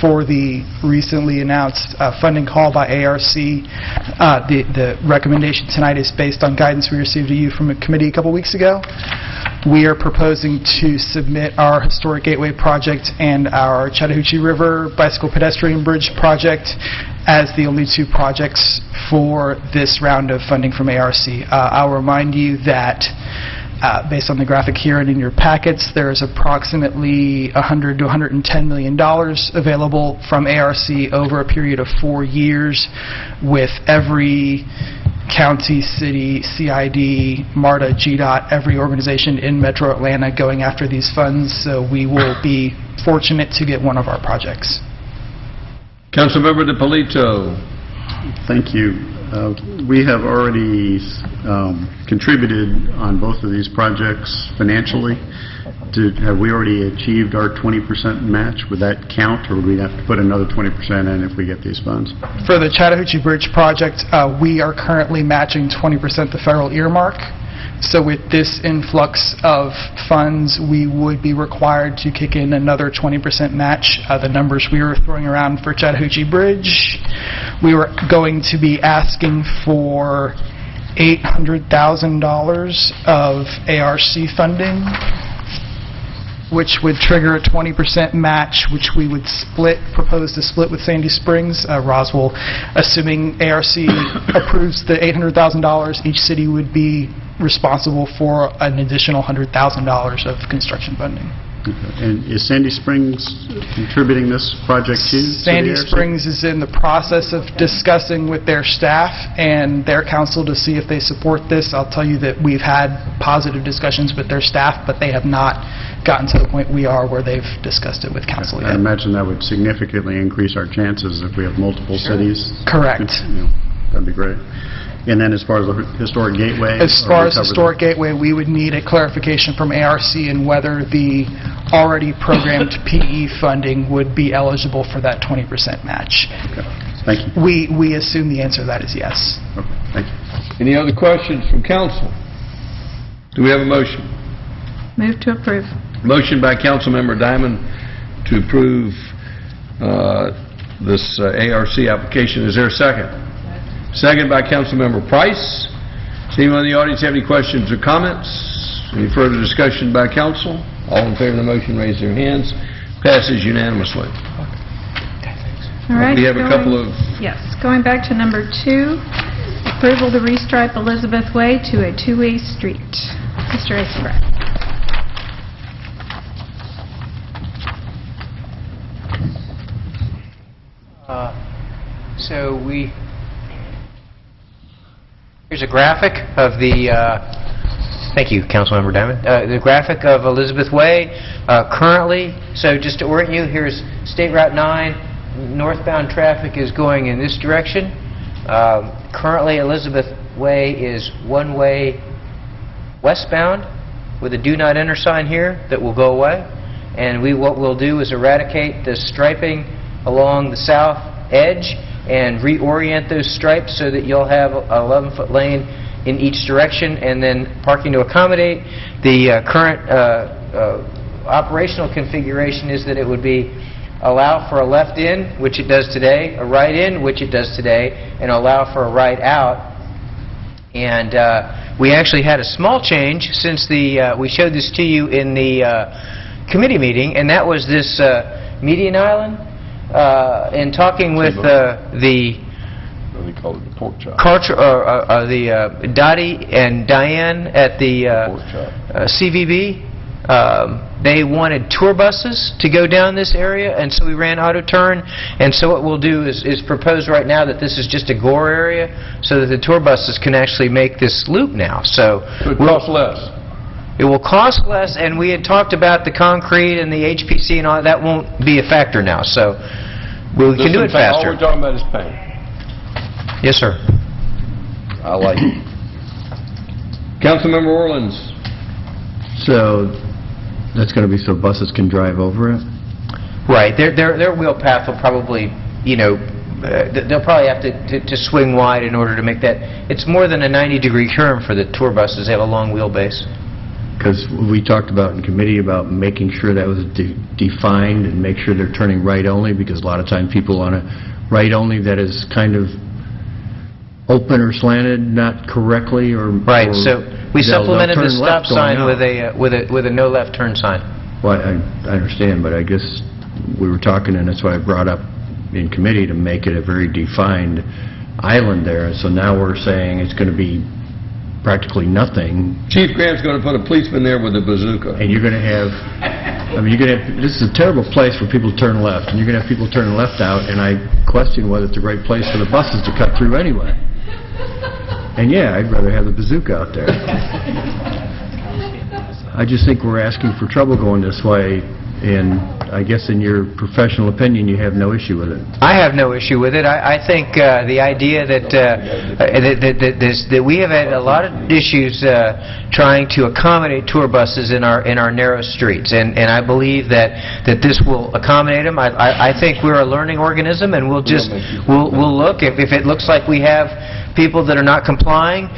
for the recently announced funding call by ARC. The recommendation tonight is based on guidance we received from a committee a couple weeks ago. We are proposing to submit our Historic Gateway project and our Chattahoochee River Bicycle Pedestrian Bridge project as the only 2 projects for this round of funding from ARC. I'll remind you that based on the graphic here and in your packets, there is approximately $100 to $110 million available from ARC over a period of 4 years, with every county, city, CID, MARTA, GDOT, every organization in Metro Atlanta going after these funds, so we will be fortunate to get one of our projects. Councilmember DiPolito. Thank you. We have already contributed on both of these projects financially. Have we already achieved our 20% match? Would that count, or would we have to put another 20% in if we get these funds? For the Chattahoochee Bridge project, we are currently matching 20% the federal earmark. So with this influx of funds, we would be required to kick in another 20% match. The numbers we were throwing around for Chattahoochee Bridge, we were going to be asking for $800,000 of ARC funding. which would trigger a 20% match, which we would propose to split with Sandy Springs. Roswell, assuming ARC approves the $800,000, each city would be responsible for an additional $100,000 of construction funding. Okay. And is Sandy Springs contributing this project to Sandy the ARC? Springs is in the process of discussing with their staff and their council to see if they support this. I'll tell you that we've had positive discussions with their staff, but they have not gotten to the point we are where they've discussed it with council I yet. imagine that would significantly increase our chances if we have multiple cities. Correct. That'd be great. And then as far as the historic gateway? As far as historic gateway, we would need a clarification from ARC and whether the already programmed PE funding would be eligible for that 20% match. Okay. Thank you. We assume the answer to that is yes. Okay. Thank you. Any other questions from council? Do we have a motion? Move to approve. Motion by Councilmember Diamond to approve this ARC application. Is there a second? Second by Councilmember Price. Does anyone in the audience have any questions or comments? Any further discussion by council? All in favor of the motion, raise their hands. Passes unanimously. All right. We have a couple of... Yes. Going back to number 2, approval to restripe Elizabeth Way to a two-way street. Mr. Acebrecht. Here's a graphic of the, thank you, Councilmember Diamond, the graphic of Elizabeth Way currently. So just to orient you, here's State Route 9. Northbound traffic is going in this direction. Currently, Elizabeth Way is one-way westbound with a do not enter sign here that will go away. And what we'll do is eradicate the striping along the south edge and reorient those stripes so that you'll have an 11-foot lane in each direction, and then parking to accommodate. The current operational configuration is that it would be allow for a left in, which it does today, a right in, which it does today, and allow for a right out. And we actually had a small change since we showed this to you in the committee meeting, and that was this median island. In talking with the pork chop. Dottie and Diane at the CVB, they wanted tour buses to go down this area, and so we ran auto turn. And so what we'll do is propose right now that this is just a Gore area, so that the tour buses can actually make this loop now. So it costs less. It will cost less, and we had talked about the concrete and the HPC and all that won't be a factor now, so we can do it faster. All we're talking about is paint. Yes, sir. I like it. Councilmember Orleans. So that's going to be so buses can drive over it? Right. Their wheel path will probably, they'll probably have to swing wide in order to make that. It's more than a 90-degree turn for the tour buses. They have a long wheelbase. Because we talked about in committee about making sure that was defined and make sure they're turning right only, because a lot of times people on a right only that is kind of open or slanted, not correctly, or right. So we supplemented the stop sign with a no left turn sign. Well, I understand, but I guess we were talking, and that's why I brought up in committee to make it a very defined island there. So now we're saying it's going to be practically nothing. Chief Graham's going to put a policeman there with a bazooka. And you're going to have, this is a terrible place for people to turn left, and you're going to have people turning left out, and I question whether it's a great place for the buses to cut through anyway. And yeah, I'd rather have the bazooka out there. I just think we're asking for trouble going this way, and I guess in your professional opinion, you have no issue with it. I have no issue with it. I think the idea that we have had a lot of issues trying to accommodate tour buses in our narrow streets, and I believe that this will accommodate them. I think we're a learning organism, and we'll look if it looks like we have people that are not complying,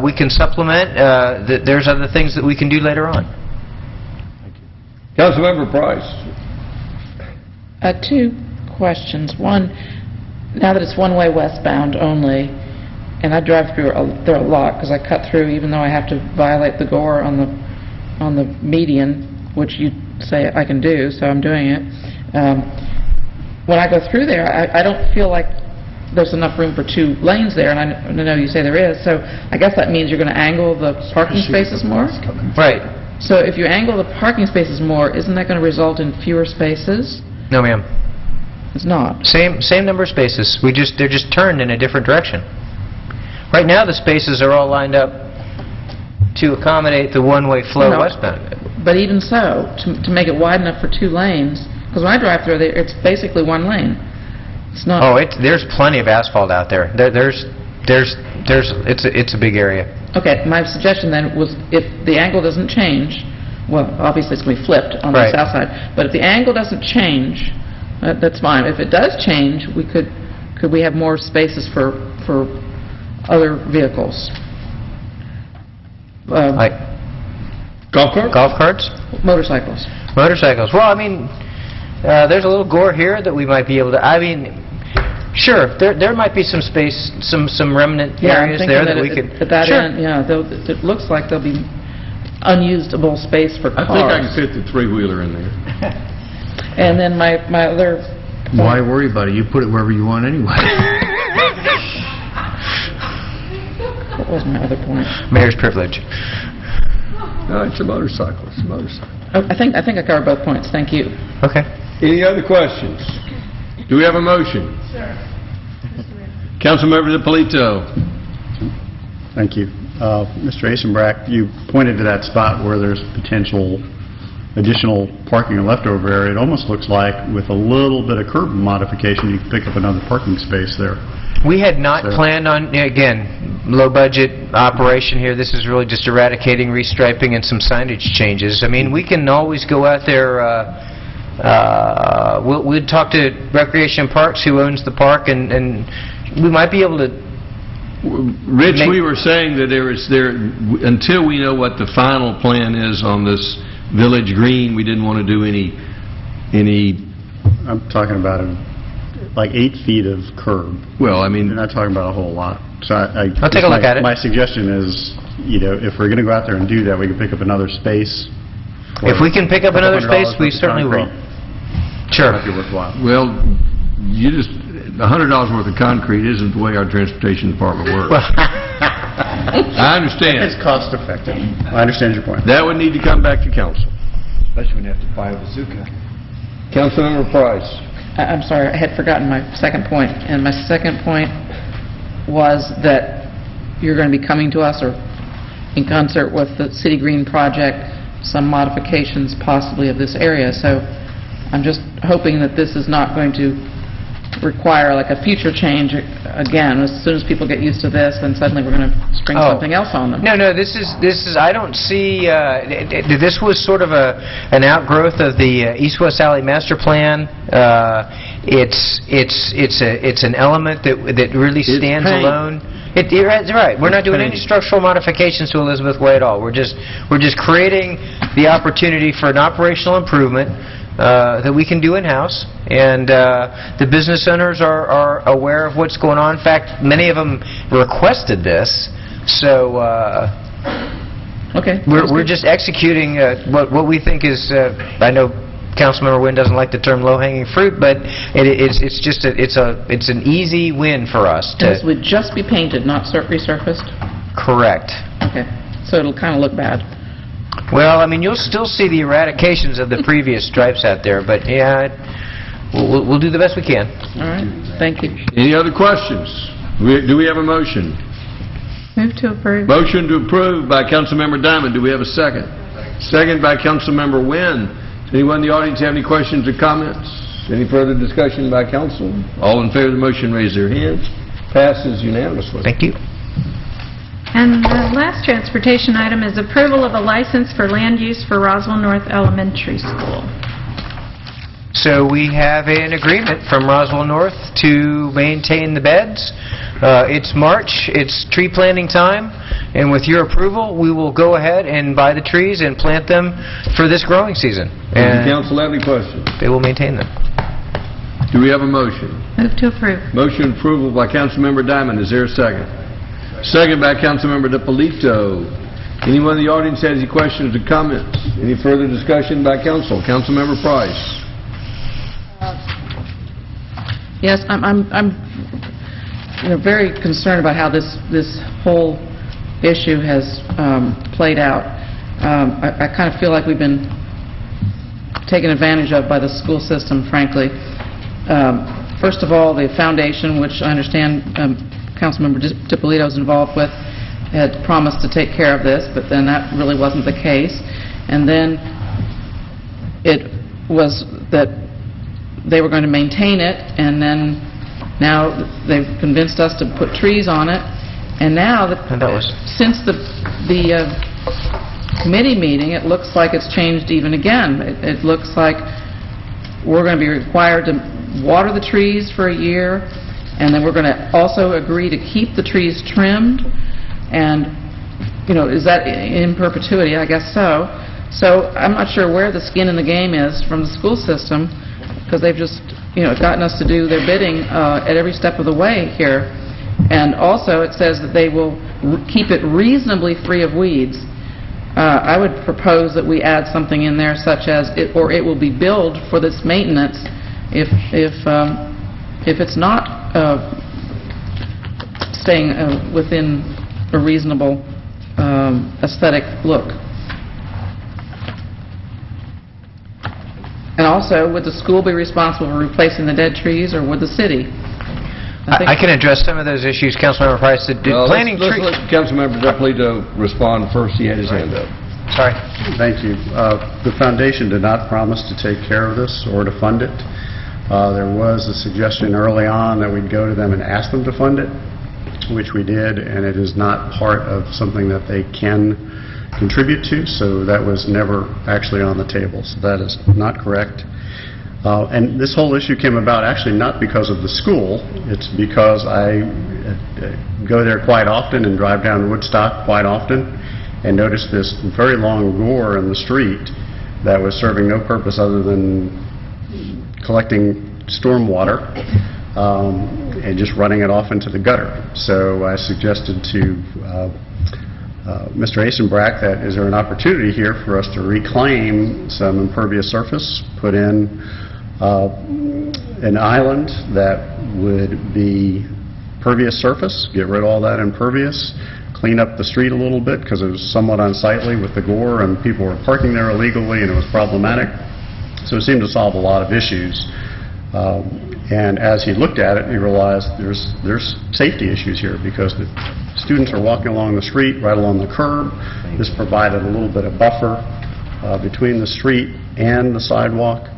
we can supplement. There's other things that we can do later on. Councilmember Price. 2 questions. One, now that it's one-way westbound only, and I drive through a lot because I cut through even though I have to violate the Gore on the median, which you say I can do, so I'm doing it. When I go through there, I don't feel like there's enough room for 2 lanes there, and I know you say there is, so I guess that means you're going to angle the parking spaces more? Right. So if you angle the parking spaces more, isn't that going to result in fewer spaces? No, ma'am. It's not. Same number of spaces. They're just turned in a different direction. Right now, the spaces are all lined up to accommodate the one-way flow No. westbound. But even so, to make it wide enough for 2 lanes, because when I drive through there, it's basically 1 lane. It's not... Oh, there's plenty of asphalt out there. It's a big area. Okay, my suggestion then was if the angle doesn't change, well, obviously it's going to be flipped on the Right. south side, but if the angle doesn't change, that's fine. If it does change, could we have more spaces for other vehicles? Golf carts? Golf carts? Motorcycles. Motorcycles. Well, I mean, there's a little gore here that we might be able to, I mean, sure, there might be some space, some remnant areas there that we could... At that Sure. end, yeah, it looks like there'll be unusable space for cars. I think I can fit the 3-wheeler in there. And then my other... Why worry about it? You put it wherever you want anyway. What was my other point? Mayor's privilege. No, it's a motorcycle. It's a motorcycle. Oh, I think I covered both points. Thank you. Okay. Any other questions? Do we have a motion? Sir. Councilmember DiPolito. Thank you. Mr. Asenbrack, you pointed to that spot where there's potential additional parking or leftover area. It almost looks like with a little bit of curb modification, you can pick up another parking space there. We had not planned on, again, low-budget operation here. This is really just eradicating, restriping, and some signage changes. I mean, we can always go out there, we'd talk to Recreation Parks, who owns the park, and we might be able to... Rich, we were saying that until we know what the final plan is on this Village Green, we didn't want to do any... I'm talking about like 8 feet of curb. Well, I mean... You're not talking about a whole lot. So I'll take a look at it. My suggestion is, if we're going to go out there and do that, we can pick up another space. If we can pick up another space, we certainly will. Sure. Might be worthwhile. Well, $100 worth of concrete isn't the way our transportation department works. I understand. It's cost effective. I understand your point. That would need to come back to council. Especially when you have to buy a bazooka. Councilmember Price. I'm sorry, I had forgotten my second point. And my second point was that you're going to be coming to us, or in concert with the City Green project, some modifications possibly of this area. So I'm just hoping that this is not going to require like a future change again. As soon as people get used to this, then suddenly we're going to spring something else on them. No, this is, I don't see, this was sort of an outgrowth of the East-West Alley Master Plan. It's an element that really stands alone. You're right. We're not doing any structural modifications to Elizabeth Way at all. We're just creating the opportunity for an operational improvement that we can do in-house, and the business owners are aware of what's going on. In fact, many of them requested this, so okay. We're just executing what we think is. I know Councilmember Wynn doesn't like the term low-hanging fruit, but it's an easy win for us. And this would just be painted, not resurfaced? Correct. Okay, so it'll kind of look bad. Well, I mean, you'll still see the eradications of the previous stripes out there, but yeah, we'll do the best we can. All right, thank you. Any other questions? Do we have a motion? Move to approve. Motion to approve by Councilmember Diamond. Do we have a second? Second by Councilmember Wynn. Does anyone in the audience have any questions or comments? Any further discussion by council? All in favor of the motion, raise their hands. Passes unanimously. Thank you. And the last transportation item is approval of a license for land use for Roswell North Elementary School. So we have an agreement from Roswell North to maintain the beds. It's March, it's tree planting time, and with your approval, we will go ahead and buy the trees and plant them for this growing season. Does the council have any questions? They will maintain them. Do we have a motion? Move to approve. Motion approval by Councilmember Diamond. Is there a second? Second by Councilmember DiPolito. Anyone in the audience has any questions or comments? Any further discussion by council? Councilmember Price. Yes, I'm very concerned about how this whole issue has played out. I kind of feel like we've been taken advantage of by the school system, frankly. First of all, the foundation, which I understand Councilmember DiPolito is involved with, had promised to take care of this, but then that really wasn't the case. And then it was that they were going to maintain it, and then now they've convinced us to put trees on it. And now, since the committee meeting, it looks like it's changed even again. It looks like we're going to be required to water the trees for a year, and then we're going to also agree to keep the trees trimmed. And, is that in perpetuity? I guess so. So I'm not sure where the skin in the game is from the school system, because they've just, gotten us to do their bidding at every step of the way here. And also it says that they will keep it reasonably free of weeds. I would propose that we add something in there such as, it will be billed for this maintenance if it's not staying within a reasonable aesthetic look. And also, would the school be responsible for replacing the dead trees, or would the city? I can address some of those issues, Councilmember Price. Let's let Councilmember DiPolito respond first. He had his hand up. Sorry. Thank you. The foundation did not promise to take care of this or to fund it. There was a suggestion early on that we'd go to them and ask them to fund it, which we did, and it is not part of something that they can contribute to, so that was never actually on the table. So that is not correct. And this whole issue came about actually not because of the school. It's because I go there quite often and drive down Woodstock quite often and notice this very long gore in the street that was serving no purpose other than collecting storm water and just running it off into the gutter. So I suggested to Mr. Asenbrack that is there an opportunity here for us to reclaim some impervious surface, put in an island that would be pervious surface, get rid of all that impervious, clean up the street a little bit because it was somewhat unsightly with the gore and people were parking there illegally and it was problematic. So it seemed to solve a lot of issues. And as he looked at it, he realized there's safety issues here because the students are walking along the street, right along the curb. This provided a little bit of buffer between the street and the sidewalk.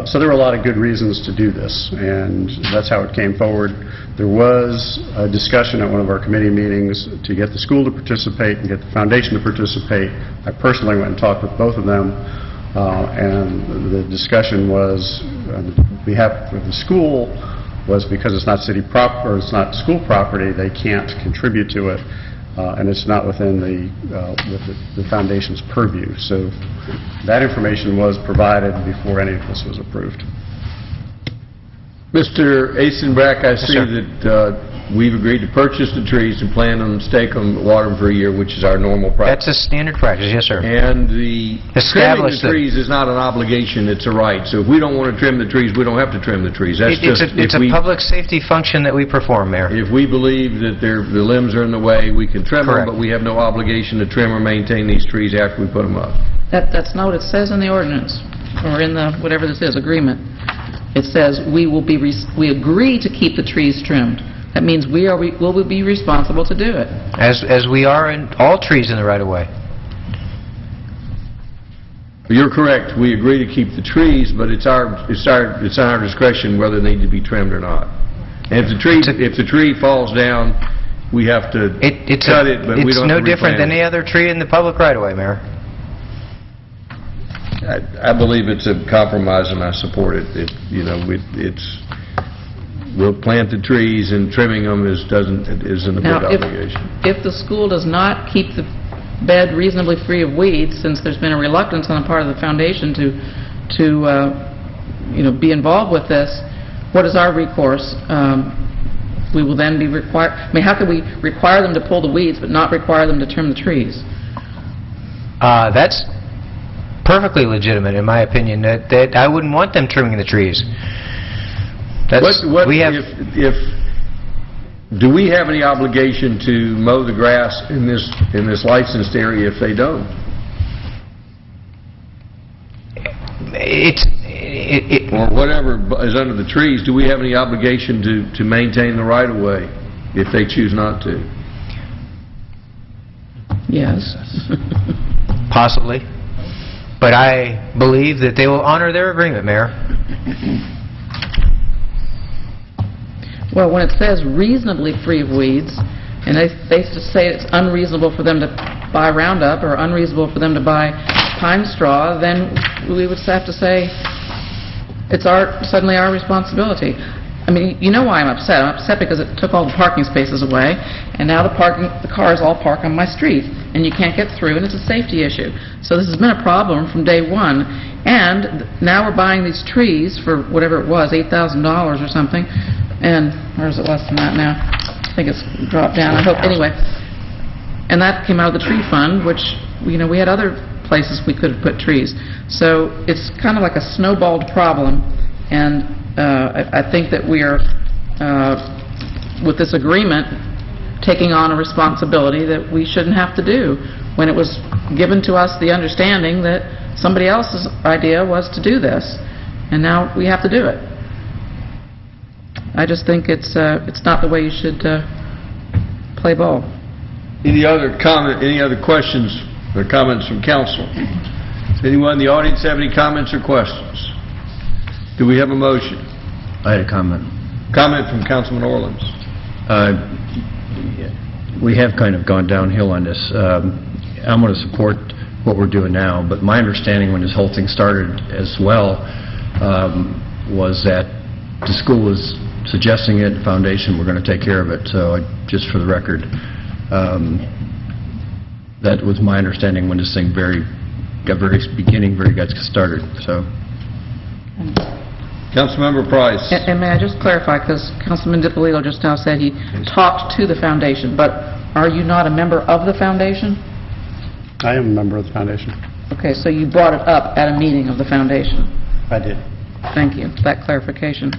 So there were a lot of good reasons to do this, and that's how it came forward. There was a discussion at one of our committee meetings to get the school to participate and get the foundation to participate. I personally went and talked with both of them, and the discussion was, on behalf of the school, was because it's not city or it's not school property, they can't contribute to it, and it's not within the foundation's purview. So that information was provided before any of this was approved. Mr. Asenbrack, I see that we've agreed to purchase the trees and plant them, stake them, water them for a year, which is our normal practice. That's a standard practice, yes, sir. And the trimming the trees is not an obligation, it's a right. So if we don't want to trim the trees, we don't have to trim the trees. That's it's a public safety function that we perform, Mayor. If we believe that the limbs are in the way, we can trim them, but we have no obligation to trim or maintain these trees after we put them up. That's not what it says in the ordinance, or in the, whatever this is, agreement. It says we agree to keep the trees trimmed. That means we will be responsible to do it. As we are in all trees in the right-of-way. You're correct. We agree to keep the trees, but it's our discretion whether they need to be trimmed or not. And if the tree falls down, we have to cut it, but we don't have to replant it. It's no different than any other tree in the public right-of-way, Mayor. I believe it's a compromise, and I support it. We'll plant the trees, and trimming them isn't a big obligation. If the school does not keep the bed reasonably free of weeds, since there's been a reluctance on the part of the foundation to be involved with this, what is our recourse? We will then be required. I mean, how can we require them to pull the weeds, but not require them to trim the trees? perfectly legitimate, in my opinion, that I wouldn't want them trimming the trees. Do we have any obligation to mow the grass in this licensed area if they don't? Or whatever is under the trees, do we have any obligation to maintain the right-of-way if they choose not to? Yes. Possibly. But I believe that they will honor their agreement, Mayor. Well, when it says reasonably free of weeds, and they say it's unreasonable for them to buy Roundup or unreasonable for them to buy pine straw, then we would have to say it's suddenly our responsibility. I mean, you know why I'm upset. I'm upset because it took all the parking spaces away, and now the cars all park on my street, and you can't get through, and it's a safety issue. So this has been a problem from day one, and now we're buying these trees for whatever it was, $8,000 or something, and, or is it less than that now? I think it's dropped down, I hope, anyway. And that came out of the tree fund, which, we had other places we could have put trees. So it's kind of like a snowballed problem, and I think that we are, with this agreement, taking on a responsibility that we shouldn't have to do, when it was given to us the understanding that somebody else's idea was to do this, and now we have to do it. I just think it's not the way you should play ball. Any other questions or comments from council? Does anyone in the audience have any comments or questions? Do we have a motion? I had a comment. Comment from Councilman Orleans. We have kind of gone downhill on this. I'm going to support what we're doing now, but my understanding when this whole thing started as well was that the school was suggesting it, the foundation, we're going to take care of it. So just for the record, that was my understanding when this thing got started. So. Councilmember Price. And may I just clarify, because Councilman DiPolito just now said he talked to the foundation, but are you not a member of the foundation? I am a member of the foundation. Okay, so you brought it up at a meeting of the foundation. I did. Thank you for that clarification.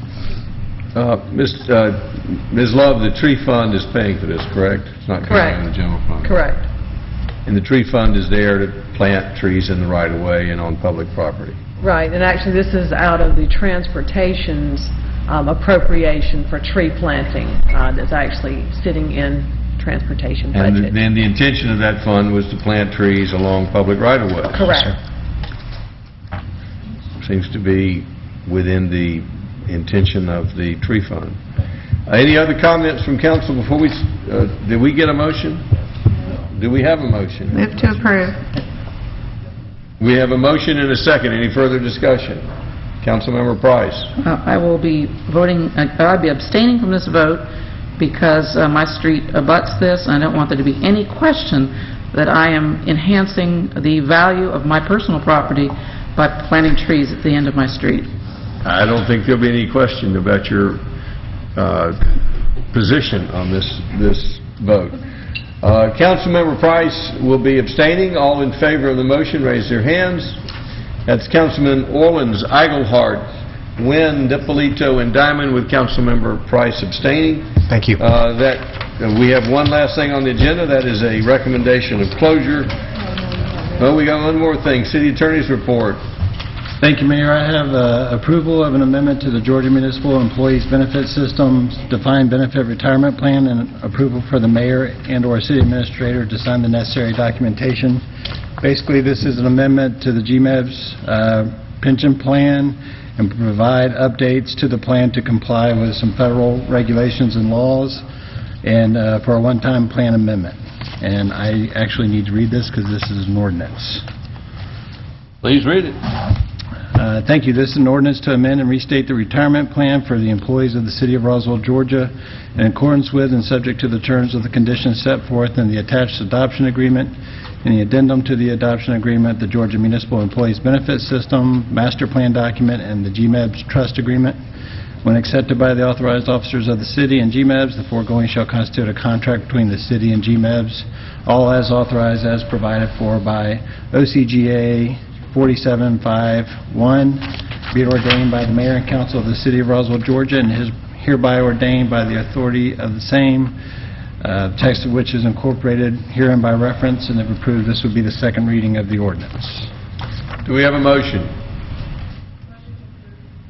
Ms. Love, the tree fund is paying for this, correct? It's not coming out of the general fund. Correct. And the tree fund is there to plant trees in the right-of-way and on public property. Right, and actually this is out of the transportation's appropriation for tree planting that's actually sitting in transportation budget. And then the intention of that fund was to plant trees along public right-of-way. Correct. Seems to be within the intention of the tree fund. Any other comments from council before we, did we get a motion? Do we have a motion? Move to approve. We have a motion and a second. Any further discussion? Councilmember Price. I will be voting, I'll be abstaining from this vote because my street abuts this, and I don't want there to be any question that I am enhancing the value of my personal property by planting trees at the end of my street. I don't think there'll be any question about your position on this vote. Councilmember Price will be abstaining. All in favor of the motion, raise their hands. That's Councilman Orleans, Eaglehart, Nguyen, DiPolito, and Diamond, with Councilmember Price abstaining. Thank you. We have one last thing on the agenda. That is a recommendation of closure. Oh, we got one more thing. City Attorney's report. Thank you, Mayor. I have approval of an amendment to the Georgia Municipal Employees Benefit System Defined Benefit Retirement Plan, and approval for the mayor and/or city administrator to sign the necessary documentation. Basically, this is an amendment to the GMEB's pension plan and provide updates to the plan to comply with some federal regulations and laws, and for a one-time plan amendment. And I actually need to read this because this is an ordinance. Please read it. Thank you. This is an ordinance to amend and restate the retirement plan for the employees of the City of Roswell, Georgia, in accordance with and subject to the terms of the conditions set forth in the attached adoption agreement, and the addendum to the adoption agreement, the Georgia Municipal Employees Benefit System Master Plan document, and the GMEB's trust agreement. When accepted by the authorized officers of the city and GMEBs, the foregoing shall constitute a contract between the city and GMEBs, all as authorized as provided for by OCGA 4751, be it ordained by the mayor and council of the city of Roswell, Georgia, and is hereby ordained by the authority of the same, text of which is incorporated herein by reference, and if approved, this would be the second reading of the ordinance. Do we have a motion?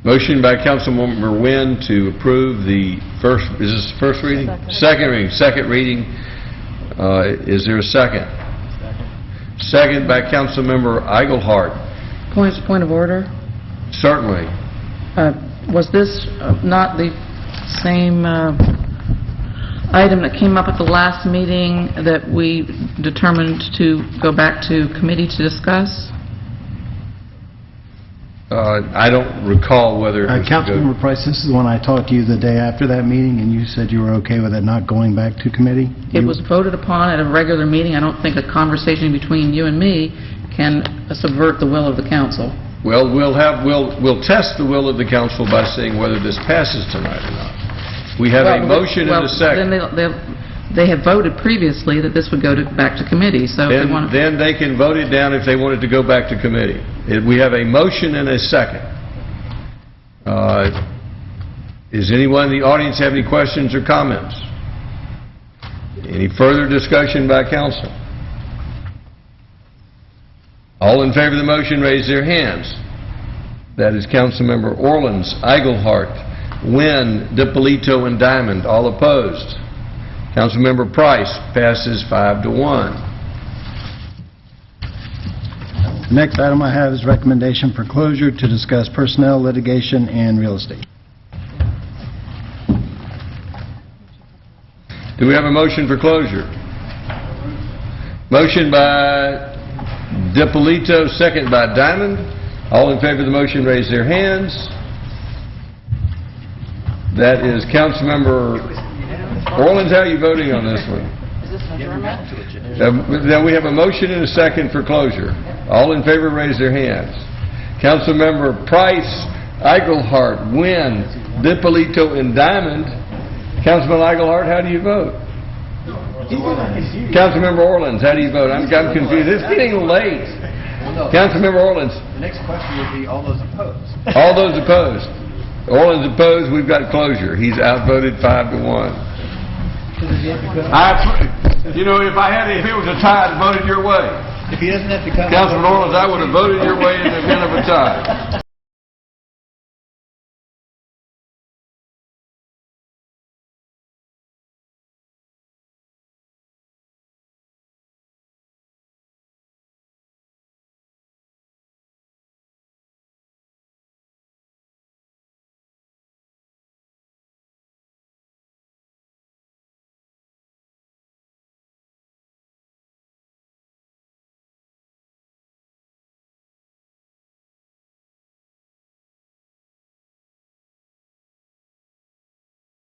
Motion by Councilmember Wynn to approve the first, is this the first reading? Second reading. Second reading. Is there a second? Second by Councilmember Eichelhardt. Point of order. Certainly. Was this not the same item that came up at the last meeting that we determined to go back to committee to discuss? I don't recall whether it was Councilmember Price, this is the one I talked to you the day after that meeting, and you said you were okay with it not going back to committee? It was voted upon at a regular meeting. I don't think a conversation between you and me can subvert the will of the council. Well, we'll test the will of the council by seeing whether this passes tonight or not. We have a motion and a second. Then they have voted previously that this would go back to committee, so if they want to... Then they can vote it down if they want it to go back to committee. We have a motion and a second. Does anyone in the audience have any questions or comments? Any further discussion by council? All in favor of the motion, raise their hands. That is Councilmember Orleans, Eichelhardt, Wynn, DiPolito, and Diamond. All opposed? Councilmember Price passes 5-1. The next item I have is recommendation for closure to discuss personnel, litigation, and real estate. Do we have a motion for closure? Motion by DiPolito, second by Diamond. All in favor of the motion, raise their hands. That is Councilmember Orleans. How are you voting on this one? Now we have a motion and a second for closure. All in favor, raise their hands. Councilmember Price, Eichelhardt, Wynn, DiPolito, and Diamond. Councilman Eichelhardt, how do you vote? Councilmember Orleans, how do you vote? I'm confused. It's getting late. Councilmember Orleans. The next question would be all those opposed. All those opposed. Orleans opposed. We've got closure. He's outvoted 5-1. If it was a tie, I'd voted your way. If he doesn't have to come... Councilman Orleans, I would have voted your way in the event of a tie.